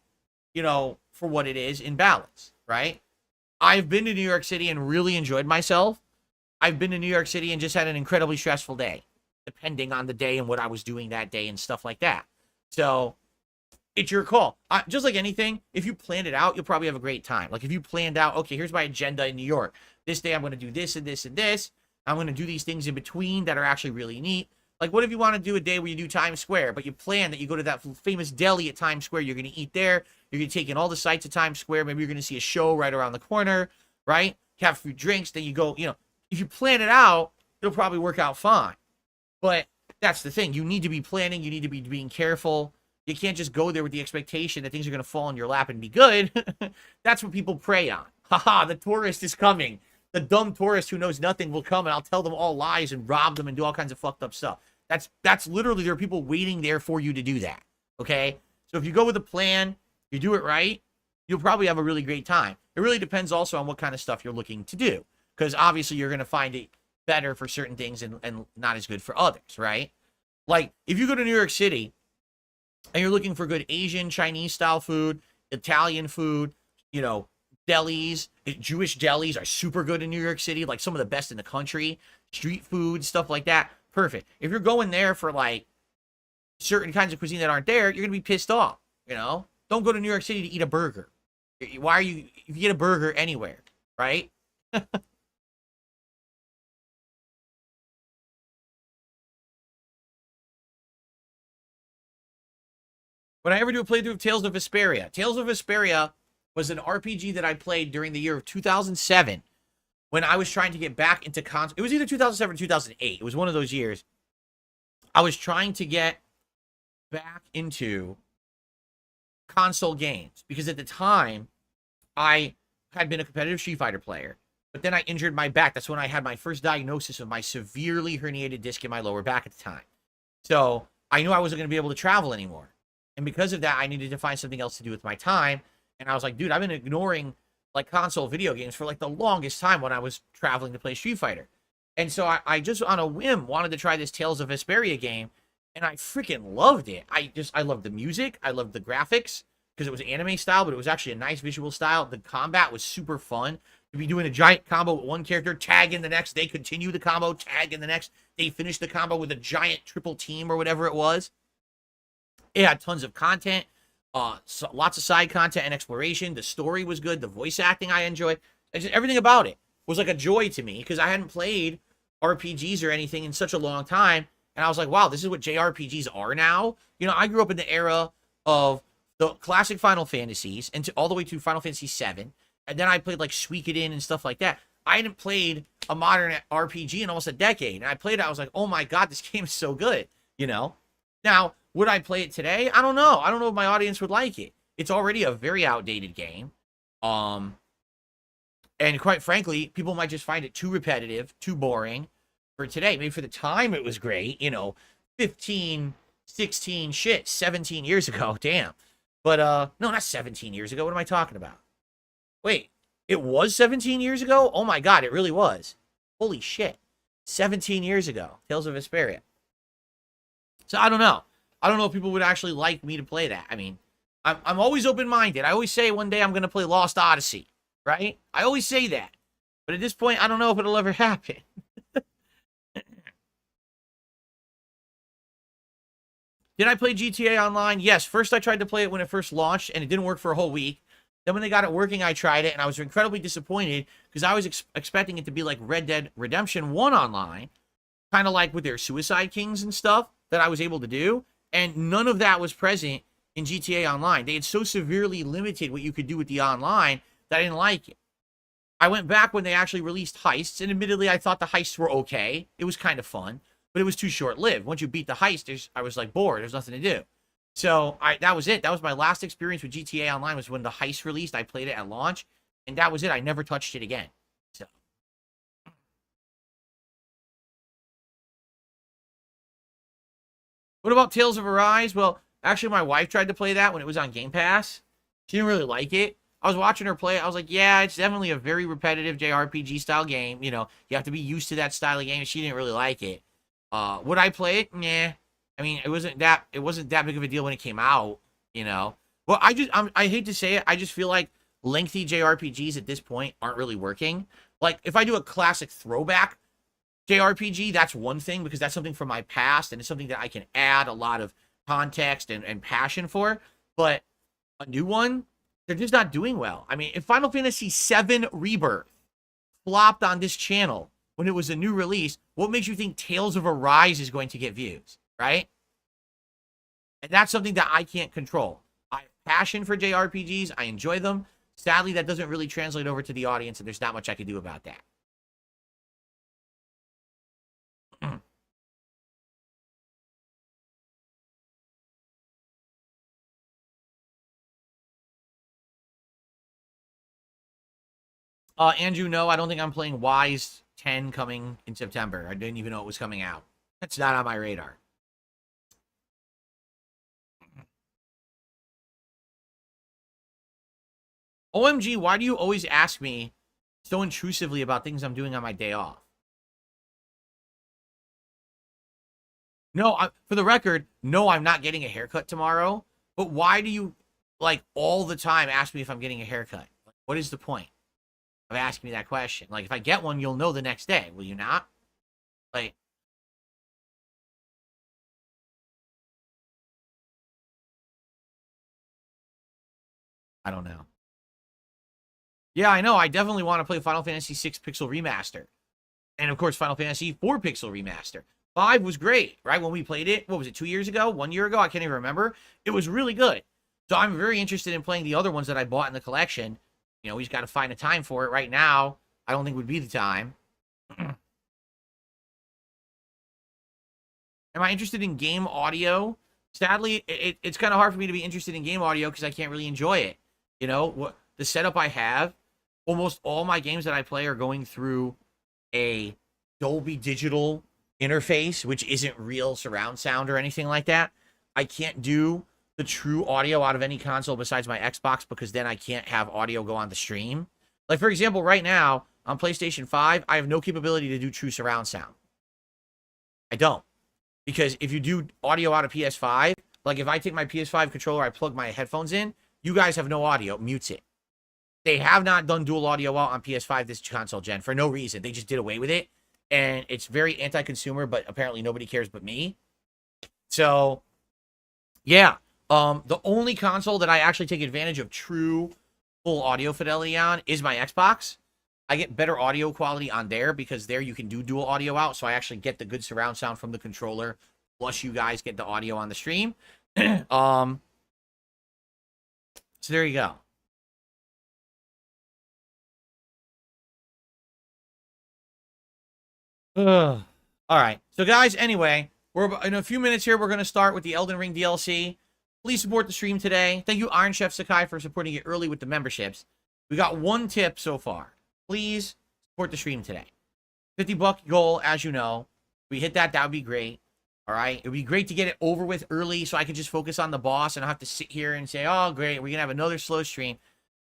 for what it is in balance, right? I've been to New York City and really enjoyed myself. I've been to New York City and just had an incredibly stressful day, depending on the day and what I was doing that day and stuff like that. So it's your call. Just like anything, if you planned it out, you'll probably have a great time. Like if you planned out, okay, here's my agenda in New York. This day I'm going to do this and this and this. I'm going to do these things in between that are actually really neat. Like, what if you want to do a day where you do Times Square, but you plan that you go to that famous deli at Times Square, you're going to eat there, you're going to take in all the sights at Times Square, maybe you're going to see a show right around the corner, right? Have a few drinks, then you go, if you plan it out, it'll probably work out fine. But that's the thing. You need to be planning. You need to be being careful. You can't just go there with the expectation that things are going to fall in your lap and be good. That's what people prey on. Haha, the tourist is coming. The dumb tourist who knows nothing will come, and I'll tell them all lies and rob them and do all kinds of fucked up stuff. That's literally, there are people waiting there for you to do that. Okay? So if you go with a plan, you do it right, you'll probably have a really great time. It really depends also on what kind of stuff you're looking to do. Because obviously you're going to find it better for certain things and not as good for others, right? Like, if you go to New York City and you're looking for good Asian, Chinese style food, Italian food, delis, Jewish delis are super good in New York City, like some of the best in the country, street food, stuff like that, perfect. If you're going there for like certain kinds of cuisine that aren't there, you're going to be pissed off, Don't go to New York City to eat a burger. Why are you, if you get a burger anywhere, right? When I ever do a playthrough of Tales of Vesperia. Tales of Vesperia was an RPG that I played during the year of 2007 when I was trying to get back into console. It was either 2007 or 2008. It was one of those years. I was trying to get back into console games because at the time I had been a competitive Street Fighter player, but then I injured my back. That's when I had my first diagnosis of my severely herniated disc in my lower back at the time. So I knew I wasn't going to be able to travel anymore. And because of that, I needed to find something else to do with my time. And I was like, dude, I've been ignoring like console video games for like the longest time when I was traveling to play Street Fighter. And so I just on a whim wanted to try this Tales of Vesperia game. And I freaking loved it. I loved the music. I loved the graphics because it was anime style, but it was actually a nice visual style. The combat was super fun. To be doing a giant combo with one character, tag in the next, they continue the combo, tag in the next, they finish the combo with a giant triple team or whatever it was. It had tons of content, lots of side content and exploration. The story was good. The voice acting I enjoyed. Just everything about it was like a joy to me because I hadn't played RPGs or anything in such a long time. And I was like, wow, this is what JRPGs are now. I grew up in the era of the classic Final Fantasies and all the way to Final Fantasy VII. And then I played like Suikoden and stuff like that. I hadn't played a modern RPG in almost a decade. And I played it. I was like, oh my God, this game is so good. Now, would I play it today? I don't know. I don't know if my audience would like it. It's already a very outdated game. And quite frankly, people might just find it too repetitive, too boring for today. Maybe for the time it was great, 15, 16, 17 years ago. Damn. But, no, not 17 years ago. What am I talking about? Wait, it was 17 years ago? Oh my God, it really was. Holy shit. 17 years ago. Tales of Vesperia. So I don't know. I don't know if people would actually like me to play that. I mean, I'm always open-minded. I always say one day I'm going to play Lost Odyssey, right? I always say that. But at this point, I don't know if it'll ever happen. Did I play GTA Online? Yes. First, I tried to play it when it first launched, and it didn't work for a whole week. Then when they got it working, I tried it, and I was incredibly disappointed because I was expecting it to be like Red Dead Redemption 1 Online, kind of like with their Suicide Kings and stuff that I was able to do. And none of that was present in GTA Online. They had so severely limited what you could do with the online that I didn't like it. I went back when they actually released heists, and admittedly, I thought the heists were okay. It was kind of fun, but it was too short-lived. Once you beat the heist, I was like bored. There's nothing to do. So that was it. That was my last experience with GTA Online was when the heist released. I played it at launch, and that was it. I never touched it again. So. What about Tales of Arise? Well, actually, my wife tried to play that when it was on Game Pass. She didn't really like it. I was watching her play it. I was like, yeah, it's definitely a very repetitive JRPG style game. You have to be used to that style of game. She didn't really like it. Would I play it? Nah. I mean, it wasn't that big of a deal when it came out, Well, I hate to say it. I just feel like lengthy JRPGs at this point aren't really working. Like, if I do a classic throwback JRPG, that's one thing because that's something from my past and it's something that I can add a lot of context and passion for. But a new one, they're just not doing well. I mean, if Final Fantasy VII Rebirth flopped on this channel when it was a new release, what makes you think Tales of Arise is going to get views, right? And that's something that I can't control. I have passion for JRPGs. I enjoy them. Sadly, that doesn't really translate over to the audience, and there's not much I can do about that. Andrew, no, I don't think I'm playing Wise 10 coming in September. I didn't even know it was coming out. That's not on my radar. OMG, why do you always ask me so intrusively about things I'm doing on my day off? No, for the record, no, I'm not getting a haircut tomorrow. But why do you, like, all the time ask me if I'm getting a haircut? What is the point of asking me that question? Like, if I get one, you'll know the next day. Will you not? Like, I don't know. Yeah, I know. I definitely want to play Final Fantasy 6 Pixel Remaster. And, of course, Final Fantasy 4 Pixel Remaster. 5 was great, right? When we played it, what was it, 2 years ago? 1 year ago? I can't even remember. It was really good. So I'm very interested in playing the other ones that I bought in the collection. You know, we just got to find a time for it. Right now, I don't think would be the time. Am I interested in game audio? Sadly, it's kind of hard for me to be interested in game audio because I can't really enjoy it. You know, the setup I have, almost all my games that I play are going through a Dolby Digital interface, which isn't real surround sound or anything like that. I can't do the true audio out of any console besides my Xbox because then I can't have audio go on the stream. Like, for example, right now on PlayStation 5, I have no capability to do true surround sound. I don't. Because if you do audio out of PS5, like if I take my PS5 controller, I plug my headphones in, you guys have no audio. It mutes it. They have not done dual audio out on PS5 this console gen for no reason. They just did away with it. And it's very anti-consumer, but apparently nobody cares but me. So, yeah. The only console that I actually take advantage of true full audio fidelity on is my Xbox. I get better audio quality on there because there you can do dual audio out. So I actually get the good surround sound from the controller. Plus you guys get the audio on the stream. So there you go. All right. So guys, anyway, we're in a few minutes here. We're going to start with the Elden Ring DLC. Please support the stream today. Thank you, Iron Chef Sakai, for supporting it early with the memberships. We got one tip so far. Please support the stream today. $50 goal, as you know. If we hit that, that would be great. All right? It would be great to get it over with early so I could just focus on the boss and not have to sit here and say, oh, great, we're going to have another slow stream.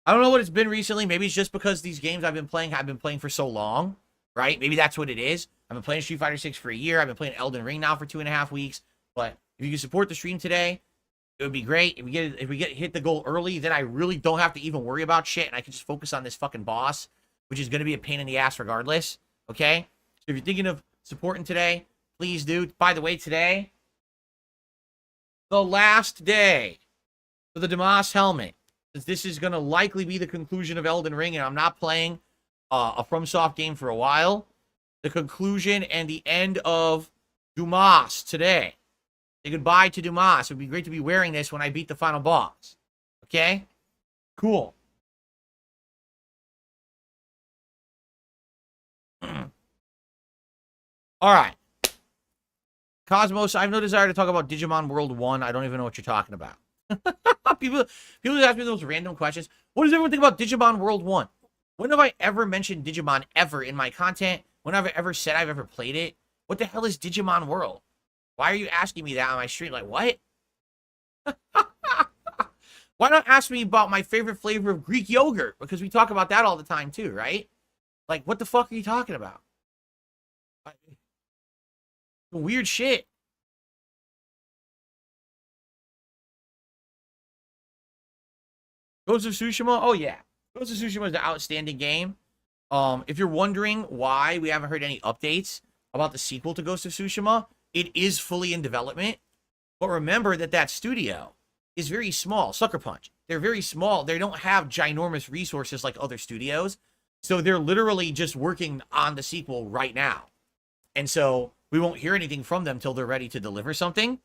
I don't know what it's been recently. Maybe it's just because these games I've been playing for so long, right? Maybe that's what it is. I've been playing Street Fighter 6 for a year. I've been playing Elden Ring now for 2.5 weeks. But if you can support the stream today, it would be great. If we hit the goal early, then I really don't have to even worry about shit, and I can just focus on this fucking boss, which is going to be a pain in the ass regardless. Okay? So if you're thinking of supporting today, please do. By the way, today, the last day for the Damas helmet. Since this is going to likely be the conclusion of Elden Ring, and I'm not playing a FromSoft game for a while. The conclusion and the end of Dumas today. Say goodbye to Dumas. It would be great to be wearing this when I beat the final boss. Okay? Cool. All right. Cosmos, I have no desire to talk about Digimon World 1. I don't even know what you're talking about. people ask me those random questions. What does everyone think about Digimon World 1? When have I ever mentioned Digimon ever in my content? When have I ever said I've ever played it? What the hell is Digimon World? Why are you asking me that on my stream? Like, what? Why not ask me about my favorite flavor of Greek yogurt? Because we talk about that all the time too, right? Like, what the fuck are you talking about? Weird shit. Ghost of Tsushima? Oh, yeah. Ghost of Tsushima is an outstanding game. If you're wondering why we haven't heard any updates about the sequel to Ghost of Tsushima, it is fully in development. But remember that studio is very small. Sucker Punch. They're very small. They don't have ginormous resources like other studios. So they're literally just working on the sequel right now. And so we won't hear anything from them till they're ready to deliver something.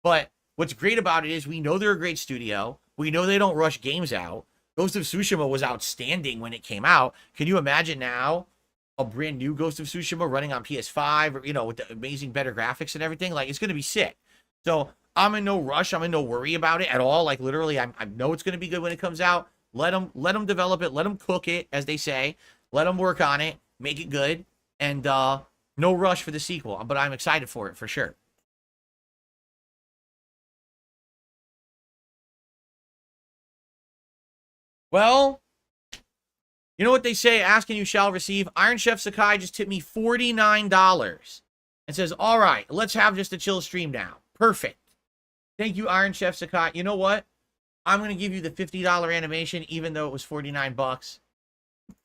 But what's great about it is we know they're a great studio. We know they don't rush games out. Ghost of Tsushima was outstanding when it came out. Can you imagine now a brand new Ghost of Tsushima running on PS5 or, you know, with the amazing better graphics and everything? Like, it's going to be sick. So I'm in no rush. I'm in no worry about it at all. Like, literally, I know it's going to be good when it comes out. Let them develop it. Let them cook it, as they say. Let them work on it. Make it good. And no rush for the sequel. But I'm excited for it, for sure. Well, you know what they say, ask and you shall receive. Iron Chef Sakai just tipped me $49 and says, all right, let's have just a chill stream now. Perfect. Thank you, Iron Chef Sakai. You know what? I'm going to give you the $50 animation, even though it was 49 bucks.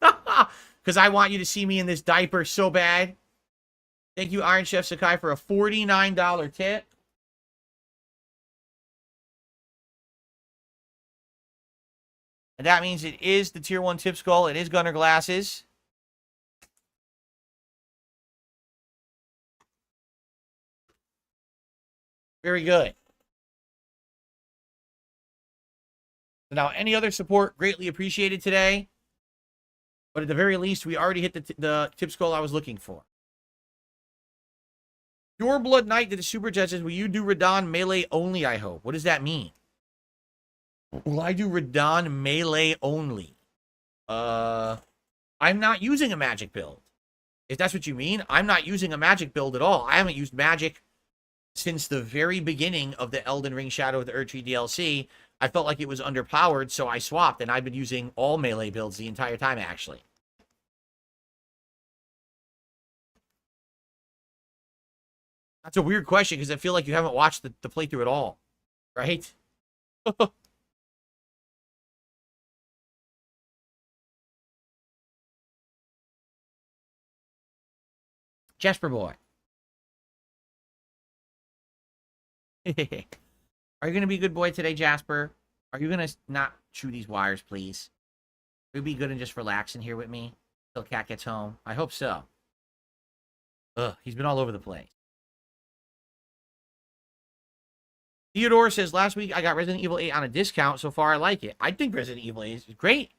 Because I want you to see me in this diaper so bad. Thank you, Iron Chef Sakai, for a $49 tip. And that means it is the Tier 1 Tip Skull. It is Gunner Glasses. Very good. So now, any other support, greatly appreciated today. But at the very least, we already hit the Tip Skull I was looking for. Pure Blood Knight did a super chat says, will you do Radon melee only, I hope? What does that mean? Will I do Radon melee only? I'm not using a magic build. If that's what you mean, I'm not using a magic build at all. I haven't used magic since the very beginning of the Elden Ring Shadow of the Erdtree DLC. I felt like it was underpowered, so I swapped, and I've been using all melee builds the entire time, actually. That's a weird question, because I feel like you haven't watched the playthrough at all, right? Jasper boy. Are you going to be a good boy today, Jasper? Are you going to not chew these wires, please? Will you be good and just relax in here with me till Cat gets home? I hope so. Ugh, he's been all over the place. Theodore says, last week I got Resident Evil 8 on a discount. So far, I like it. I think Resident Evil 8 is great.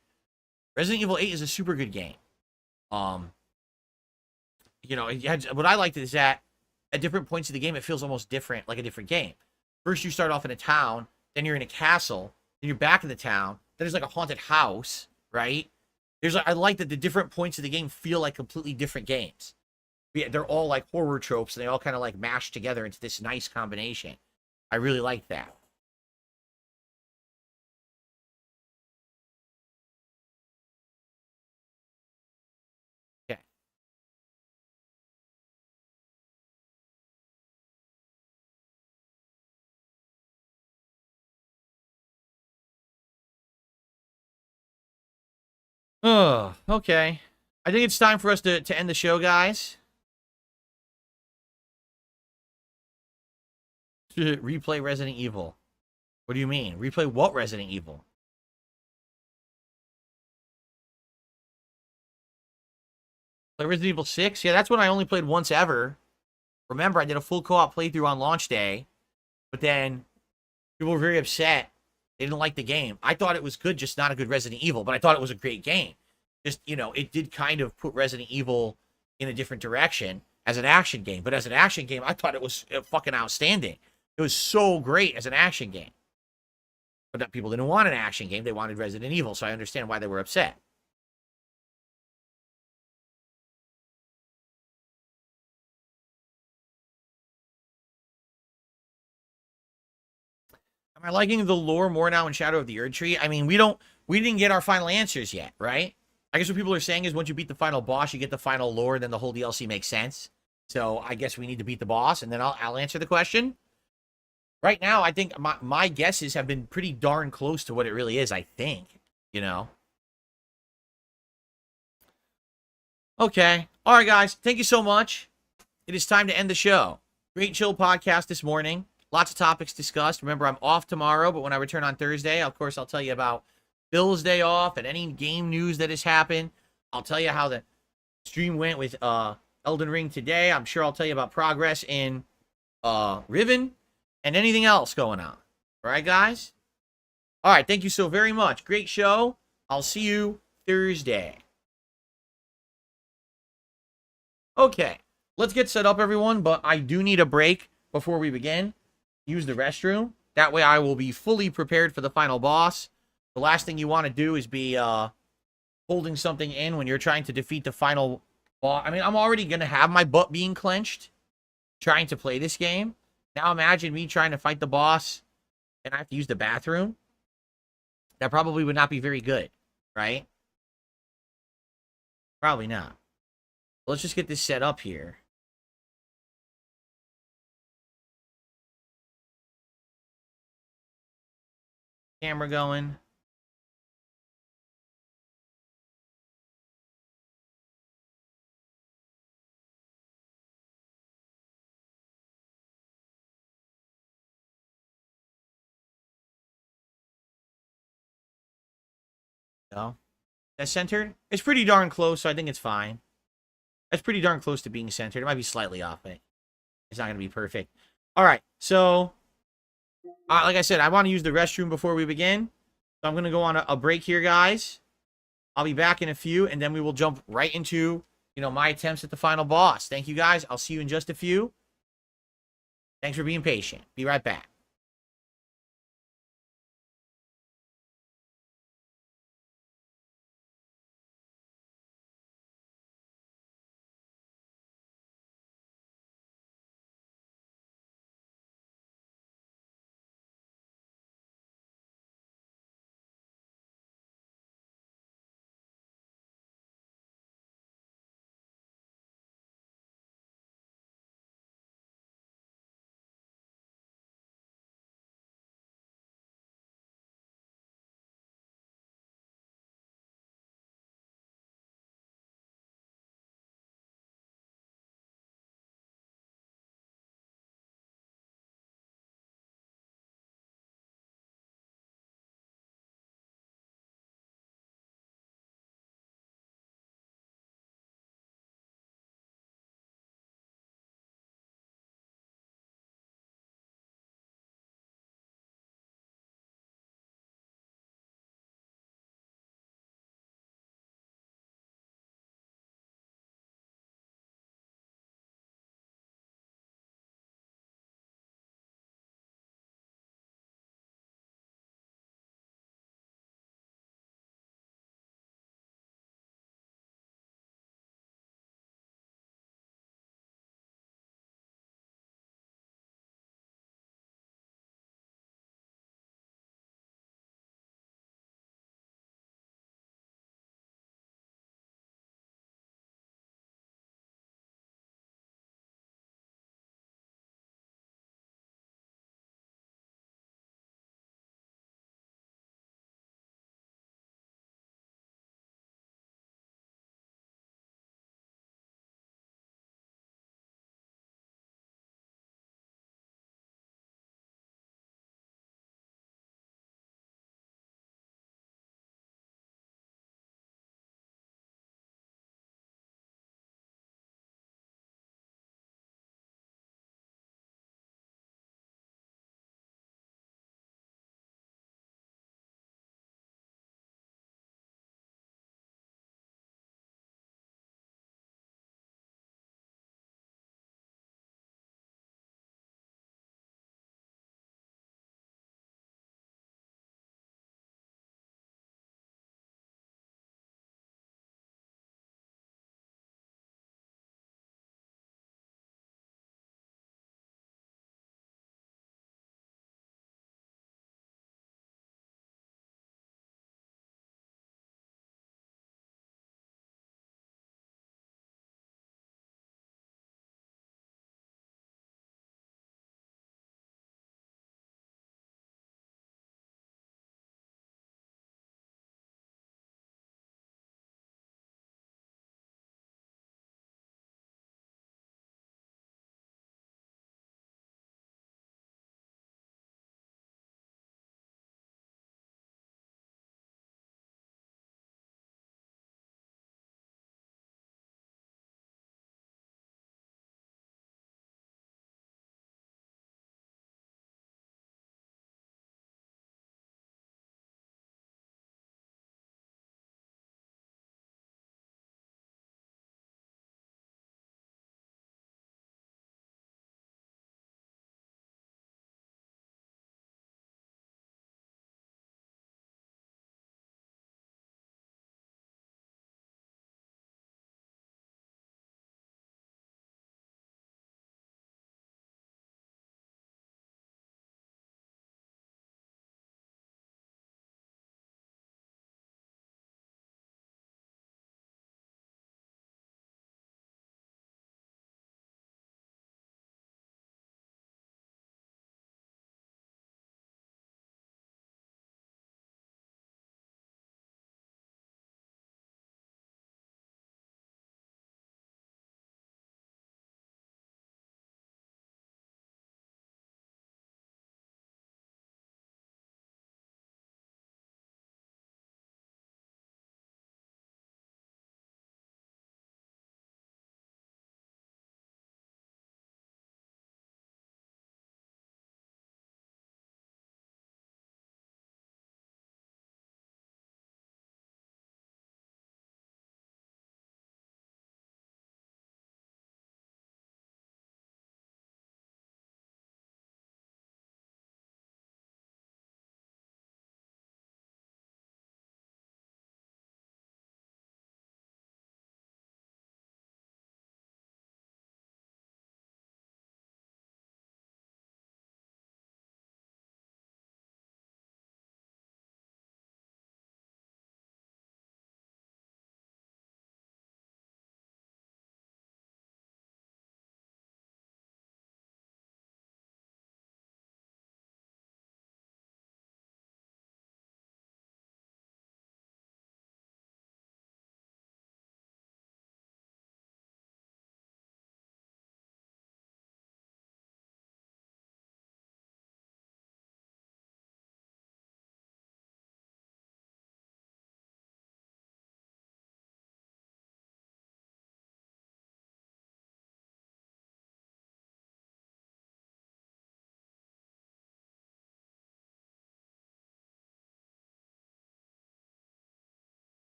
Resident Evil 8 is a super good game. You know, what I liked is that at different points of the game, it feels almost different, like a different game. First, you start off in a town, then you're in a castle, then you're back in the town, then there's like a haunted house, right? I like that the different points of the game feel like completely different games. They're all like horror tropes, and they all kind of like mash together into this nice combination. I really like that. Okay. Oh, okay. I think it's time for us to end the show, guys. Replay Resident Evil. What do you mean? Replay what Resident Evil? Play Resident Evil 6? Yeah, that's one I only played once ever. Remember, I did a full co-op playthrough on launch day, but then people were very upset. They didn't like the game. I thought it was good, just not a good Resident Evil, but I thought it was a great game. Just, you know, it did kind of put Resident Evil in a different direction as an action game. But as an action game, I thought it was fucking outstanding. It was so great as an action game. But people didn't want an action game. They wanted Resident Evil, so I understand why they were upset. Am I liking the lore more now in Shadow of the Erdtree? I mean, we didn't get our final answers yet, right? I guess what people are saying is once you beat the final boss, you get the final lore, then the whole DLC makes sense. So I guess we need to beat the boss, and then I'll answer the question. Right now, I think my guesses have been pretty darn close to what it really is, I think. You know? Okay. All right, guys. Thank you so much. It is time to end the show. Great chill podcast this morning. Lots of topics discussed. Remember, I'm off tomorrow, but when I return on Thursday, of course, I'll tell you about Bill's day off and any game news that has happened. I'll tell you how the stream went with Elden Ring today. I'm sure I'll tell you about progress in Riven and anything else going on. All right, guys? All right, thank you so very much. Great show. I'll see you Thursday. Okay, let's get set up, everyone, but I do need a break before we begin. Use the restroom. That way I will be fully prepared for the final boss. The last thing you want to do is be holding something in when you're trying to defeat the final boss. I mean, I'm already going to have my butt being clenched trying to play this game. Now imagine me trying to fight the boss and I have to use the bathroom. That probably would not be very good, right? Probably not. Let's just get this set up here. Camera going. No. That's centered? It's pretty darn close, so I think it's fine. That's pretty darn close to being centered. It might be slightly off, but it's not going to be perfect. All right, so like I said, I want to use the restroom before we begin. So I'm going to go on a break here, guys. I'll be back in a few, and then we will jump right into, my attempts at the final boss. Thank you, guys. I'll see you in just a few. Thanks for being patient. Be right back.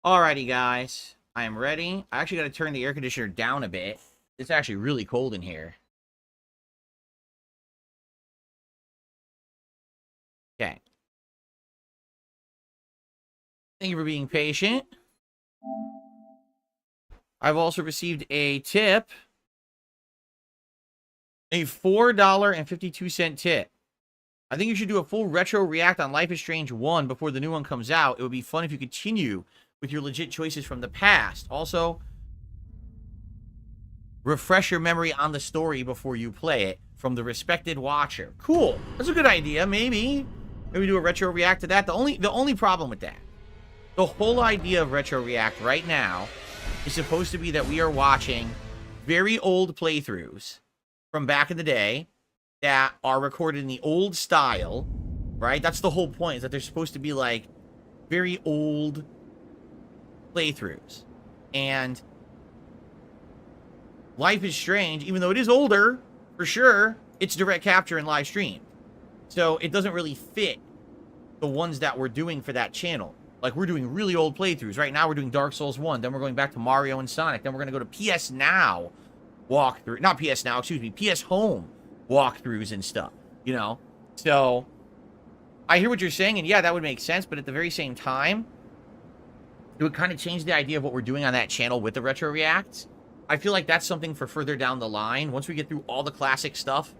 Alrighty, guys. I am ready. I actually got to turn the air conditioner down a bit. It's actually really cold in here. Okay. Thank you for being patient. I've also received a tip. A $4.52 tip. I think you should do a full retro react on Life is Strange 1 before the new one comes out. It would be fun if you continue with your legit choices from the past. Also, refresh your memory on the story before you play it from the respected watcher. Cool. That's a good idea. Maybe do a retro react to that. The only problem with that, the whole idea of retro react right now is supposed to be that we are watching very old playthroughs from back in the day that are recorded in the old style, right? That's the whole point, is that they're supposed to be like very old playthroughs. And Life is Strange, even though it is older, for sure, it's direct capture and live stream. So it doesn't really fit the ones that we're doing for that channel. Like, we're doing really old playthroughs. Right now, we're doing Dark Souls 1. Then we're going back to Mario and Sonic. Then we're going to go to PS Now walkthrough. Not PS Now, excuse me. PS Home walkthroughs and stuff, you know? So, I hear what you're saying, and yeah, that would make sense. But at the very same time, it would kind of change the idea of what we're doing on that channel with the Retro Reacts. I feel like that's something for further down the line. Once we get through all the classic stuff,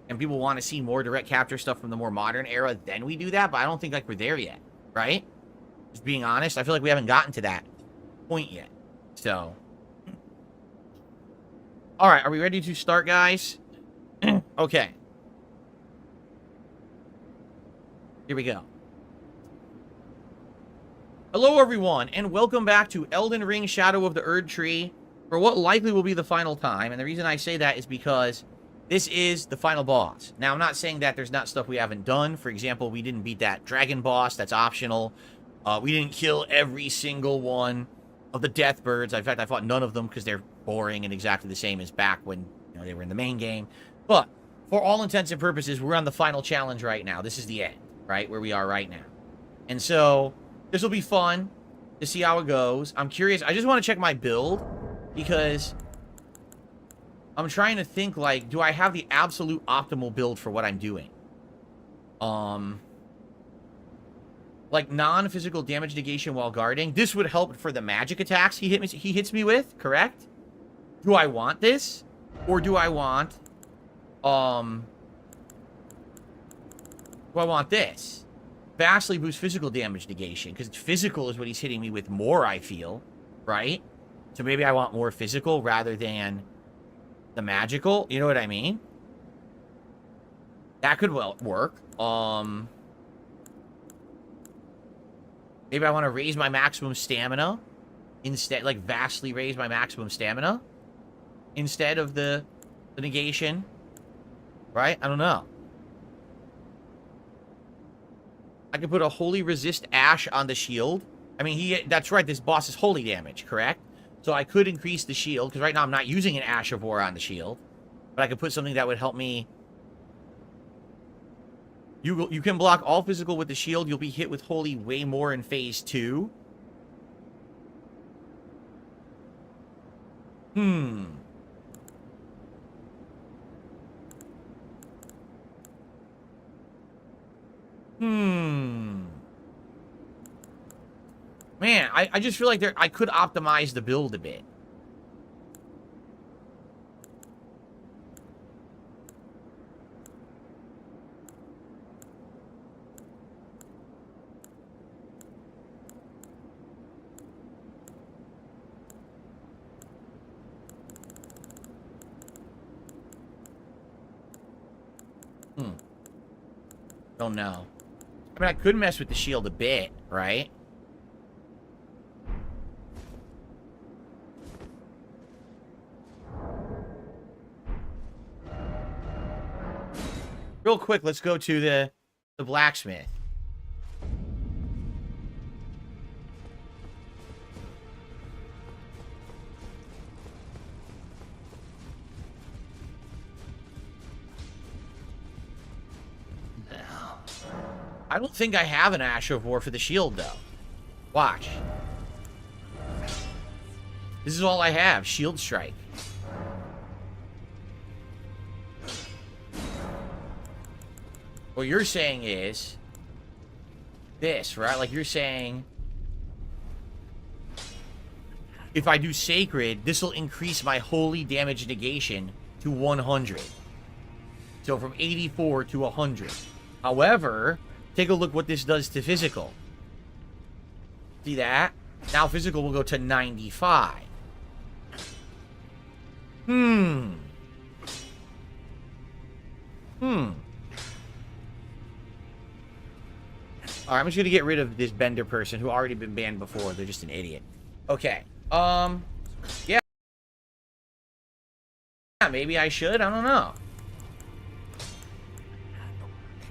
and people want to see more direct capture stuff from the more modern era, then we do that. But I don't think, like, we're there yet, right? Just being honest, I feel like we haven't gotten to that point yet. So, all right, are we ready to start, guys? Okay. Here we go. Hello, everyone, and welcome back to Elden Ring Shadow of the Erd Tree for what likely will be the final time. And the reason I say that is because this is the final boss. Now, I'm not saying that there's not stuff we haven't done. For example, we didn't beat that dragon boss. That's optional. We didn't kill every single one of the death birds. In fact, I fought none of them because they're boring and exactly the same as back when they were in the main game. But for all intents and purposes, we're on the final challenge right now. This is the end, right? Where we are right now. And so this will be fun to see how it goes. I'm curious. I just want to check my build because I'm trying to think, like, do I have the absolute optimal build for what I'm doing? Like non-physical damage negation while guarding. This would help for the magic attacks he hits me with, correct? Do I want this? Or do I want this? Vastly boost physical damage negation, because physical is what he's hitting me with more, I feel, right? So maybe I want more physical rather than the magical. You know what I mean? That could well work. Maybe I want to raise my maximum stamina instead, like vastly raise my maximum stamina instead of the negation, right? I don't know. I could put a holy resist ash on the shield. I mean, that's right, this boss is holy damage, correct? So I could increase the shield, because right now I'm not using an Ash of War on the shield. But I could put something that would help me. You can block all physical with the shield. You'll be hit with holy way more in phase 2. Man, I just feel like I could optimize the build a bit. Don't know. I mean, I could mess with the shield a bit, right? Real quick, let's go to the blacksmith. I don't think I have an Ash of War for the shield, though. Watch. This is all I have. Shield Strike. What you're saying is this, right? Like you're saying if I do Sacred, this will increase my holy damage negation to 100. So from 84 to 100. However, take a look what this does to physical. See that? Now physical will go to 95. Alright, I'm just gonna get rid of this Bender person who already been banned before. They're just an idiot. Okay. Yeah. Maybe I should. I don't know.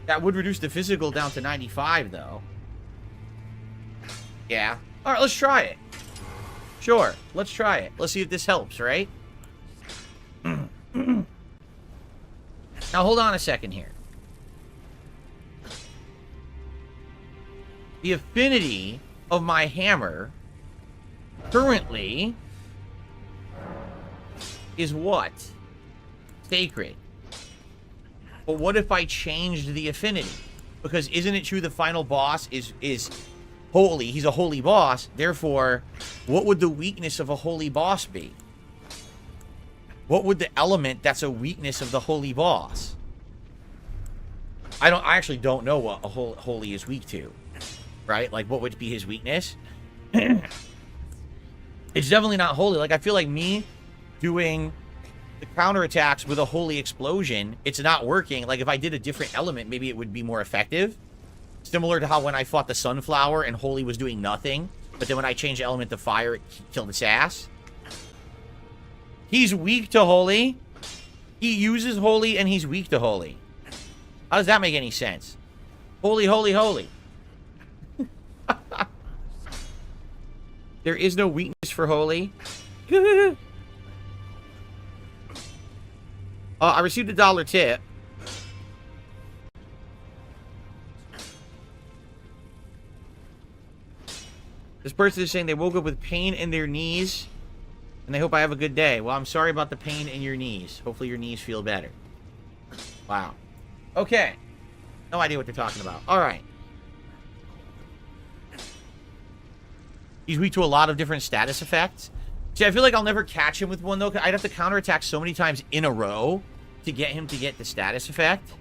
That would reduce the physical down to 95, though. Yeah. All right, let's try it. Sure, let's try it. Let's see if this helps, right? Now, hold on a second here. The affinity of my hammer currently is what? Sacred. But what if I changed the affinity? Because isn't it true the final boss is holy? He's a holy boss. Therefore, what would the weakness of a holy boss be? What would the element that's a weakness of the holy boss? I actually don't know what a holy is weak to. Right? Like, what would be his weakness? It's definitely not holy. Like, I feel like me doing the counterattacks with a holy explosion, it's not working. Like, if I did a different element, maybe it would be more effective. Similar to how when I fought the sunflower and holy was doing nothing, but then when I changed the element to fire, it killed its ass. He's weak to holy. He uses holy and he's weak to holy. How does that make any sense? Holy, holy, holy. There is no weakness for holy. I received a $1 tip. This person is saying they woke up with pain in their knees and they hope I have a good day. Well, I'm sorry about the pain in your knees. Hopefully your knees feel better. Wow. Okay. No idea what they're talking about. All right. He's weak to a lot of different status effects. See, I feel like I'll never catch him with one, though. I'd have to counterattack so many times in a row to get him to get the status effect.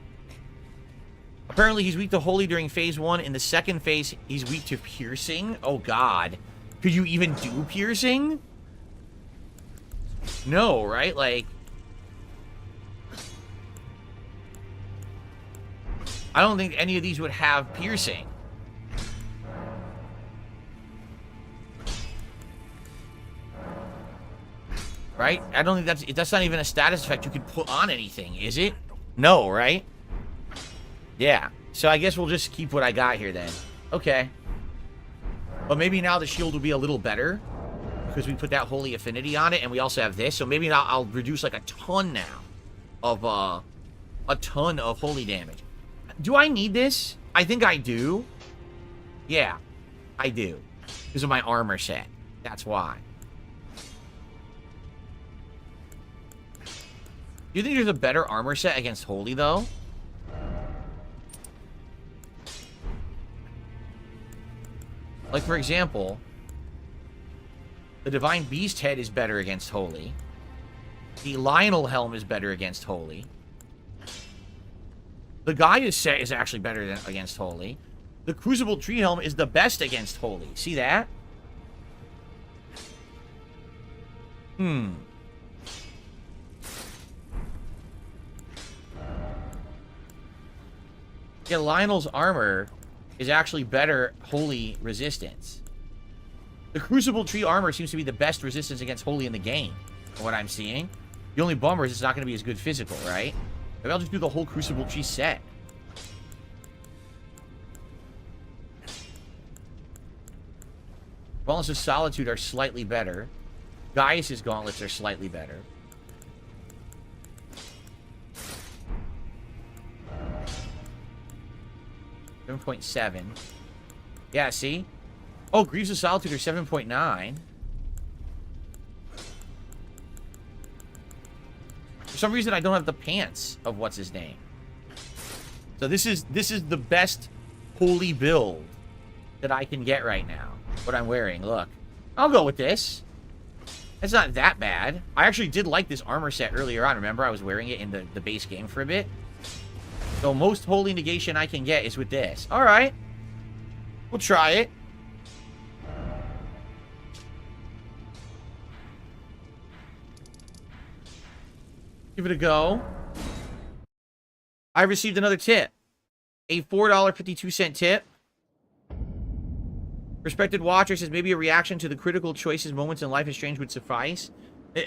Apparently, he's weak to holy during phase 1. In the second phase, he's weak to piercing. Oh, God. Could you even do piercing? No, right? Like, I don't think any of these would have piercing. Right? I don't think that's not even a status effect you could put on anything, is it? No, right? Yeah. So I guess we'll just keep what I got here then. Okay. But maybe now the shield will be a little better because we put that holy affinity on it and we also have this. So maybe now I'll reduce like a ton now of a ton of holy damage. Do I need this? I think I do. Yeah, I do. Because of my armor set. That's why. Do you think there's a better armor set against holy, though? Like, for example, the Divine Beast Head is better against holy. The Lionel Helm is better against holy. The Gaia's set is actually better than against holy. The Crucible Tree Helm is the best against holy. See that? Yeah, Lionel's armor is actually better holy resistance. The Crucible Tree armor seems to be the best resistance against holy in the game, from what I'm seeing. The only bummer is it's not going to be as good physical, right? Maybe I'll just do the whole Crucible Tree set. Gauntlets of Solitude are slightly better. Gaius' gauntlets are slightly better. $7.7. Yeah, see? Oh, Greaves of Solitude are 7.9. For some reason, I don't have the pants of what's his name. So this is the best holy build that I can get right now. What I'm wearing. Look. I'll go with this. It's not that bad. I actually did like this armor set earlier on. Remember, I was wearing it in the base game for a bit. So most holy negation I can get is with this. Alright. We'll try it. Give it a go. I received another tip. A $4.52 tip. Respected watcher says maybe a reaction to the critical choices moments in Life is Strange would suffice.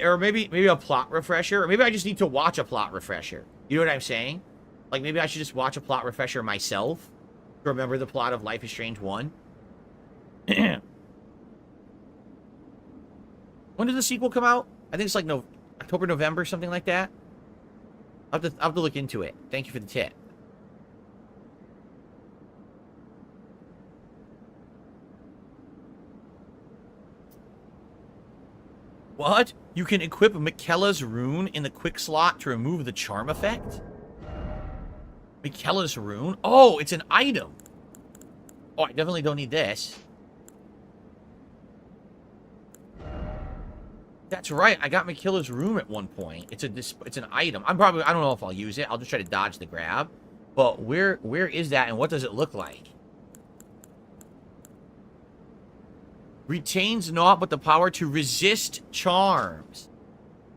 Or maybe a plot refresher. Or maybe I just need to watch a plot refresher. You know what I'm saying? Like maybe I should just watch a plot refresher myself to remember the plot of Life is Strange 1. When does the sequel come out? I think it's like October, November, something like that. I'll have to look into it. Thank you for the tip. What? You can equip Miquella's rune in the quick slot to remove the charm effect? Miquella's rune? Oh, it's an item. Oh, I definitely don't need this. That's right. I got Miquella's rune at one point. It's an item. I don't know if I'll use it. I'll just try to dodge the grab. But where is that and what does it look like? Retains naught but the power to resist charms.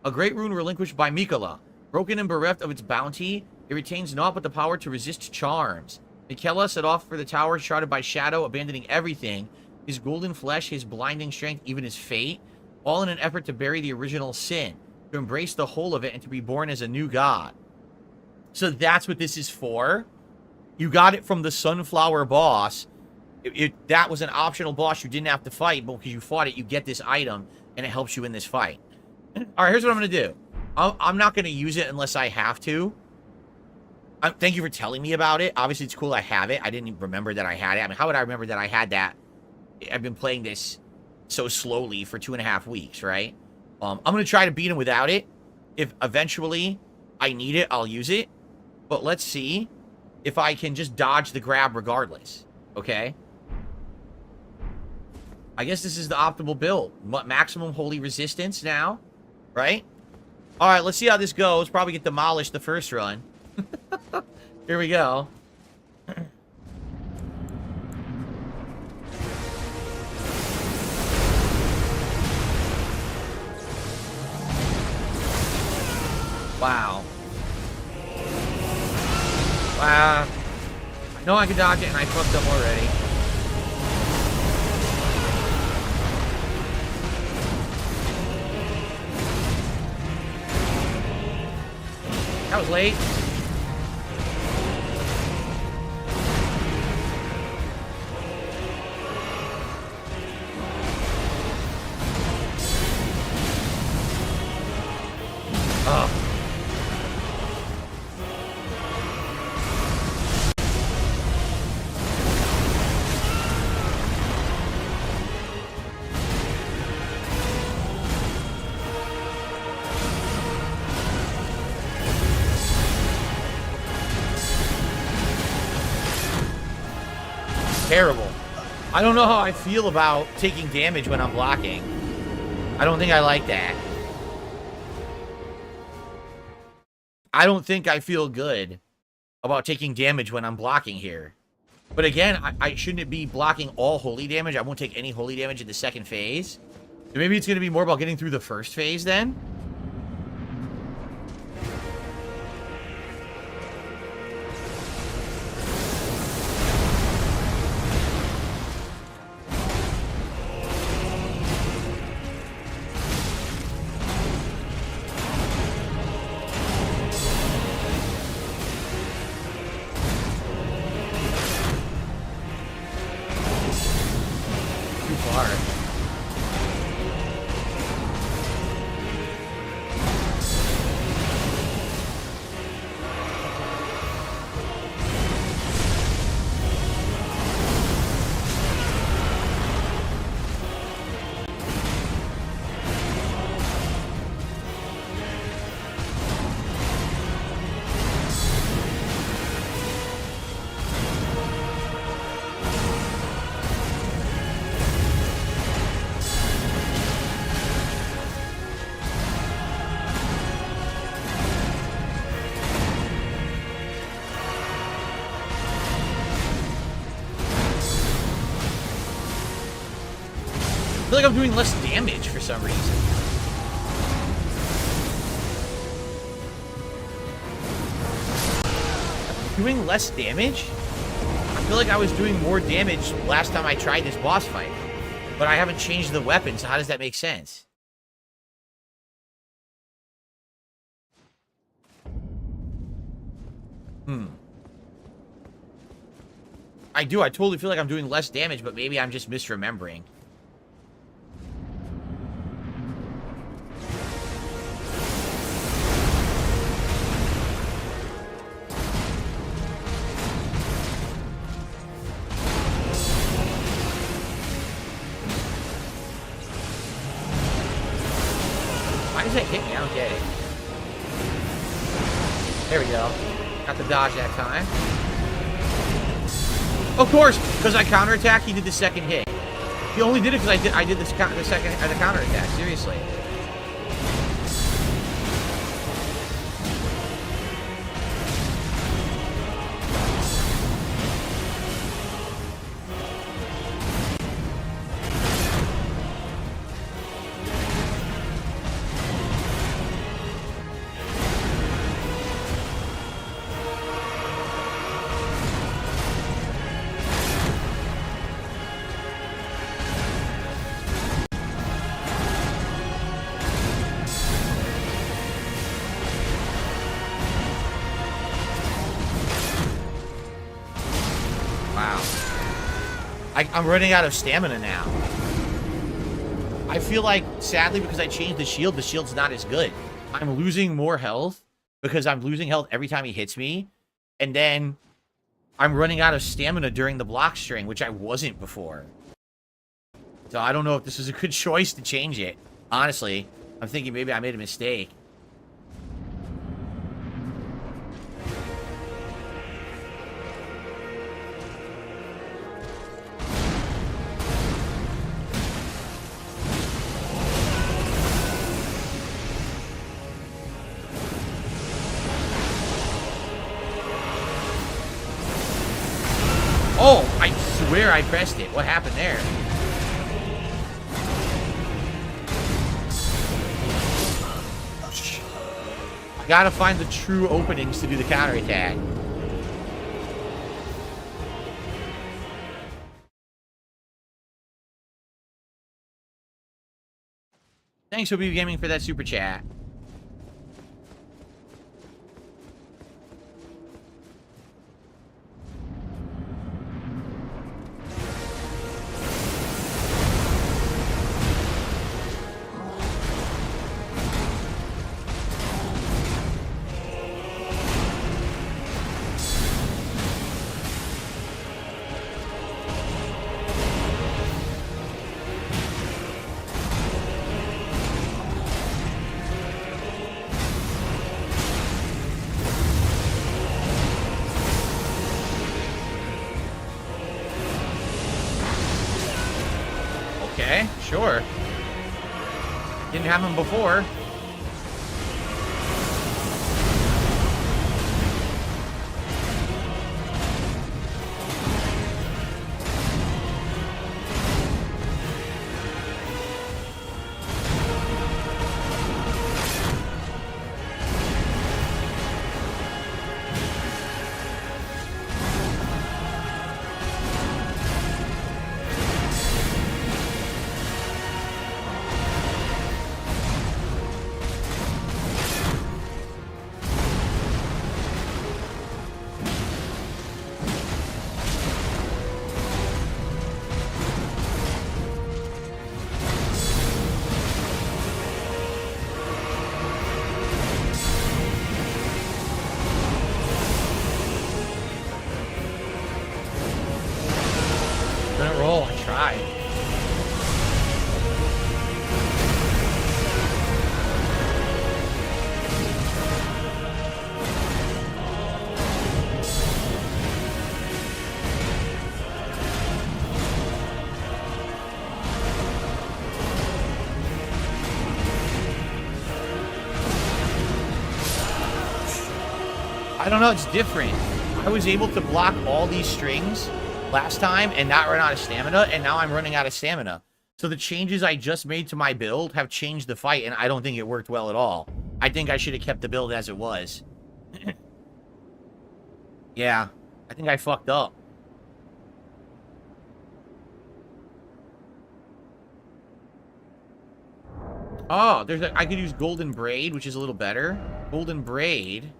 A great rune relinquished by Miquella. Broken and bereft of its bounty, it retains naught but the power to resist charms. Miquella set off for the tower shrouded by shadow, abandoning everything. His golden flesh, his blinding strength, even his fate. All in an effort to bury the original sin. To embrace the whole of it and to be born as a new god. So that's what this is for. You got it from the Sunflower boss. That was an optional boss you didn't have to fight, but because you fought it, you get this item, and it helps you in this fight. Alright, here's what I'm going to do. I'm not going to use it unless I have to. Thank you for telling me about it. Obviously, it's cool I have it. I didn't even remember that I had it. I mean, how would I remember that I had that? I've been playing this so slowly for 2.5 weeks, right? I'm going to try to beat him without it. If eventually I need it, I'll use it. But let's see if I can just dodge the grab regardless. Okay? I guess this is the optimal build. Maximum holy resistance now, right? All right, let's see how this goes. Probably get demolished the first run. Here we go. Wow. Wow. I know I can dodge it, and I fucked up already. That was late. Oh. Terrible. I don't know how I feel about taking damage when I'm blocking. I don't think I like that. I don't think I feel good about taking damage when I'm blocking here. But again, I shouldn't be blocking all holy damage. I won't take any holy damage in the second phase. So maybe it's going to be more about getting through the first phase then? feel like I'm doing less damage for some reason. Doing less damage? I feel like I was doing more damage last time I tried this boss fight. But I haven't changed the weapon, so how does that make sense? I do. I totally feel like I'm doing less damage, but maybe I'm just misremembering. Why does that hit me? I don't get it. There we go. Got the dodge that time. Of course, because I counterattacked, he did the second hit. He only did it because I did the counterattack. Seriously. I'm running out of stamina now. I feel like, sadly, because I changed the shield's not as good. I'm losing more health because I'm losing health every time he hits me. And then I'm running out of stamina during the block string, which I wasn't before. So I don't know if this is a good choice to change it. Honestly, I'm thinking maybe I made a mistake. Oh, I swear I pressed it. What happened there? I gotta find the true openings to do the counterattack. Thanks, OB Gaming, for that super chat. Okay, sure. Didn't have him before. Couldn't roll, I tried. I don't know, it's different. I was able to block all these strings last time and not run out of stamina, and now I'm running out of stamina. So the changes I just made to my build have changed the fight, and I don't think it worked well at all. I think I should have kept the build as it was. Yeah, I think I fucked up. Oh, I could use Golden Braid, which is a little better. Golden Braid.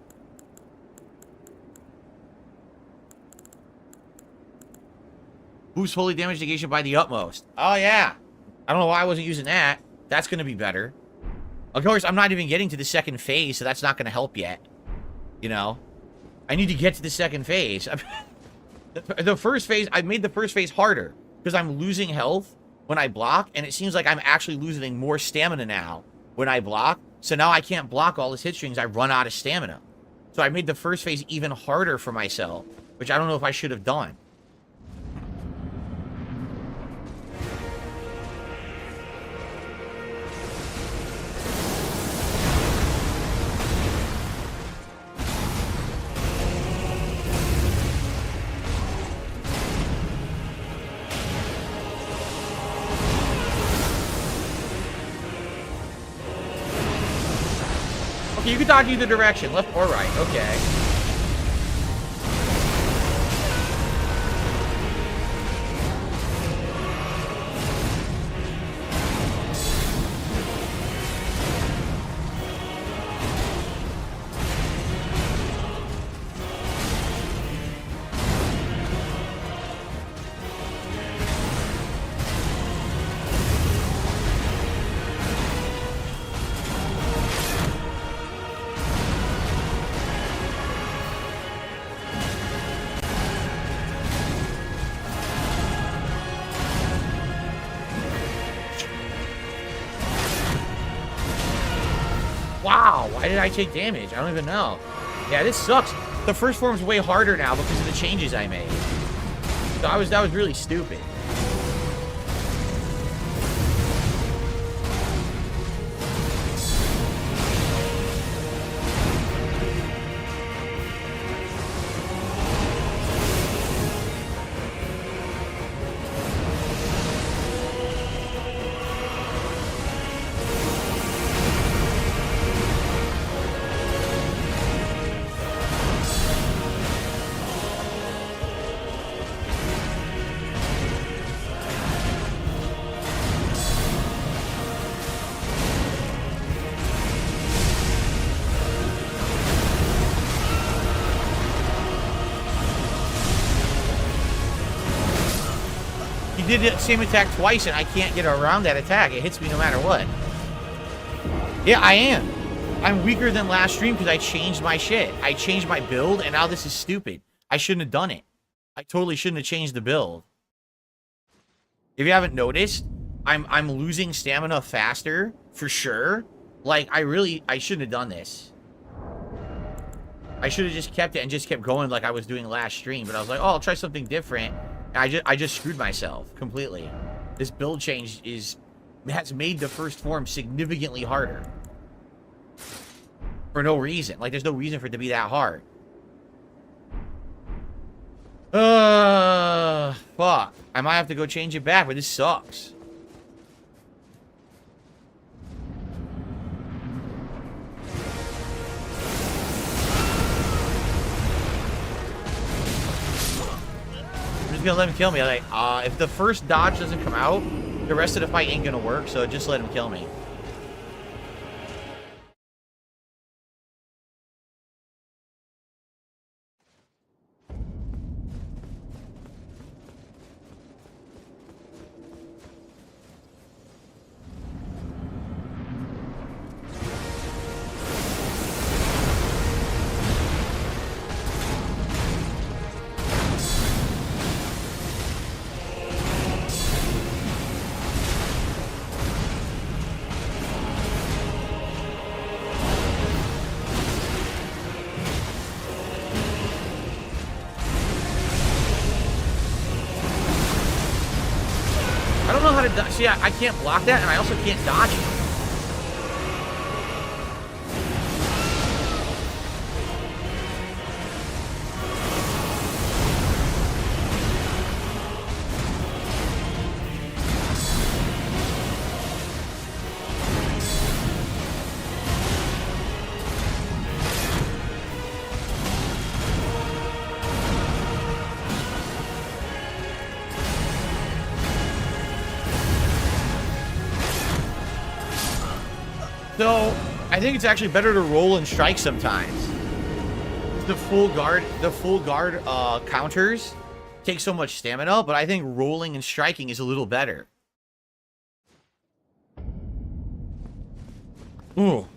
Boost holy damage negation by the utmost. Oh, yeah. I don't know why I wasn't using that. That's going to be better. Of course, I'm not even getting to the second phase, so that's not going to help yet. You know? I need to get to the second phase. The first phase, I made the first phase harder because I'm losing health when I block, and it seems like I'm actually losing more stamina now when I block. So now I can't block all his hit strings. I run out of stamina. So I made the first phase even harder for myself, which I don't know if I should have done. You can dodge either direction, left or right. Okay. Wow, why did I take damage? I don't even know. Yeah, this sucks. The first form's way harder now because of the changes I made. So that was really stupid. Did the same attack twice, and I can't get around that attack. It hits me no matter what. Yeah, I am. I'm weaker than last stream because I changed my shit. I changed my build, and now this is stupid. I shouldn't have done it. I totally shouldn't have changed the build. If you haven't noticed, I'm losing stamina faster, for sure. Like, I shouldn't have done this. I should have just kept it and just kept going like I was doing last stream. But I was like, oh, I'll try something different. I just screwed myself completely. This build change has made the first form significantly harder. For no reason. Like, there's no reason for it to be that hard. Fuck. I might have to go change it back, but this sucks. Gonna let him kill me. Like, if the first dodge doesn't come out, the rest of the fight ain't gonna work, so just let him kill me. See, I can't block that, and I also can't dodge it. So, I think it's actually better to roll and strike sometimes. The full guard counters take so much stamina, but I think rolling and striking is a little better. Ooh.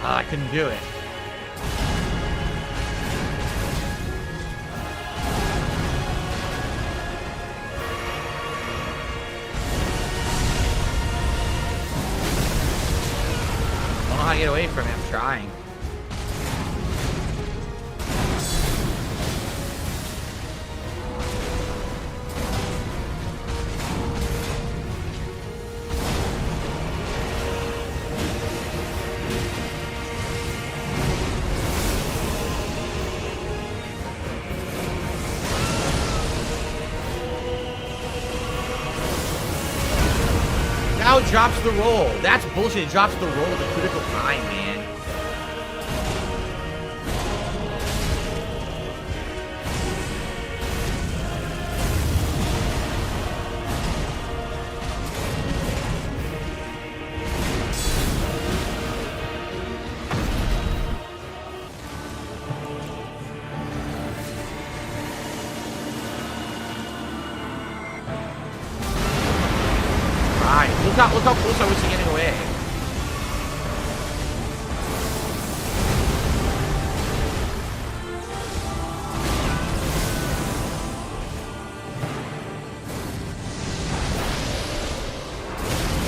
I couldn't do it. I don't know how to get away from him. I'm trying. Now it drops the roll. That's bullshit. It drops the roll at the critical time, man. Look how close I was to getting away.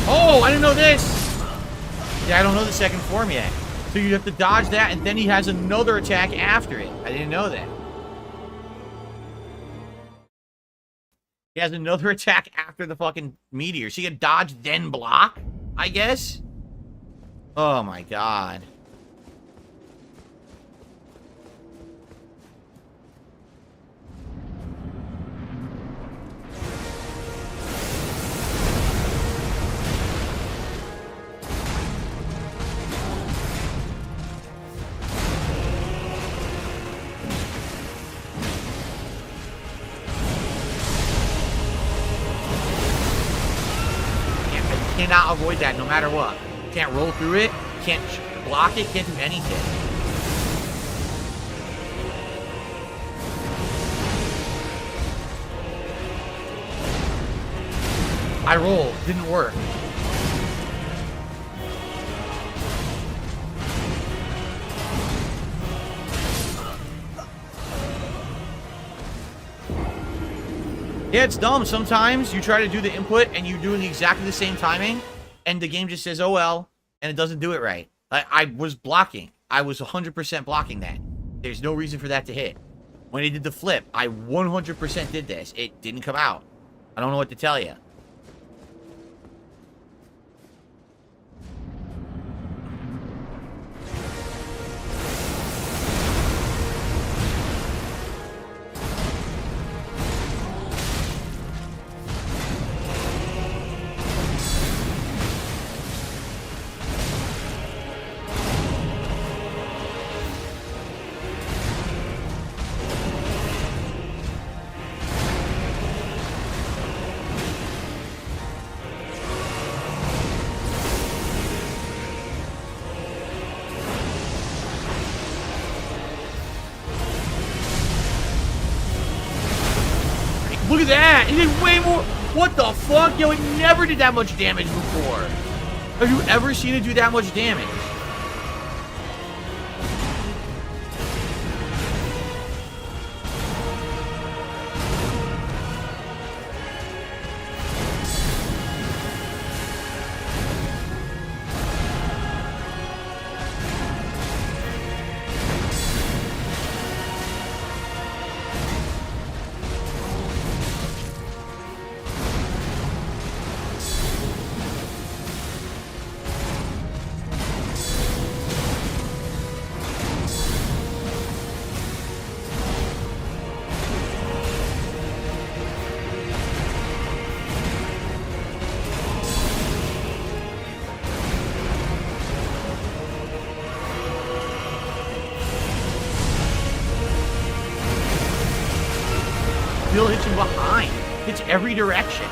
Oh, I didn't know this. Yeah, I don't know the second form yet. So you have to dodge that, and then he has another attack after it. I didn't know that. He has another attack after the fucking meteor. So you can dodge, then block, I guess? Oh my god. Cannot avoid that no matter what. Can't roll through it, can't block it, can't do anything. I rolled, didn't work. Yeah, it's dumb. Sometimes you try to do the input and you're doing exactly the same timing and the game just says, oh well, and it doesn't do it right. I was blocking. I was 100% blocking that. There's no reason for that to hit. When I did the flip, I 100% did this. It didn't come out. I don't know what to tell you. Look at that! He did way more. What the fuck? Yo, it never did that much damage before. Have you ever seen it do that much damage? It's every direction.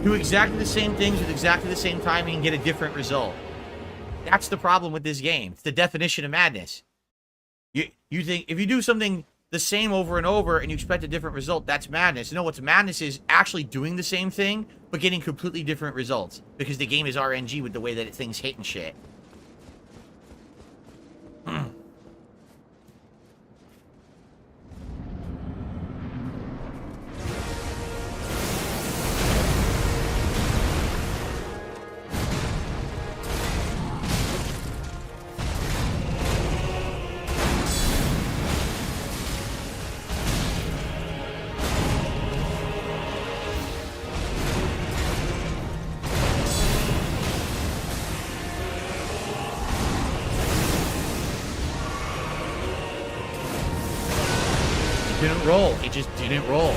Do exactly the same things with exactly the same timing and get a different result. That's the problem with this game. It's the definition of madness. You think if you do something the same over and over and you expect a different result, that's madness. No, what's madness is actually doing the same thing but getting completely different results because the game is RNG with the way that things hit and shit. Didn't roll. It just didn't roll.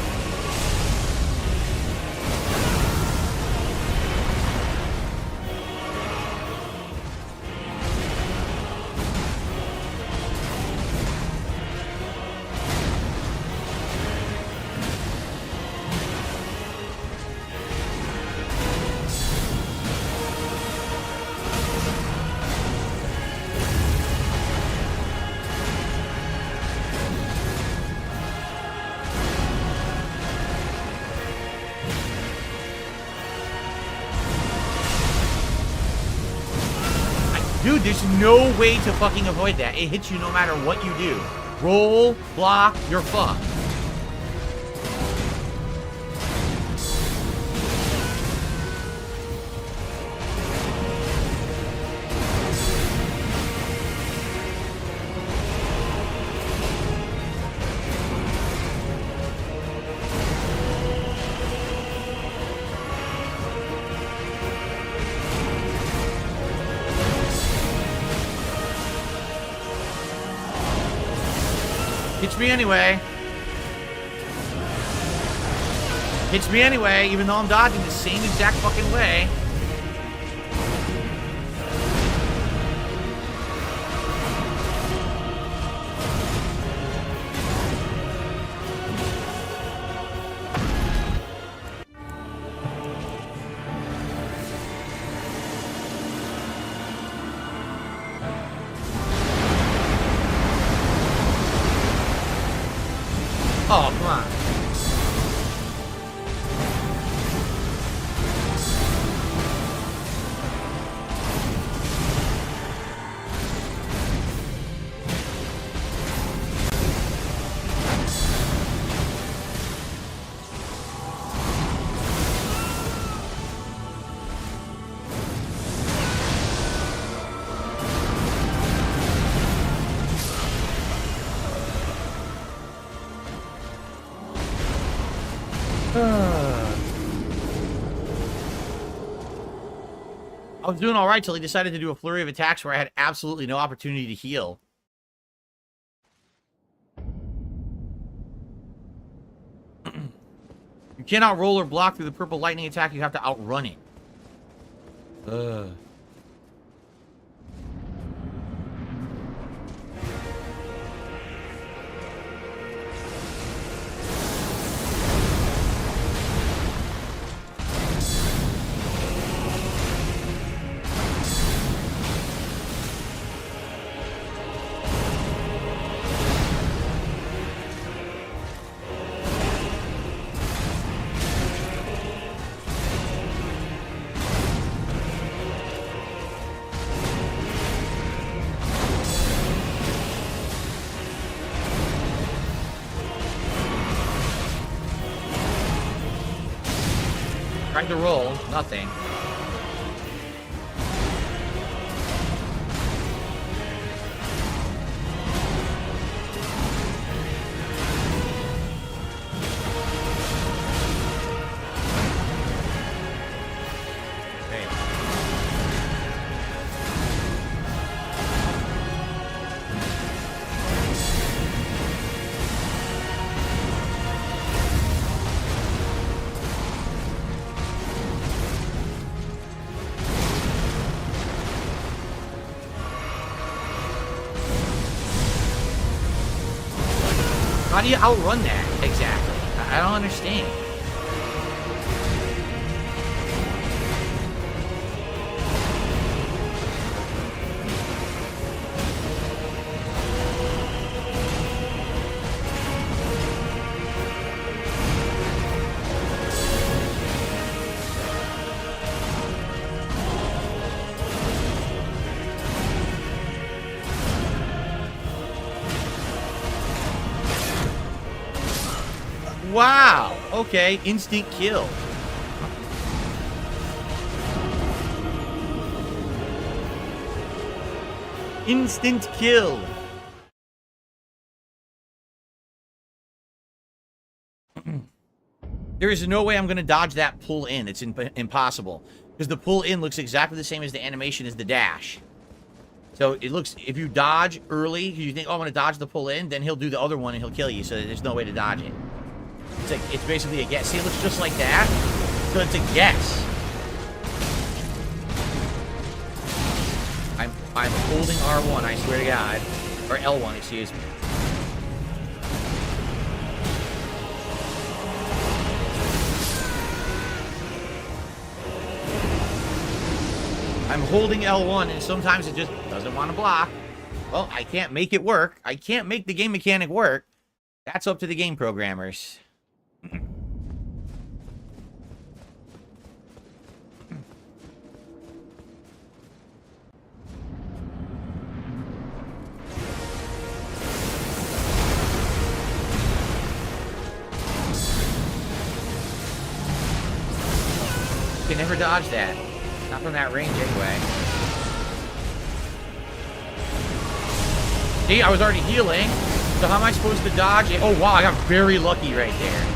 Dude, there's no way to fucking avoid that. It hits you no matter what you do. Roll, block, you're fucked. Hits me anyway. Hits me anyway, even though I'm dodging the same exact fucking way. Oh, come on. I was doing all right till he decided to do a flurry of attacks where I had absolutely no opportunity to heal. You cannot roll or block through the purple lightning attack. You have to outrun it. Ugh. Tried to roll, nothing. How do you outrun that exactly? I don't understand. Wow. Okay. Instant kill. Instant kill. There is no way I'm going to dodge that pull in. It's impossible. Because the pull in looks exactly the same as the animation as the dash. So it looks, if you dodge early, you think, oh, I'm going to dodge the pull in, then he'll do the other one and he'll kill you. So there's no way to dodge it. It's like, it's basically a guess. See, it looks just like that. So it's a guess. I'm holding R1, I swear to God. Or L1, excuse me. I'm holding L1, and sometimes it just doesn't want to block. Well, I can't make it work. I can't make the game mechanic work. That's up to the game programmers. You can never dodge that. Not from that range, anyway. See, I was already healing. So how am I supposed to dodge it? Oh, wow, I got very lucky right there.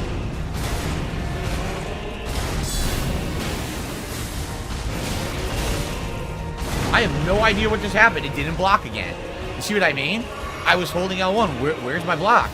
I have no idea what just happened. It didn't block again. You see what I mean? I was holding L1. Where's my block?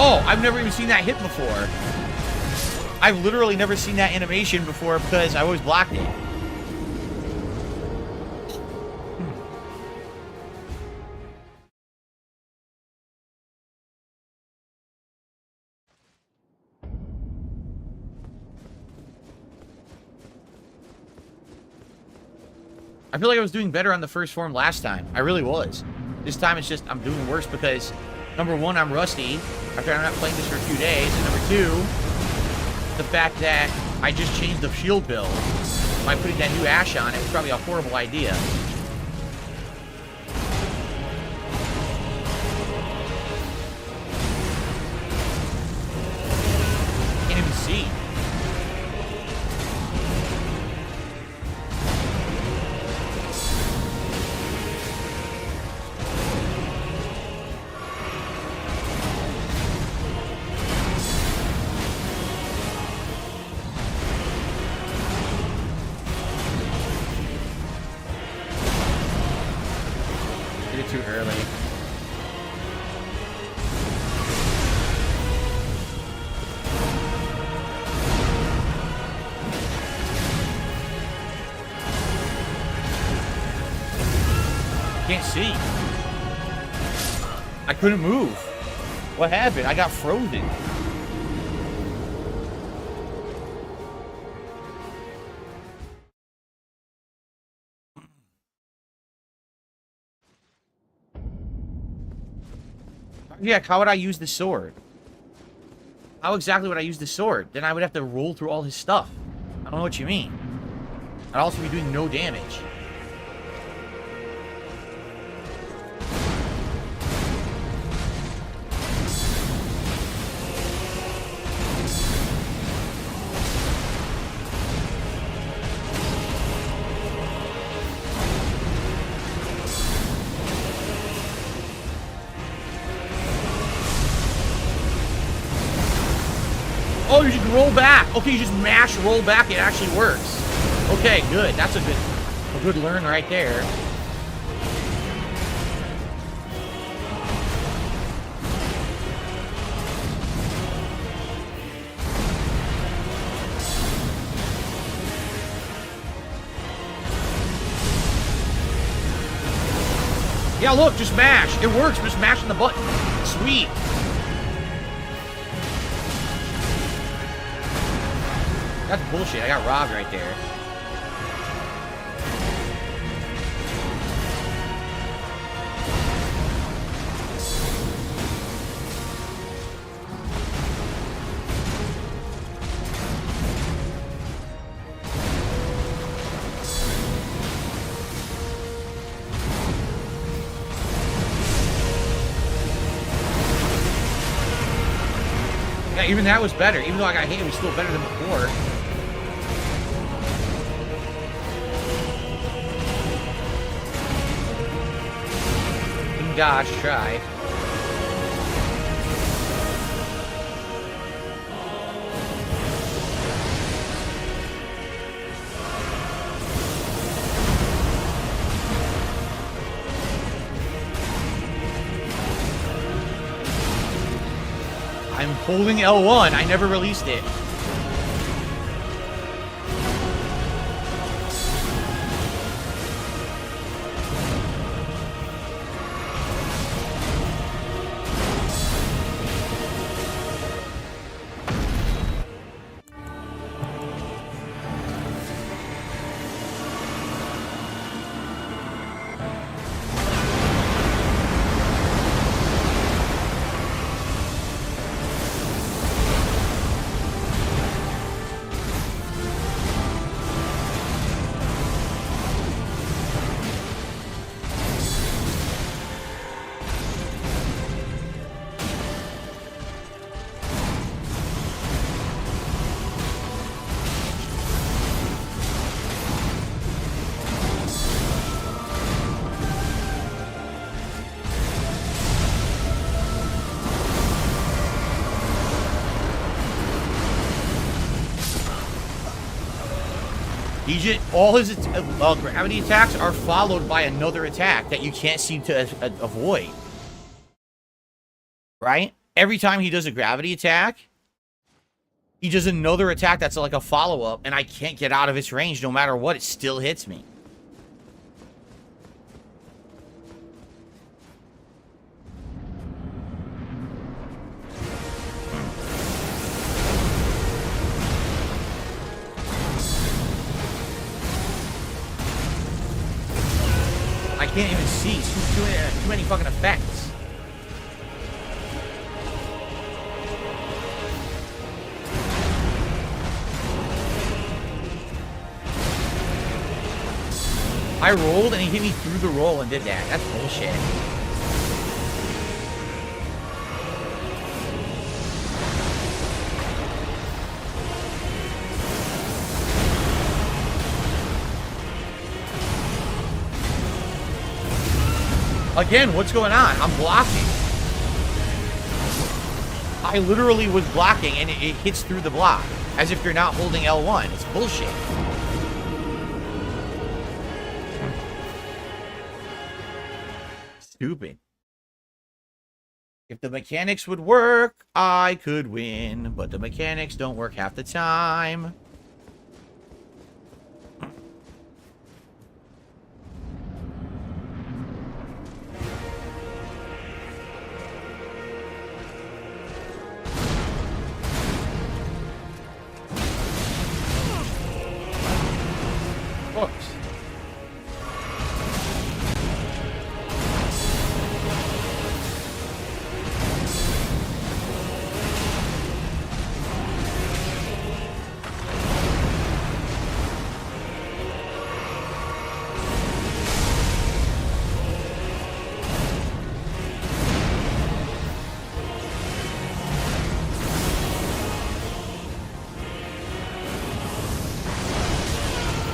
Oh, I've never even seen that hit before. I've literally never seen that animation before because I always blocked it. I feel like I was doing better on the first form last time. I really was. This time it's just I'm doing worse because, number one, I'm rusty after I'm not playing this for a few days, and number two, the fact that I just changed the shield build by putting that new ash on it was probably a horrible idea. Can't even see. Too early. Can't see. I couldn't move. What happened? I got frozen. Yeah, how would I use the sword? How exactly would I use the sword? Then I would have to roll through all his stuff. I don't know what you mean. I'd also be doing no damage. Oh, you just roll back. Okay, you just mash roll back. It actually works. Okay, good. That's a good learn right there. Yeah, look, just mash. It works, just mashing the button. Sweet. That's bullshit. I got robbed right there. Yeah, even that was better. Even though I got hit, it was still better than before. Gosh, try. I'm holding L1. I never released it. All his gravity attacks are followed by another attack that you can't seem to avoid. Right? Every time he does a gravity attack, he does another attack that's like a follow-up, and I can't get out of its range no matter what. It still hits me. I can't even see. It's too many fucking effects. I rolled and he hit me through the roll and did that. That's bullshit. Again, what's going on? I'm blocking. I literally was blocking and it hits through the block. As if you're not holding L1. It's bullshit. Stupid. If the mechanics would work, I could win. But the mechanics don't work half the time. Books.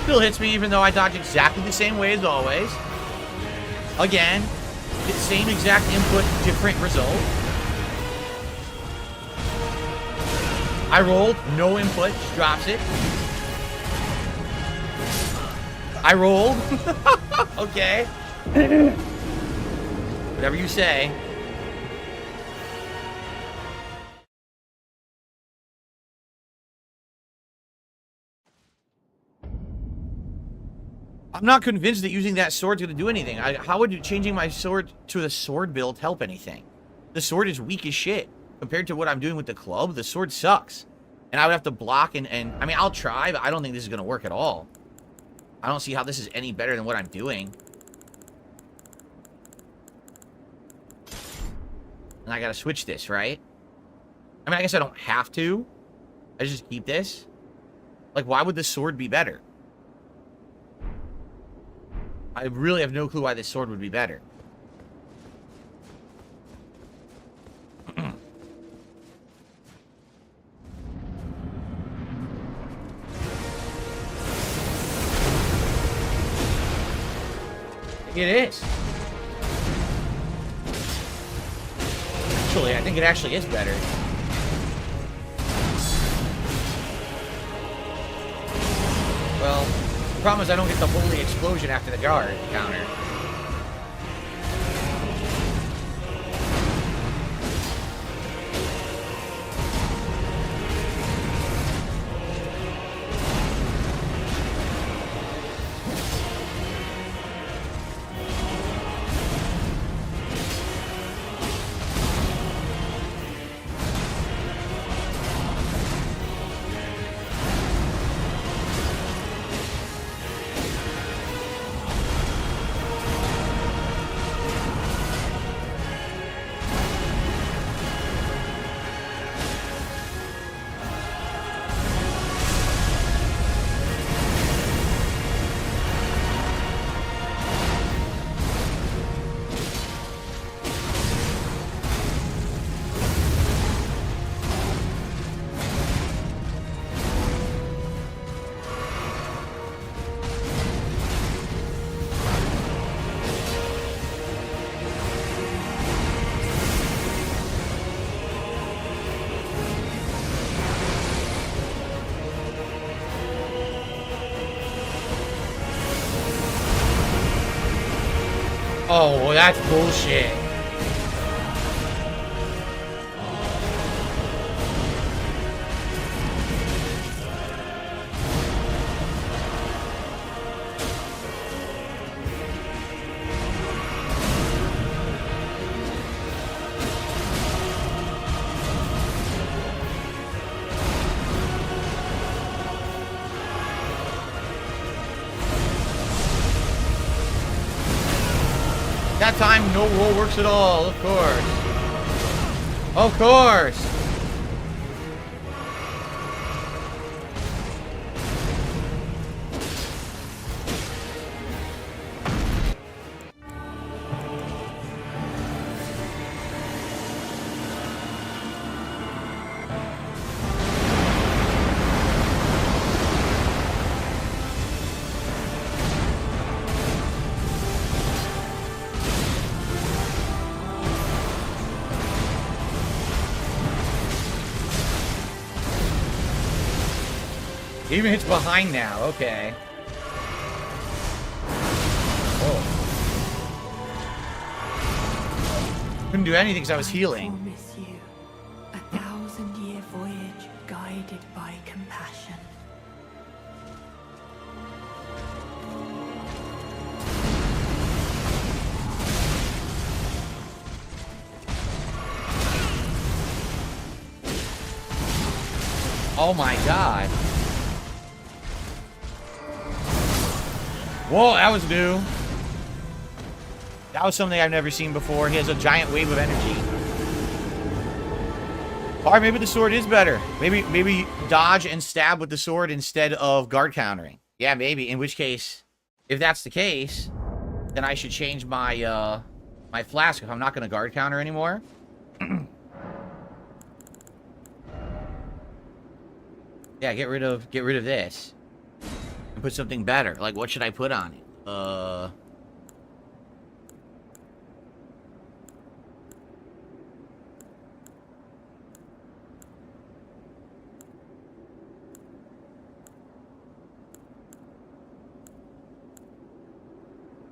Still hits me even though I dodge exactly the same way as always. Again, the same exact input, different result. I rolled, no input, just drops it. I rolled. Okay. Whatever you say. I'm not convinced that using that sword's going to do anything. How would changing my sword to the sword build help anything? The sword is weak as shit. Compared to what I'm doing with the club, the sword sucks. And I would have to block and I mean, I'll try, but I don't think this is going to work at all. I don't see how this is any better than what I'm doing. And I gotta switch this, right? I mean, I guess I don't have to. I just keep this. Like, why would this sword be better? I really have no clue why this sword would be better. It is. Actually, I think it actually is better. Well, the problem is I don't get the holy explosion after the guard counter. Oh, well, that's bullshit. That time, no roll works at all, of course. Of course. Even hits behind now, okay. Oh. Couldn't do anything because I was healing. I promise you, 1,000-year voyage guided by compassion. Oh my god. Whoa, that was new. That was something I've never seen before. He has a giant wave of energy. Or maybe the sword is better. Maybe dodge and stab with the sword instead of guard countering. Yeah, maybe. In which case, if that's the case, then I should change my my flask if I'm not going to guard counter anymore. Yeah, get rid of this. And put something better. Like, what should I put on it?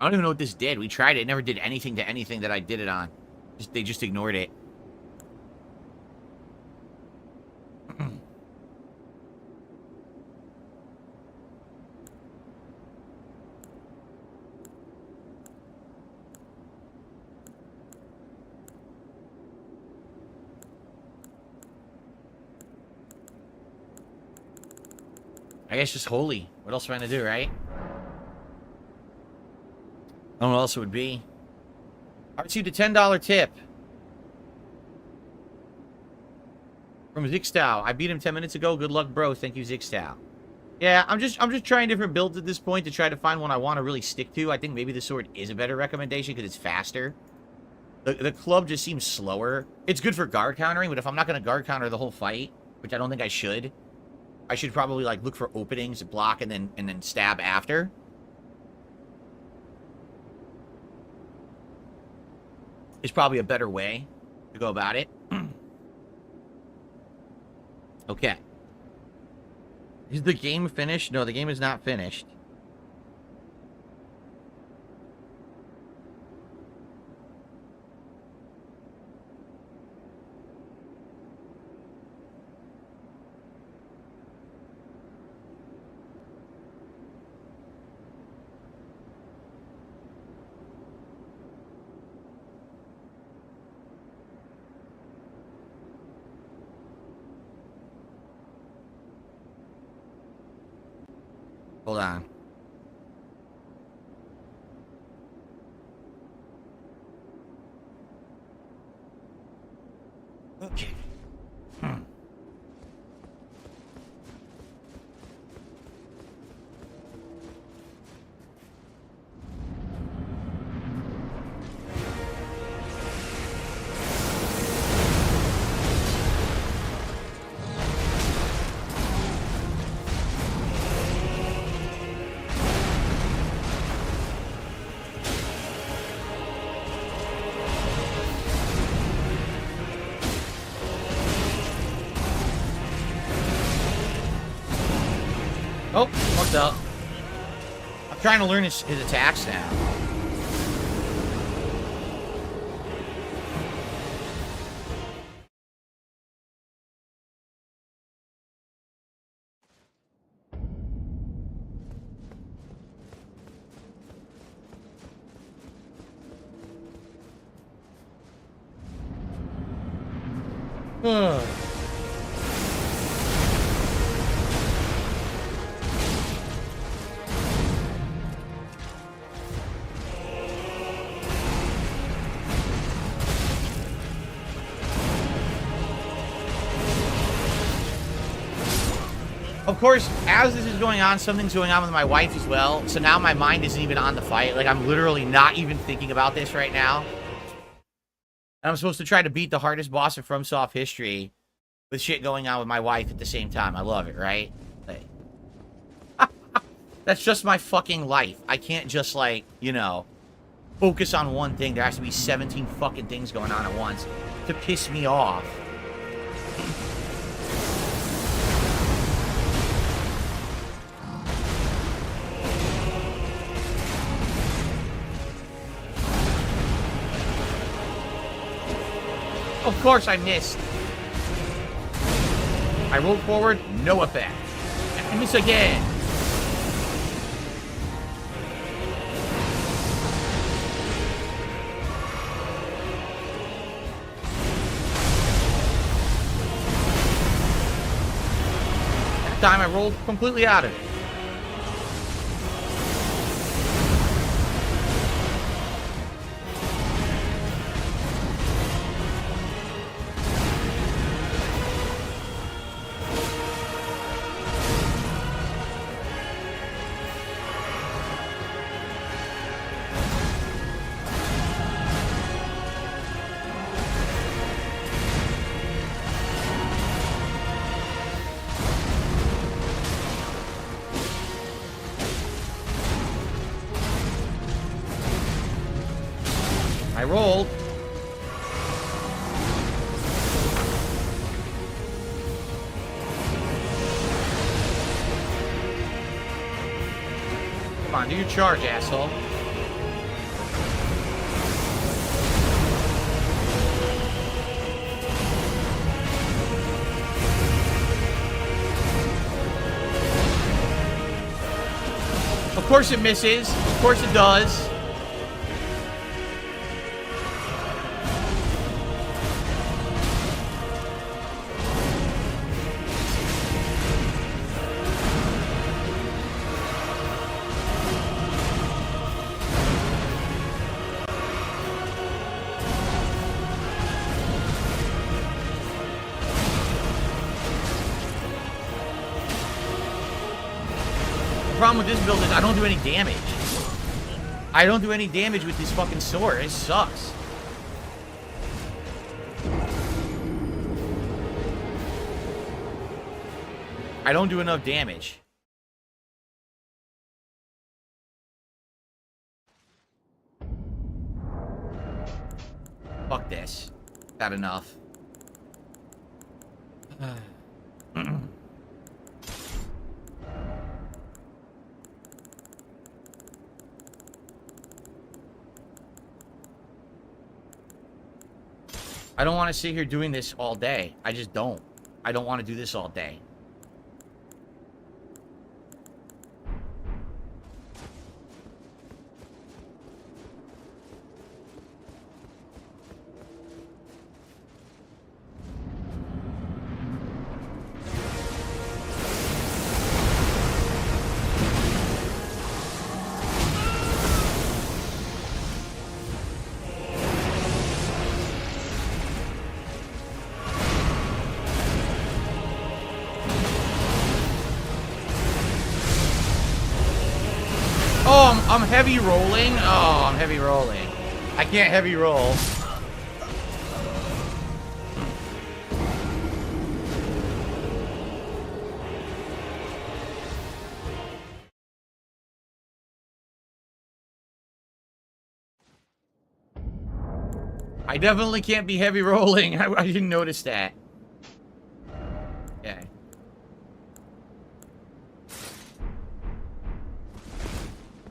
I don't even know what this did. We tried it. It never did anything to anything that I did it on. They just ignored it. I guess just holy. What else am I gonna do, right? I don't know what else it would be. I received a $10 tip from Zixtao. I beat him 10 minutes ago. Good luck, bro. Thank you, Zixtao. Yeah, I'm just trying different builds at this point to try to find one I want to really stick to. I think maybe the sword is a better recommendation because it's faster. The club just seems slower. It's good for guard countering, but if I'm not going to guard counter the whole fight, which I don't think I should probably like look for openings, block, and then stab after. Is probably a better way to go about it. Okay. Is the game finished? No, the game is not finished. Hold on. Okay. Oh, fucked up. I'm trying to learn his attacks now. Of course, as this is going on, something's going on with my wife as well. So now my mind isn't even on the fight. Like, I'm literally not even thinking about this right now. And I'm supposed to try to beat the hardest boss in FromSoft history with shit going on with my wife at the same time. I love it, right? Like, that's just my fucking life. I can't just, like, you know, focus on one thing. There has to be 17 fucking things going on at once to piss me off. Of course I missed. I rolled forward, no effect. I miss again. That time I rolled completely out of it. I rolled. Come on, do your charge, asshole. course it misses. Of course it does. The problem with this build is I don't do any damage. I don't do any damage with this fucking sword. It sucks. I don't do enough damage. Fuck this. That enough. I don't want to sit here doing this all day. I just don't. I don't want to do this all day. Oh, I'm heavy rolling? Oh, I'm heavy rolling. I can't heavy roll. I definitely can't be heavy rolling. I didn't notice that. Okay.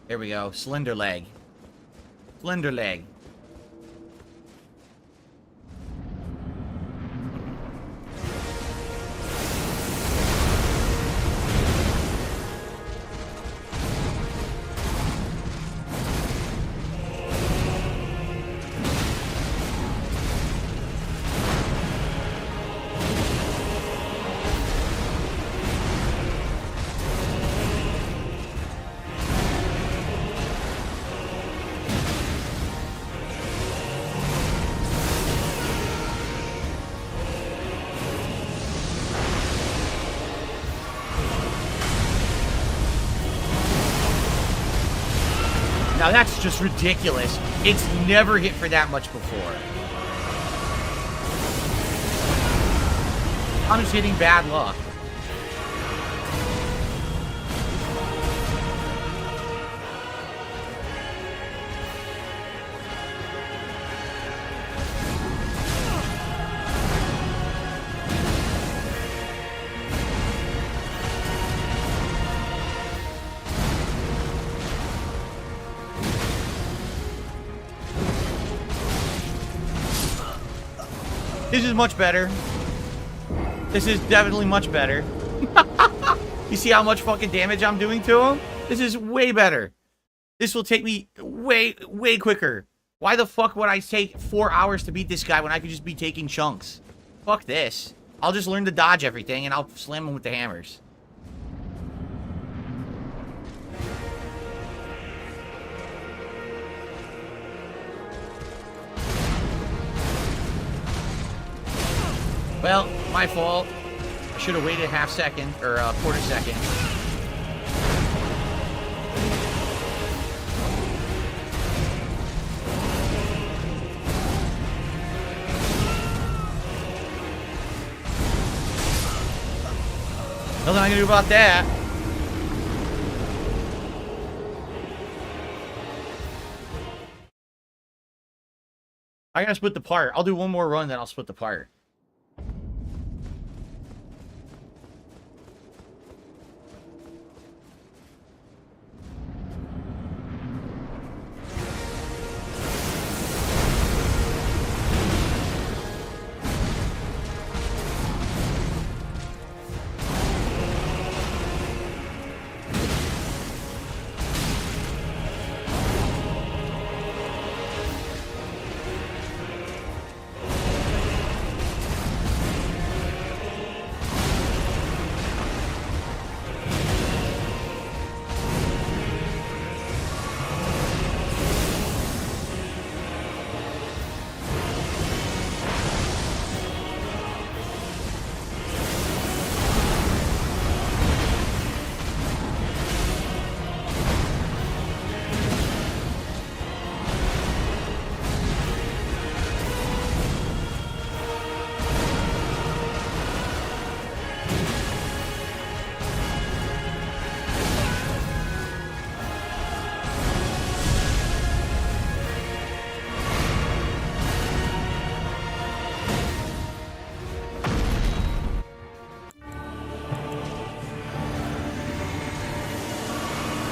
There we go. Slender leg. Slender leg. Now that's just ridiculous. It's never hit for that much before. I'm just hitting bad luck. This is much better. This is definitely much better. You see how much fucking damage I'm doing to him? This is way better. This will take me way quicker. Why the fuck would I take 4 hours to beat this guy when I could just be taking chunks? Fuck this. I'll just learn to dodge everything and I'll slam him with the hammers. Well, my fault. I should have waited a half second, or a quarter second. Nothing I can do about that. I gotta split the part. I'll do one more run, then I'll split the part.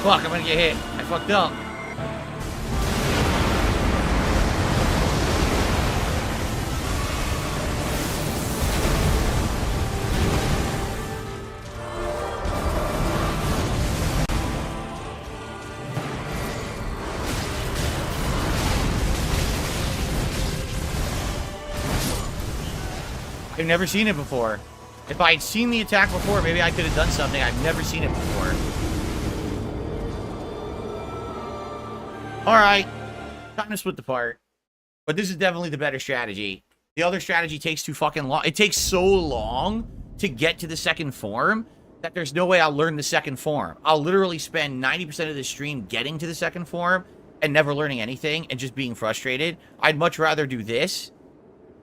Fuck, I'm gonna get hit. I fucked up. I've never seen it before. If I had seen the attack before, maybe I could have done something. I've never seen it before. Alright. Time to split the part. But this is definitely the better strategy. The other strategy takes too fucking long. It takes so long to get to the second form that there's no way I'll learn the second form. I'll literally spend 90% of the stream getting to the second form and never learning anything and just being frustrated. I'd much rather do this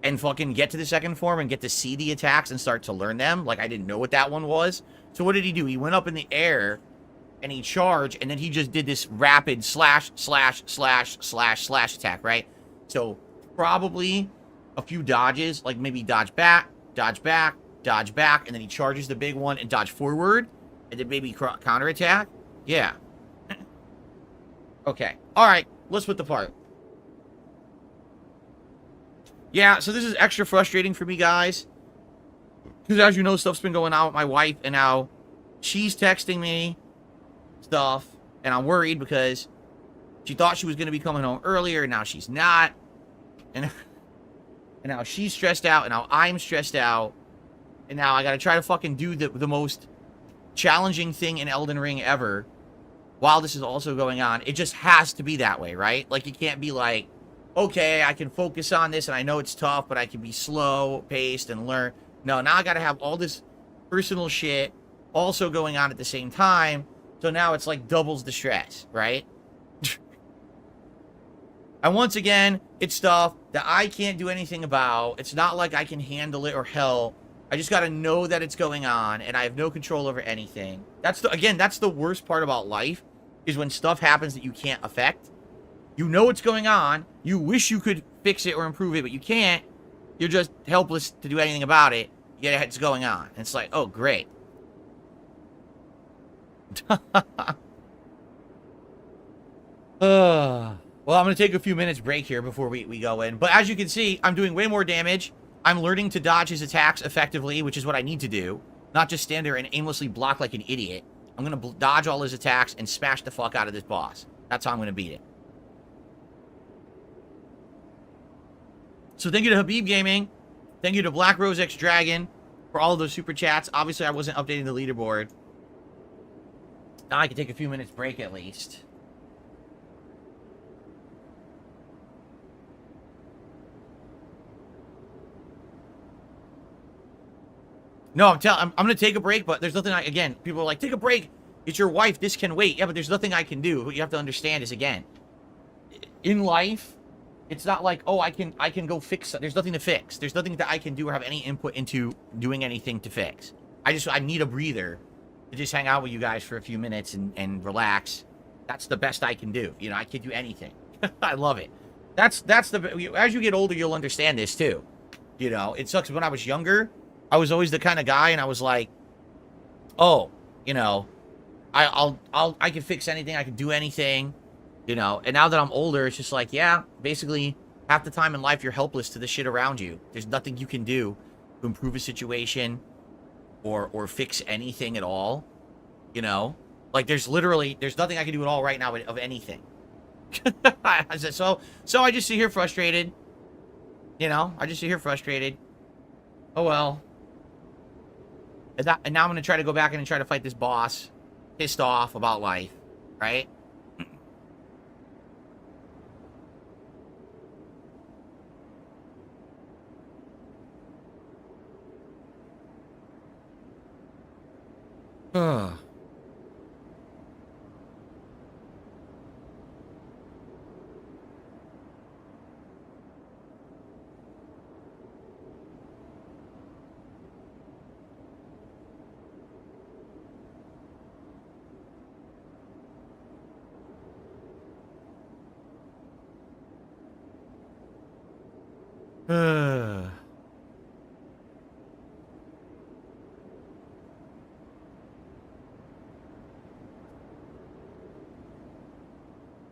and fucking get to the second form and get to see the attacks and start to learn them. Like, I didn't know what that one was. So what did he do? He went up in the air and he charged, and then he just did this rapid slash attack, right? So probably a few dodges, like maybe dodge back, and then he charges the big one and dodge forward, and then maybe counter attack. Yeah. Okay. All right. Let's split the part. Yeah, so this is extra frustrating for me, guys. Because as you know, stuff's been going on with my wife, and now she's texting me stuff, and I'm worried because she thought she was going to be coming home earlier, and now she's not. And now she's stressed out, and now I'm stressed out. And now I got to try to fucking do the most challenging thing in Elden Ring ever while this is also going on. It just has to be that way, right? Like, you can't be like, okay, I can focus on this, and I know it's tough, but I can be slow-paced and learn. No, now I gotta have all this personal shit also going on at the same time, so now it's like doubles the stress, right? And once again, it's stuff that I can't do anything about. It's not like I can handle it or help. I just gotta know that it's going on, and I have no control over anything. That's the worst part about life, is when stuff happens that you can't affect. You know what's going on. You wish you could fix it or improve it, but you can't. You're just helpless to do anything about it. Yet it's going on. And it's like, oh, great. Well, I'm going to take a few minutes break here before we go in. But as you can see, I'm doing way more damage. I'm learning to dodge his attacks effectively, which is what I need to do. Not just stand there and aimlessly block like an idiot. I'm going to dodge all his attacks and smash the fuck out of this boss. That's how I'm going to beat it. So thank you to Habib Gaming. Thank you to Black Rose X Dragon for all of those super chats. Obviously, I wasn't updating the leaderboard. Now I can take a few minutes break at least. No, I'm going to take a break, but there's nothing again, people are like, take a break. It's your wife. This can wait. Yeah, but there's nothing I can do. What you have to understand is, again, in life, it's not like, oh, I can go fix it. There's nothing to fix. There's nothing that I can do or have any input into doing anything to fix. I need a breather to just hang out with you guys for a few minutes and relax. That's the best I can do. You know, I can't do anything. I love it. As you get older, you'll understand this too. You know, it sucks. When I was younger, I was always the kind of guy, and I was like, oh, you know, I can fix anything. I can do anything. You know, and now that I'm older, it's just like, yeah, basically, half the time in life, you're helpless to the shit around you. There's nothing you can do to improve a situation or fix anything at all. You know? Like, there's nothing I can do at all right now of anything. So I just sit here frustrated. You know? I just sit here frustrated. Oh, well. And now I'm going to try to go back in and try to fight this boss. Pissed off about life. Right?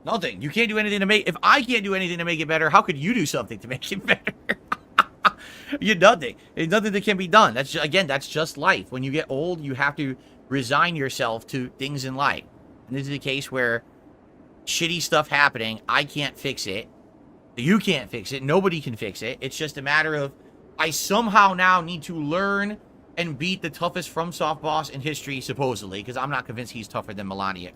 Nothing. You can't do anything to make... If I can't do anything to make it better, how could you do something to make it better? You're nothing. There's nothing that can be done. That's again, that's just life. When you get old, you have to resign yourself to things in life. And this is a case where shitty stuff happening, I can't fix it. You can't fix it. Nobody can fix it. It's just a matter of I somehow now need to learn and beat the toughest FromSoft boss in history, supposedly, because I'm not convinced he's tougher than Melania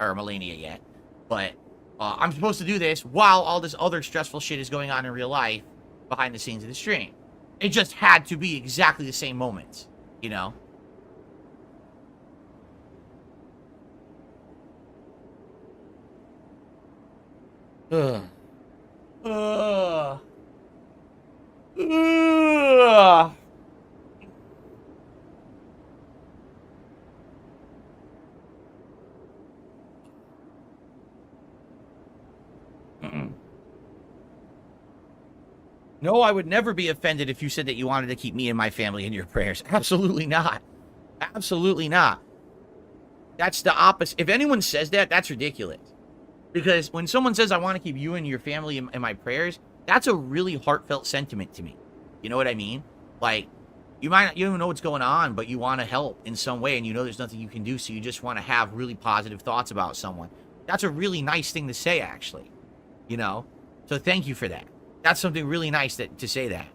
yet. But I'm supposed to do this while all this other stressful shit is going on in real life behind the scenes of the stream. It just had to be exactly the same moments, you know? Ugh. Ugh. Ugh. No, I would never be offended if you said that you wanted to keep me and my family in your prayers. Absolutely not. Absolutely not. That's the opposite. If anyone says that, that's ridiculous. Because when someone says, I want to keep you and your family in my prayers, that's a really heartfelt sentiment to me. You know what I mean? Like, you don't even know what's going on, but you want to help in some way, and you know there's nothing you can do, so you just want to have really positive thoughts about someone. That's a really nice thing to say, actually. You know? So thank you for that. That's something really nice to say that.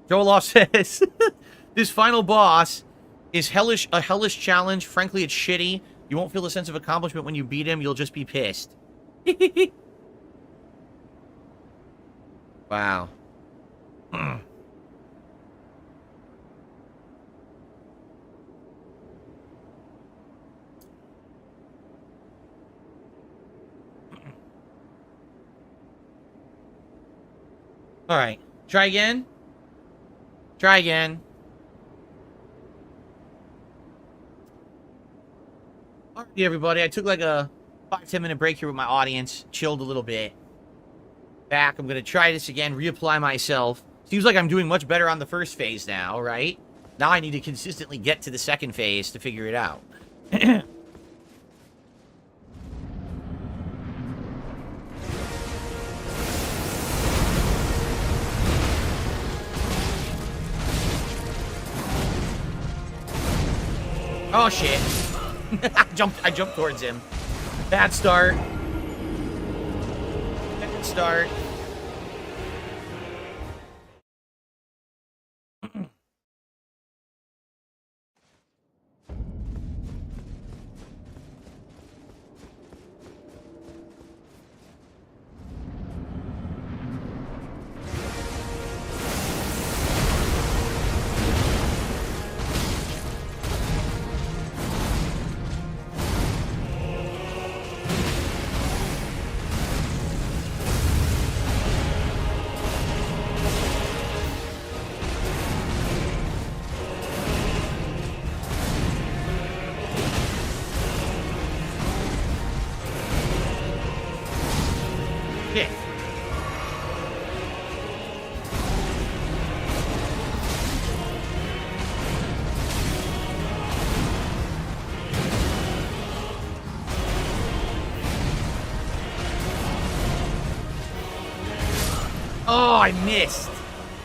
Joloff says, this final boss is a hellish challenge. Frankly, it's shitty. You won't feel a sense of accomplishment when you beat him. You'll just be pissed. Wow. All right. Try again. Try again. All right, everybody. I took like a 5-10 minute break here with my audience. Chilled a little bit. Back. I'm going to try this again. Reapply myself. Seems like I'm doing much better on the first phase now, right? Now I need to consistently get to the second phase to figure it out. Oh shit. I jumped towards him. Bad start. Bad start. Oh, I missed.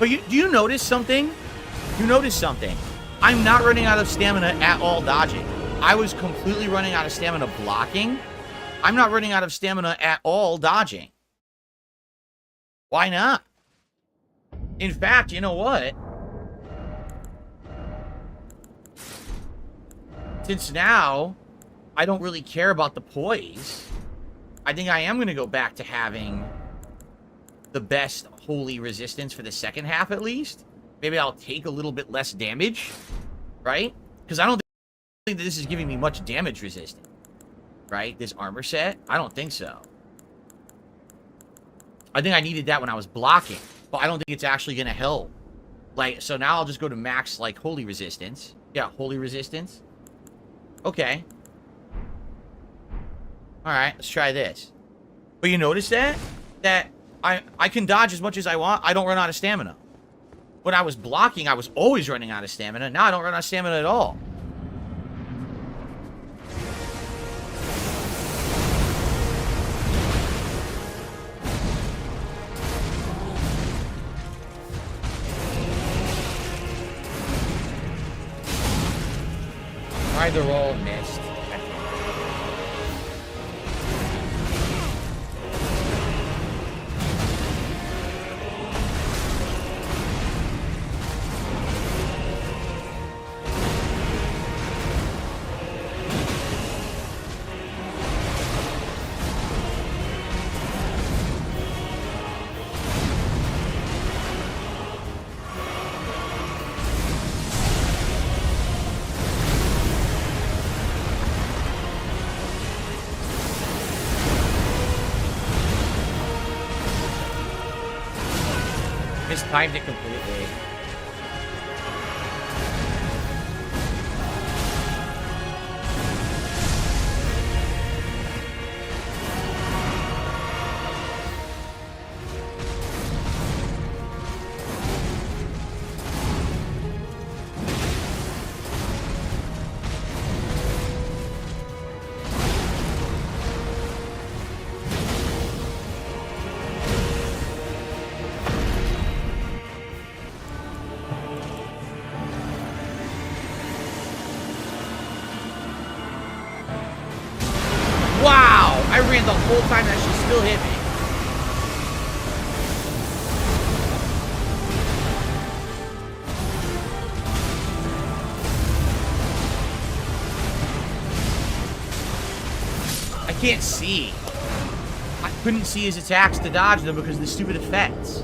But do you notice something? You notice something. I'm not running out of stamina at all dodging. I was completely running out of stamina blocking. I'm not running out of stamina at all dodging. Why not? In fact, you know what? Since now I don't really care about the poise, I think I am going to go back to having the best holy resistance for the second half at least. Maybe I'll take a little bit less damage, right? Because I don't think that this is giving me much damage resistance, right? This armor set? I don't think so. I think I needed that when I was blocking, but I don't think it's actually going to help. Like, so now I'll just go to max, like, holy resistance. Yeah, holy resistance. Okay. Alright, let's try this. But you notice that? That I can dodge as much as I want. I don't run out of stamina. When I was blocking, I was always running out of stamina. Now I don't run out of stamina at all. Tried the roll, missed. Mistimed it completely. Wow! I ran the whole time that she still hit me. I can't see. I couldn't see his attacks to dodge them because of the stupid effects.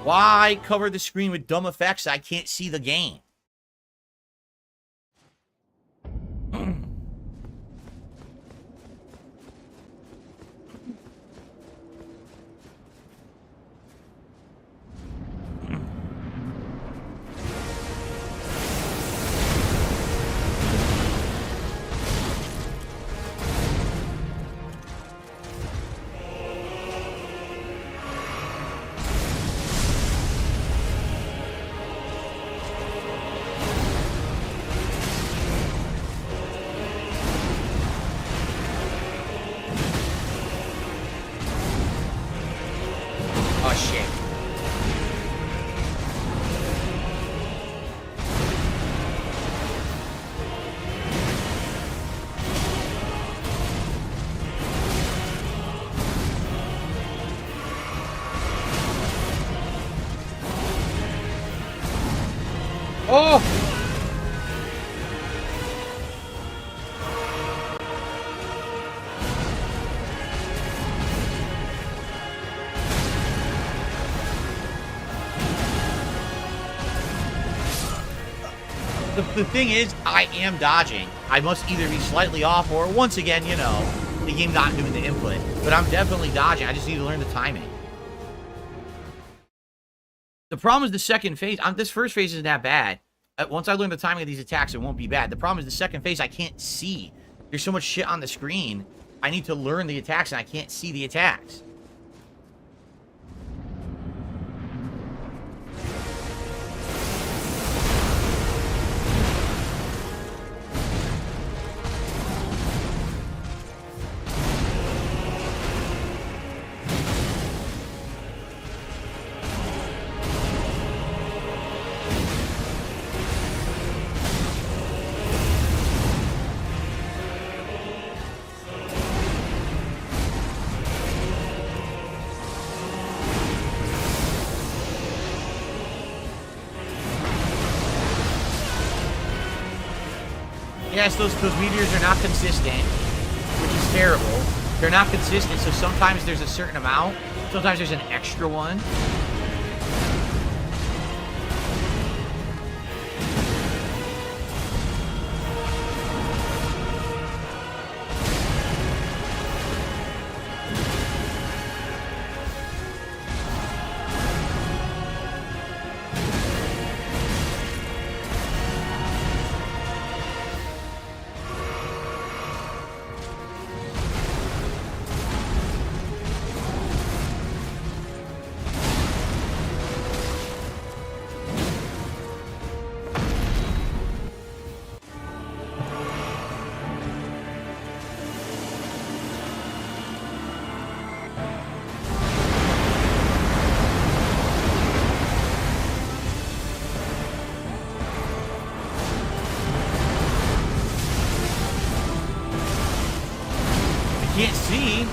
Why cover the screen with dumb effects? I can't see the game. Oh, shit. Oh! The thing is, I am dodging. I must either be slightly off or, once again, you know, the game not doing the input. But I'm definitely dodging. I just need to learn the timing. The problem is the second phase. This first phase isn't that bad. Once I learn the timing of these attacks, it won't be bad. The problem is the second phase, I can't see. There's so much shit on the screen. I need to learn the attacks, and I can't see the attacks. Yes, those meteors are not consistent, which is terrible. They're not consistent, so sometimes there's a certain amount. Sometimes there's an extra one. Can't see.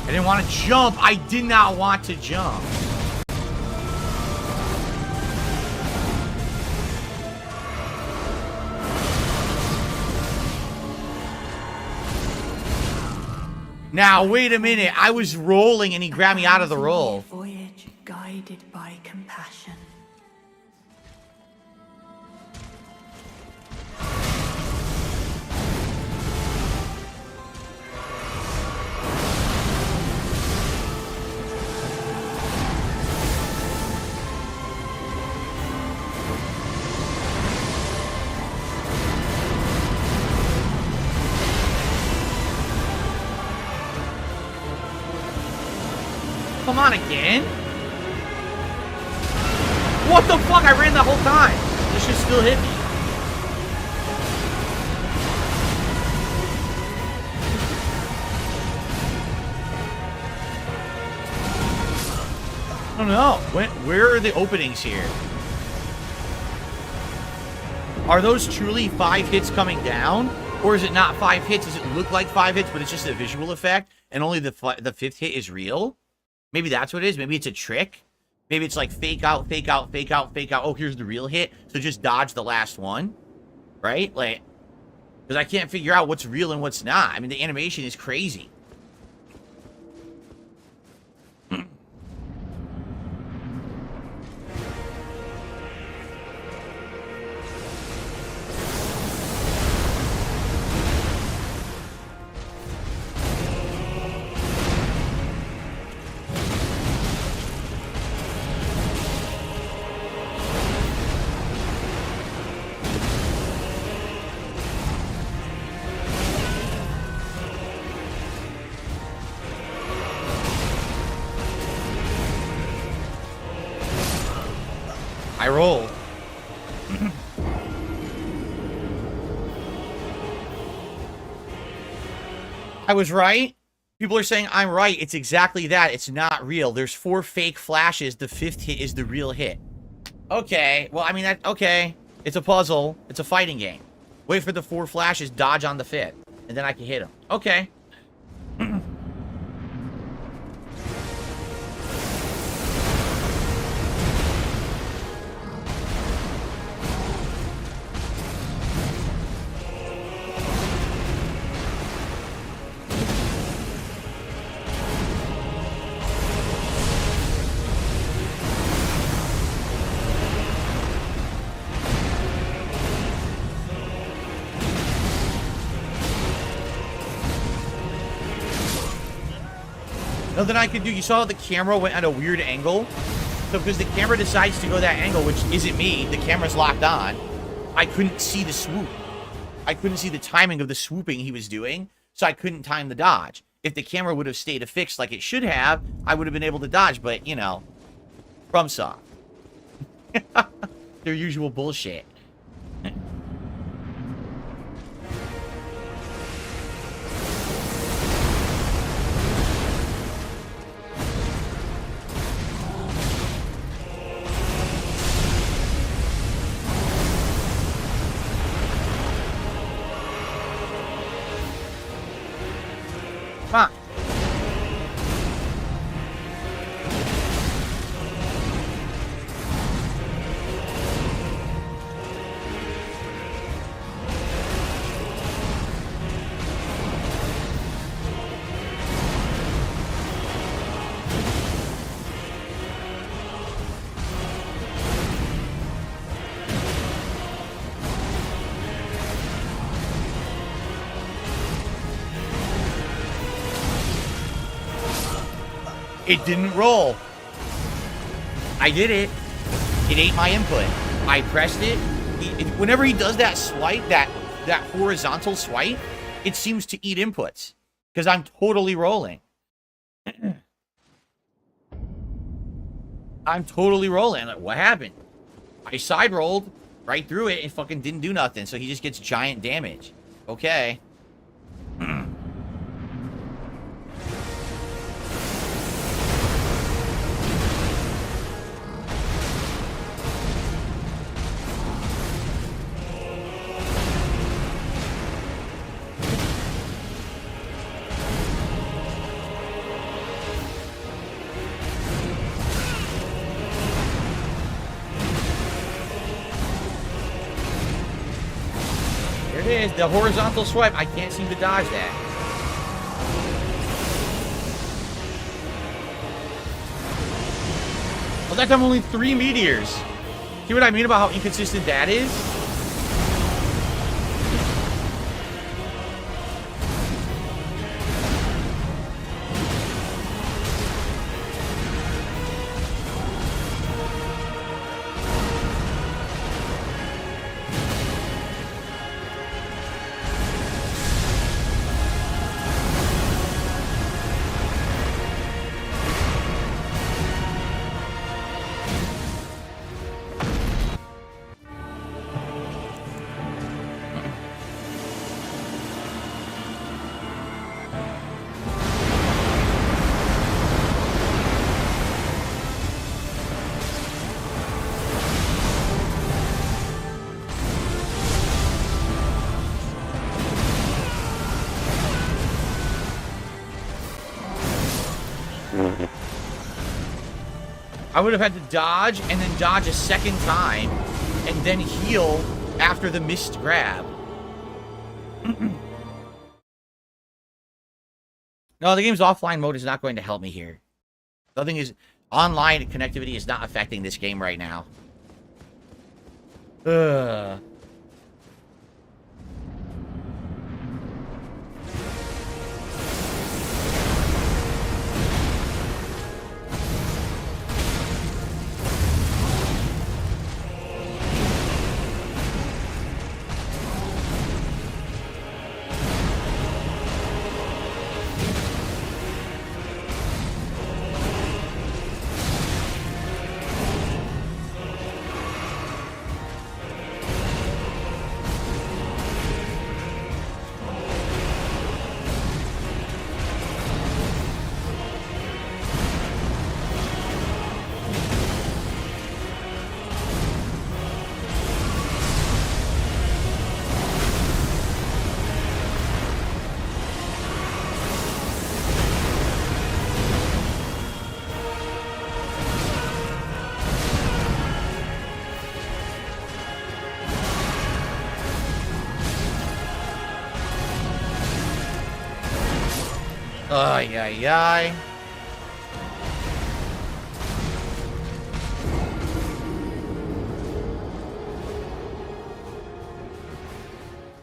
I didn't want to jump. I did not want to jump. Now, wait a minute. I was rolling and he grabbed me out of the roll. Voyage guided by compassion. Come on again? What the fuck? I ran the whole time. This should still hit me. I don't know. Where are the openings here? Are those truly 5 hits coming down? Or is it not 5 hits? Does it look like 5 hits, but it's just a visual effect, and only the 5th hit is real? Maybe that's what it is. Maybe it's a trick. Maybe it's like fake out, fake out, fake out, fake out. Oh, here's the real hit. So just dodge the last one. Right? Like, because I can't figure out what's real and what's not. I mean, the animation is crazy. I rolled. I was right. People are saying I'm right. It's exactly that. It's not real. There's 4 fake flashes. The 5th hit is the real hit. Okay. Well, I mean, okay. It's a puzzle. It's a fighting game. Wait for the 4 flashes, dodge on the 5th, and then I can hit him. Okay. Nothing I could do. You saw the camera went at a weird angle. So because the camera decides to go that angle, which isn't me, the camera's locked on, I couldn't see the swoop. I couldn't see the timing of the swooping he was doing, so I couldn't time the dodge. If the camera would have stayed affixed like it should have, I would have been able to dodge, but, you know, FromSoft. Their usual bullshit. Come on. It didn't roll. I did it. It ate my input. I pressed it. Whenever he does that swipe, that horizontal swipe, it seems to eat inputs. Because I'm totally rolling. I'm totally rolling. Like, what happened? I side rolled right through it and fucking didn't do nothing. So he just gets giant damage. Okay. There it is, the horizontal swipe. I can't seem to dodge that. Well, that time only 3 meteors. See what I mean about how inconsistent that is? I would have had to dodge and then dodge a second time and then heal after the missed grab. No, the game's offline mode is not going to help me here. Nothing is... Online connectivity is not affecting this game right now. Ugh. Ay, ay, ay.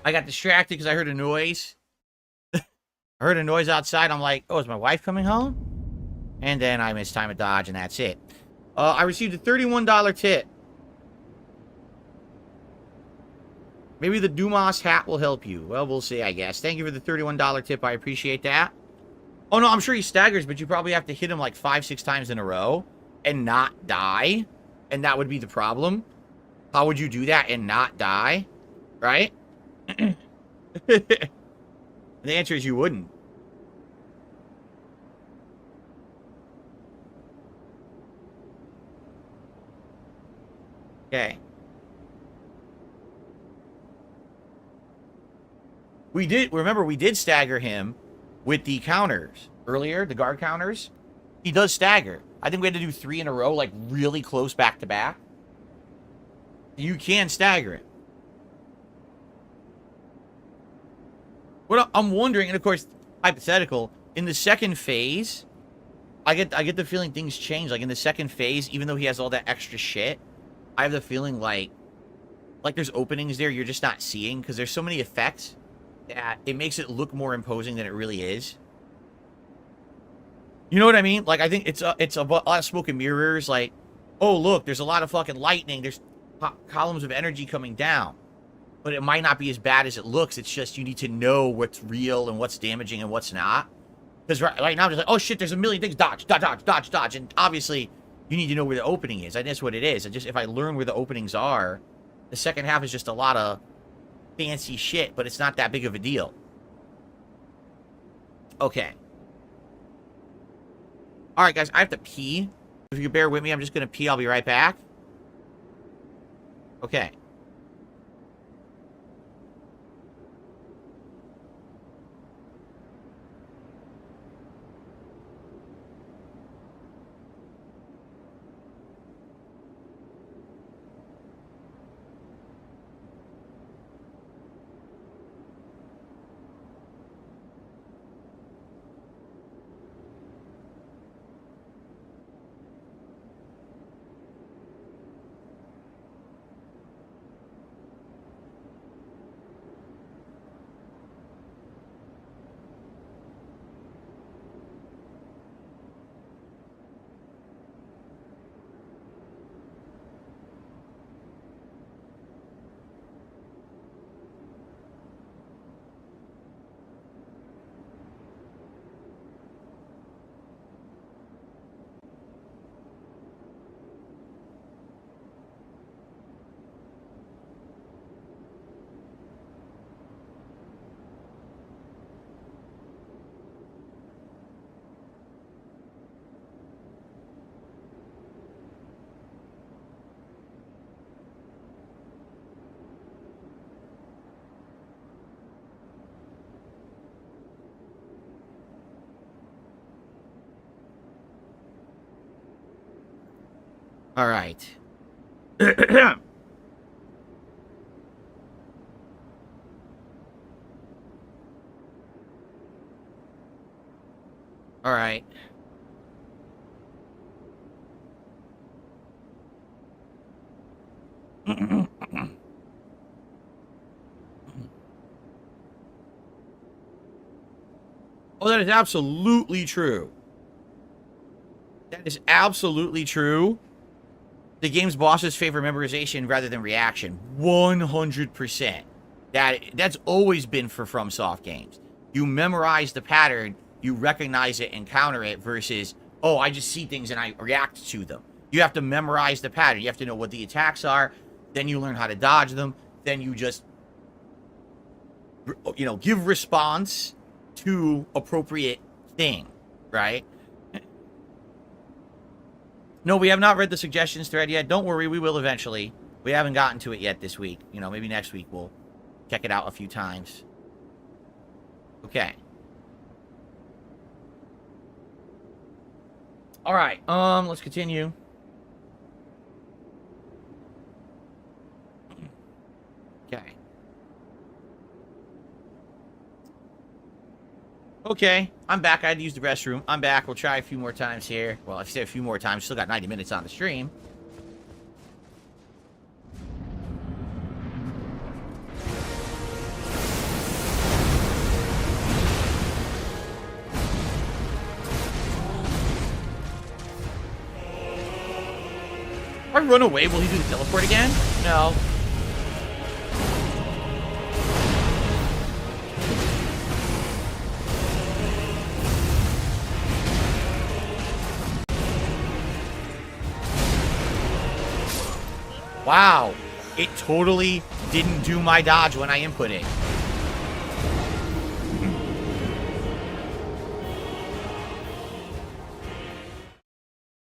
I got distracted because I heard a noise. I heard a noise outside. I'm like, oh, is my wife coming home? And then I missed time of dodge, and that's it. I received a $31 tip. Maybe the Dumas hat will help you. Well, we'll see, I guess. Thank you for the $31 tip. I appreciate that. Oh, no, I'm sure he staggers, but you probably have to hit him like 5-6 times in a row and not die. And that would be the problem. How would you do that and not die? Right? The answer is you wouldn't. Okay. Remember, we did stagger him with the counters earlier, the guard counters. He does stagger. I think we had to do 3 in a row, like really close back to back. You can stagger it. What I'm wondering, and of course, hypothetical, in the second phase, I get the feeling things change. Like in the second phase, even though he has all that extra shit, I have the feeling like there's openings there you're just not seeing because there's so many effects that it makes it look more imposing than it really is. You know what I mean? Like, I think it's a lot of smoke and mirrors. Like, oh, look, there's a lot of fucking lightning. There's columns of energy coming down. But it might not be as bad as it looks. It's just you need to know what's real and what's damaging and what's not. Because right now, I'm just like, oh, shit, there's a million things. Dodge, dodge, dodge, dodge, dodge. And obviously, You need to know where the opening is. And that's what it is. If I learn where the openings are, the second half is just a lot of fancy shit, but it's not that big of a deal. Okay. All right, guys, I have to pee. If you bear with me, I'm just going to pee. I'll be right back. Okay. All right. All right. Oh, that is absolutely true. That is absolutely true. The game's bosses favor memorization rather than reaction. 100%. That's always been for FromSoft games. You memorize the pattern, you recognize it and counter it versus, oh, I just see things and I react to them. You have to memorize the pattern. You have to know what the attacks are. Then you learn how to dodge them. Then you just, you know, give response to appropriate thing, right? No, we have not read the suggestions thread yet. Don't worry, we will eventually. We haven't gotten to it yet this week. You know, maybe next week we'll check it out a few times. Okay. All right, let's continue. Okay. Okay, I'm back. I had to use the restroom. I'm back. We'll try a few more times here. Well, if I say a few more times, still got 90 minutes on the stream. If I run away, will he do the teleport again? No. Wow, it totally didn't do my dodge when I input it.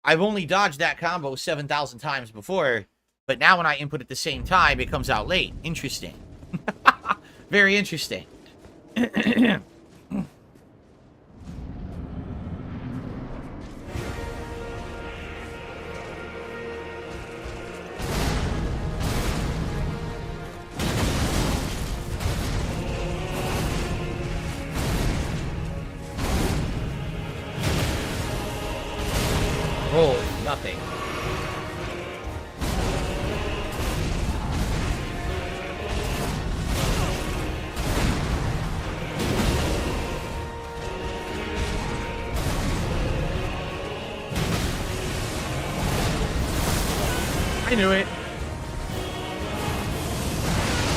I've only dodged that combo 7,000 times before, but now when I input at the same time, it comes out late. Interesting. Very interesting. Oh, nothing. I knew it.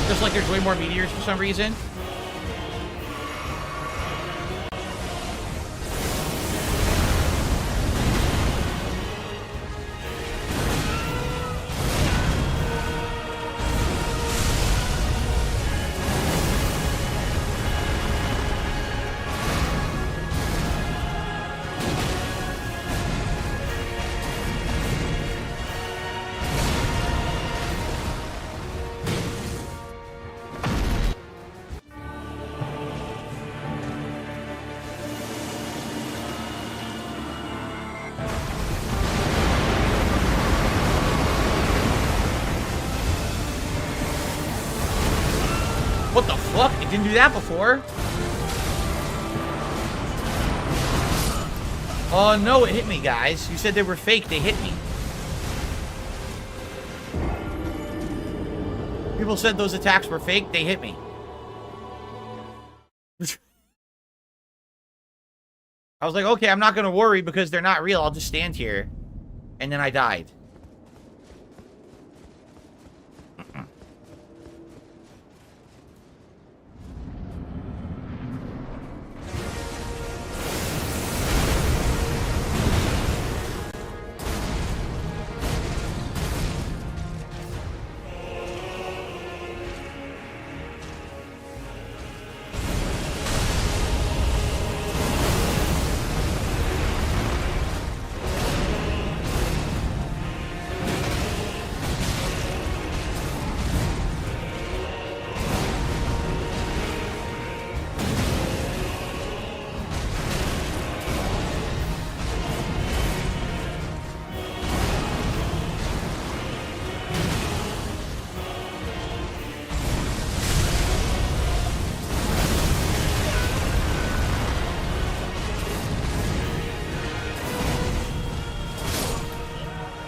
Just like there's way more meteors for some reason. What the fuck? It didn't do that before. Oh no, it hit me, guys. You said they were fake. They hit me. People said those attacks were fake. They hit me. I was like, okay, I'm not going to worry because they're not real. I'll just stand here. And then I died.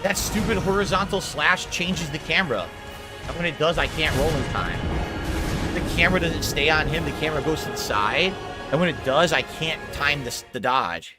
That stupid horizontal slash changes the camera. And when it does, I can't roll in time. The camera doesn't stay on him. The camera goes to the side. And when it does, I can't time the dodge.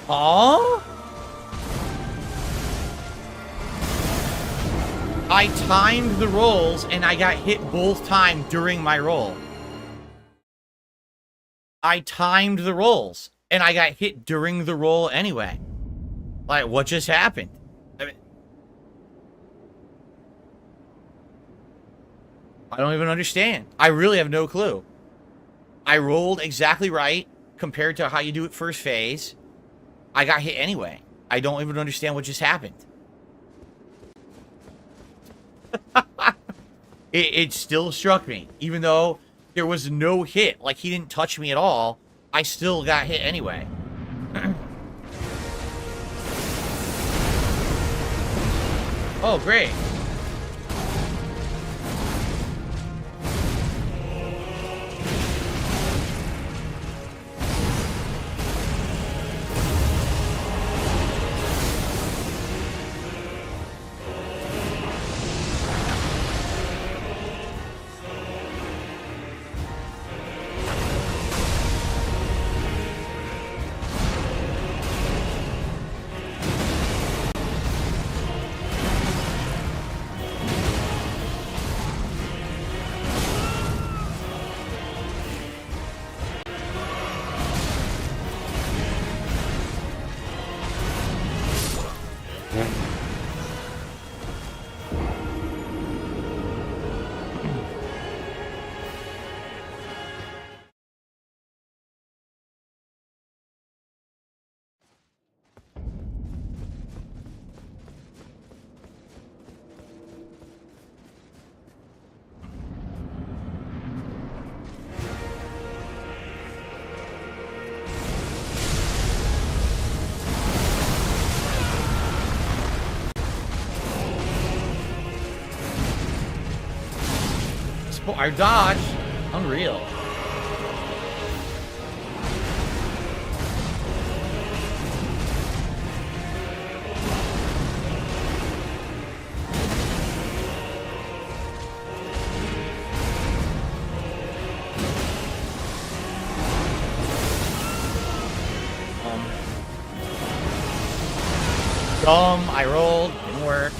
Huh? I timed the rolls and I got hit both times during my roll. I timed the rolls and I got hit during the roll anyway. Like, what just happened? I mean, I don't even understand. I really have no clue. I rolled exactly right compared to how you do it first phase. I got hit anyway. I don't even understand what just happened. It still struck me. Even though there was no hit, like he didn't touch me at all, I still got hit anyway. Oh, great. Oh, I dodged. Unreal. Dumb. I rolled. Didn't work.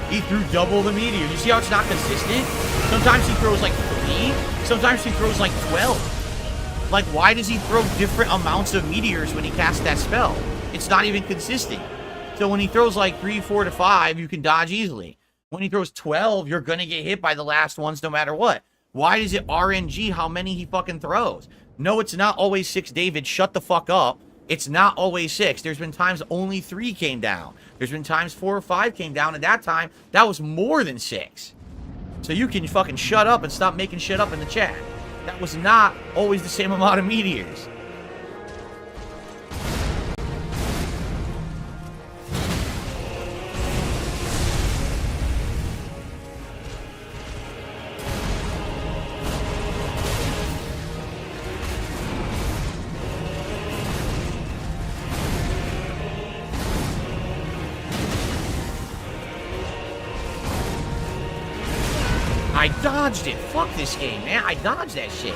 He threw double the meteor. You see how it's not consistent? Sometimes he throws like 3. Sometimes he throws like 12. Like, why does he throw different amounts of meteors when he casts that spell? It's not even consistent. So when he throws like 3, 4 to 5, you can dodge easily. When he throws 12, you're going to get hit by the last ones no matter what. Why is it RNG how many he fucking throws? No, it's not always 6, David. Shut the fuck up. It's not always 6. There's been times only 3 came down. There's been times 4 or 5 came down. At that time, that was more than 6. So you can fucking shut up and stop making shit up in the chat. That was not always the same amount of meteors. I dodged it. Fuck this game, man. I dodged that shit.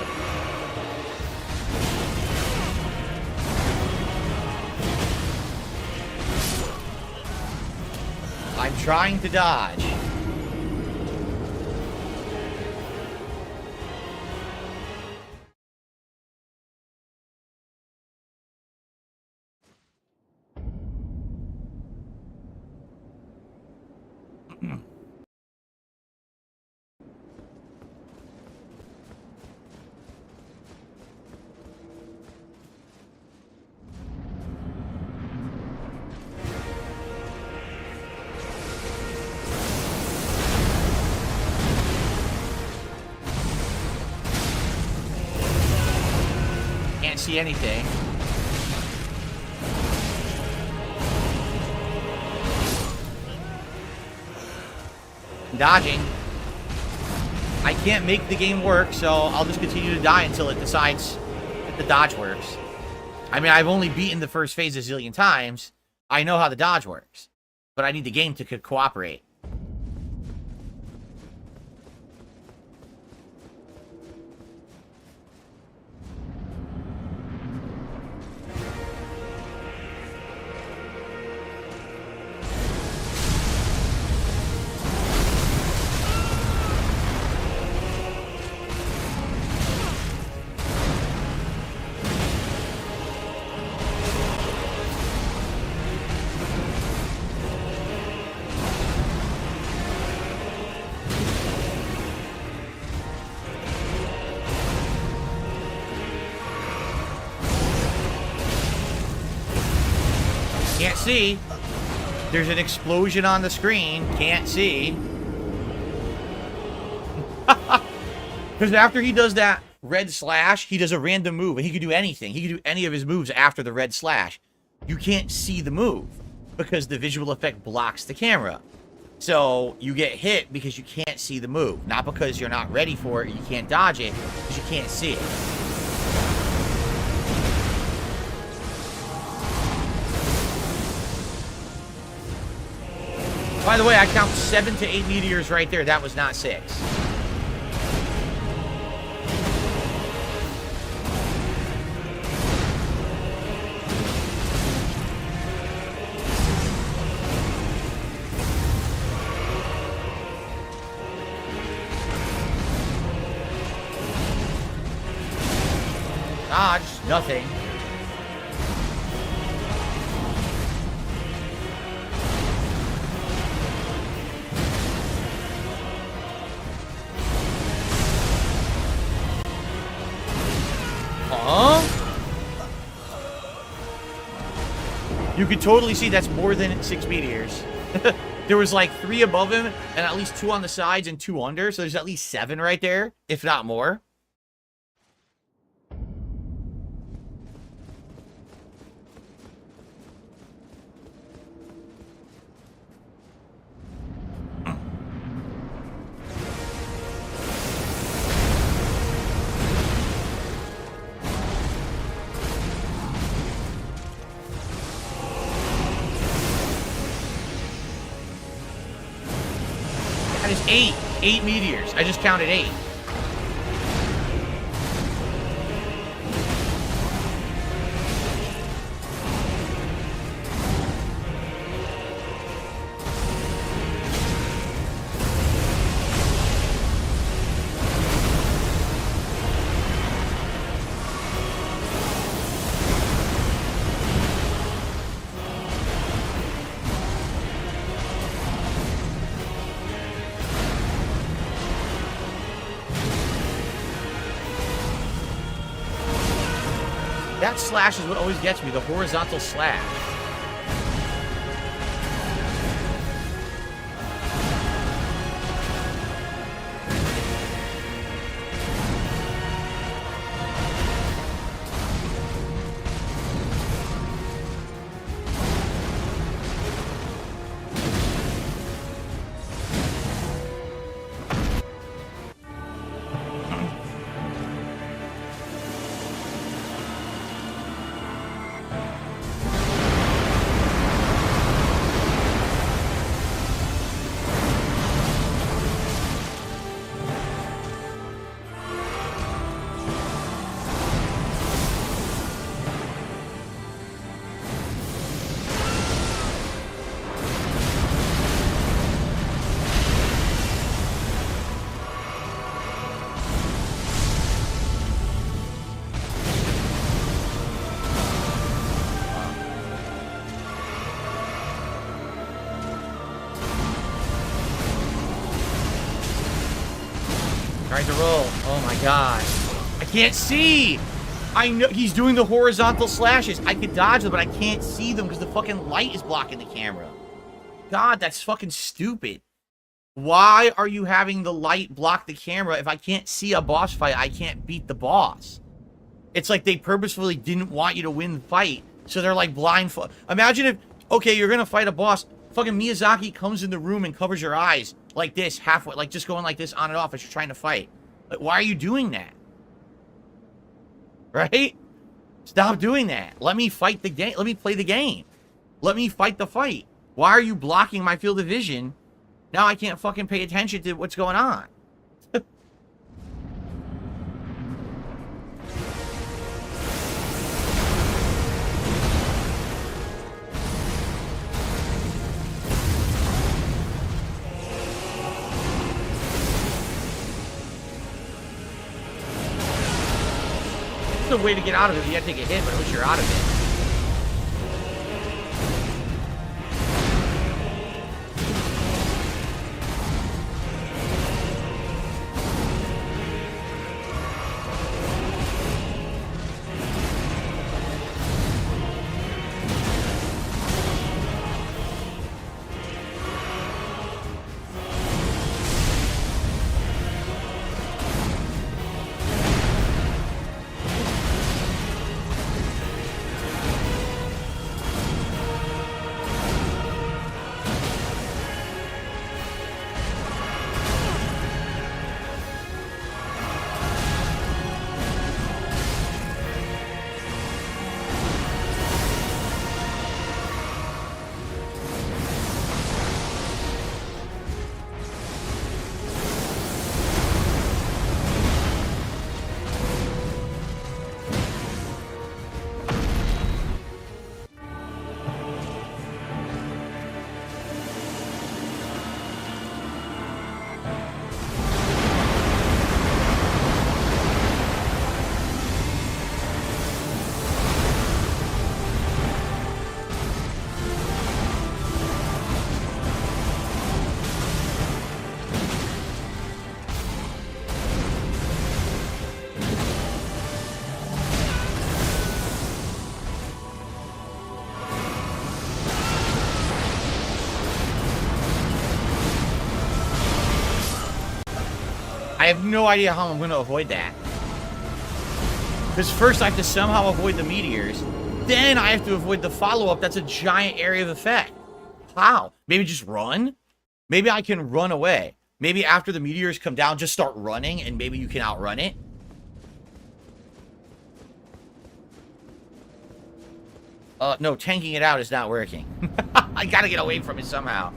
I'm trying to dodge. Can't see anything. Dodging. I can't make the game work, so I'll just continue to die until it decides that the dodge works. I mean, I've only beaten the first phase a zillion times. I know how the dodge works. But I need the game to cooperate. Can't see. There's an explosion on the screen. Can't see. Because after he does that red slash, he does a random move. And he can do anything. He can do any of his moves after the red slash. You can't see the move. Because the visual effect blocks the camera. So you get hit because you can't see the move. Not because you're not ready for it. You can't dodge it. Because you can't see it. By the way, I count 7 to 8 meteors right there. That was not 6. dodged. Nothing. You could totally see that's more than 6 meteors. There was like 3 above him, and at least 2 on the sides and 2 under, so there's at least 7 right there, if not more. That is 8. 8 meteors. I just counted 8. That slash is what always gets me, the horizontal slash. Trying to roll. Oh my god. I can't see! I know he's doing the horizontal slashes. I could dodge them, but I can't see them because the fucking light is blocking the camera. God, that's fucking stupid. Why are you having the light block the camera? If I can't see a boss fight, I can't beat the boss. It's like they purposefully didn't want you to win the fight, so they're like blindfold. Imagine if, okay, you're gonna fight a boss, fucking Miyazaki comes in the room and covers your eyes like this, halfway, like just going like this on and off as you're trying to fight. Like, why are you doing that? Right? Stop doing that. Let me fight the game. Let me play the game. Let me fight the fight. Why are you blocking my field of vision? Now I can't fucking pay attention to what's going on. There's a way to get out of it. You gotta take a hit, but at least you're out of it. I have no idea how I'm going to avoid that. Because first I have to somehow avoid the meteors. Then I have to avoid the follow-up. That's a giant area of effect. How? Maybe just run? Maybe I can run away. Maybe after the meteors come down, just start running, and maybe you can outrun it. No, tanking it out is not working. I gotta get away from it somehow.